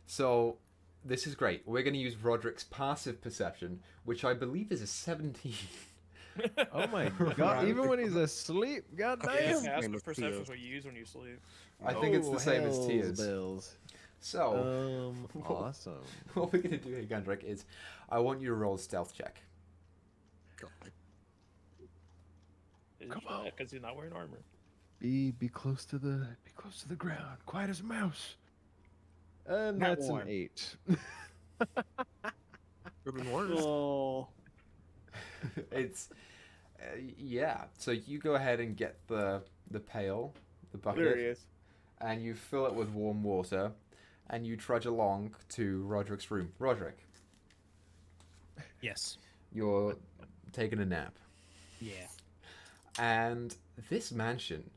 So, this is great. We're going to use Roderick's passive perception, which I believe is a 17. Oh my god, Right. even when he's asleep, Yeah, goddamn. Name passive is perception Theo. is what you use when you sleep. I think it's the same as hells Tia's. bells. So, Awesome. what we're going to do here, Gundrick, is I want you to roll a stealth check. God. Come on. Because he's not wearing armor. Be close to the ground, quiet as a mouse. And Nat that's one. an 8. Could have been worse. Oh, It's yeah. So you go ahead and get the pail, the there he bucket, is. and you fill it with warm water, and you trudge along to Roderick's room. Roderick, Yes. you're taking a nap, Yeah. and this mansion,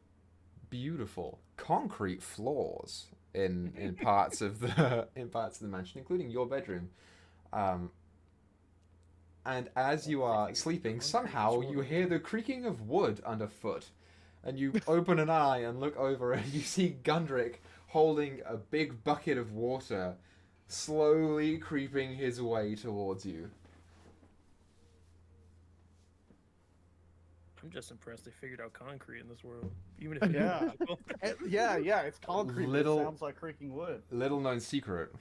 beautiful concrete floors in parts of the mansion, including your bedroom. And as you are sleeping, somehow you hear the creaking of wood underfoot. And you open an eye and look over and you see Gundrick holding a big bucket of water, slowly creeping his way towards you. I'm just impressed they figured out concrete in this world. Even if Yeah. Yeah, it's concrete. Little- It sounds like creaking wood. Little known secret,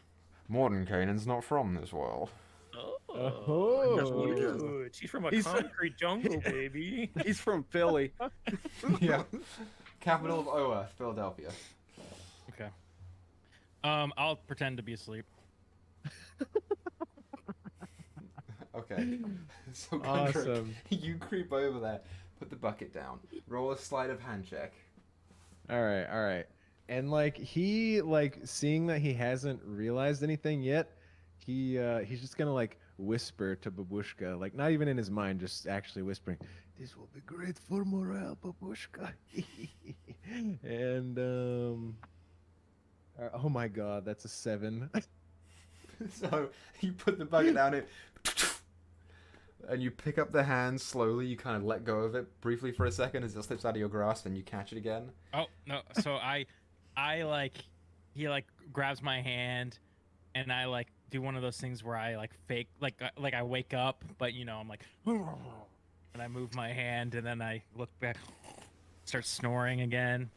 Mordenkainen's not from this world. Oh. Cute. She's from a He's- concrete jungle, baby. He's from Philly. Yeah. Capital of Earth, Philadelphia. Okay. I'll pretend to be asleep. Okay. So Gundrick, Awesome. you creep over there, put the bucket down, roll a sleight of hand check. All right, all right. And like he like seeing that he hasn't realized anything yet, he's just gonna like whisper to Babushka, like not even in his mind, just actually whispering, "This will be great for morale, Babushka." And oh my God, that's a 7. So you put the bucket down, and you pick up the hand slowly. You kind of let go of it briefly for a second as it slips out of your grasp, and you catch it again. Oh no! So I like he like grabs my hand, and I like do one of those things where I like fake like I wake up, but you know I'm like, and I move my hand, and then I look back, start snoring again.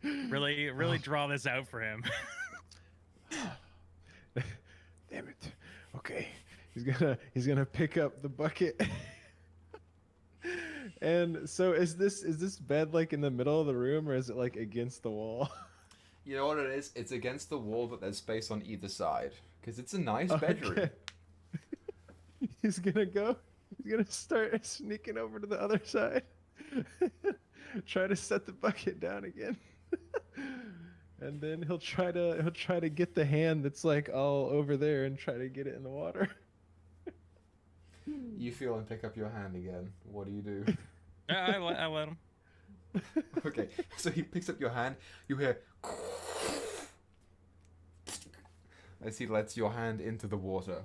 Really draw this out for him. Damn it. Okay. He's gonna pick up the bucket. And so is this bed like in the middle of the room, or is it like against the wall? You know what it is? It's against the wall, but there's space on either side because it's a nice bedroom. Okay. He's gonna start sneaking over to the other side. Try to set the bucket down again. And then he'll try to get the hand that's like all over there and try to get it in the water. You feel and pick up your hand again. What do you do? I let him. Okay, so he picks up your hand. You hear as he lets your hand into the water.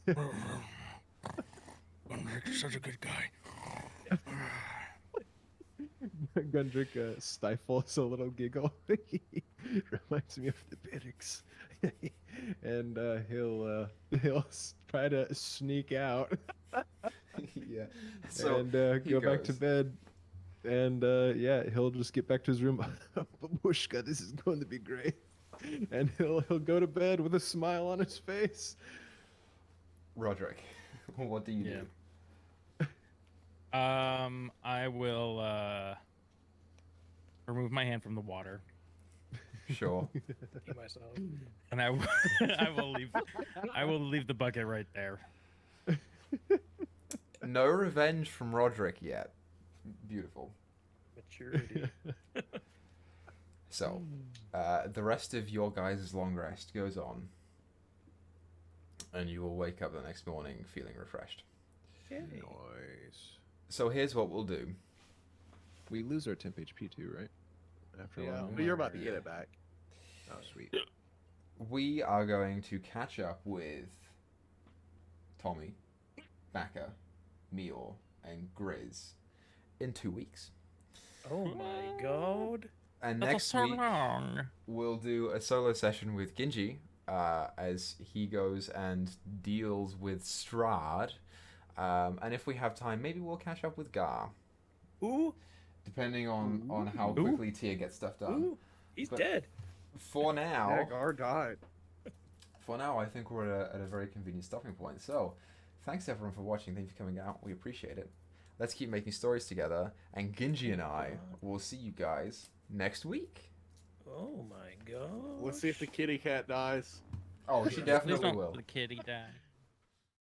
You're such a good guy. Gundrick stifles a little giggle. Reminds me of the barracks. And he'll try to sneak out Yeah. So and he go back to goes. bed. And yeah, he'll just get back to his room. Babushka, this is going to be great. And he'll go to bed with a smile on his face. Roderick, what do you do? I will remove my hand from the water, Sure. Me, myself. and I will leave the bucket right there. No revenge from Roderick yet. Beautiful. Maturity. So, the rest of your guys' long rest goes on, and you will wake up the next morning feeling refreshed. Nice. So here's what we'll do. We lose our temp HP too, right? After a Yeah, while. but you're about to get it back. Oh, sweet. We are going to catch up with Tommy, Baka, Meyore, and Grizz in 2 weeks. Oh my god. And That's next so week, long. we'll do a solo session with Ginji as he goes and deals with Strahd. And if we have time, maybe we'll catch up with Gar, Ooh, depending on how Ooh. quickly Tia gets stuff done. ooh, he's But- dead. For now, Hagar died. I think we're at a very convenient stopping point. So, thanks everyone for watching. Thank you for coming out. We appreciate it. Let's keep making stories together. And Ginji and I will see you guys next week. Oh my god. Let's see if the kitty cat dies. Oh, she Please definitely don't will. let the kitty die.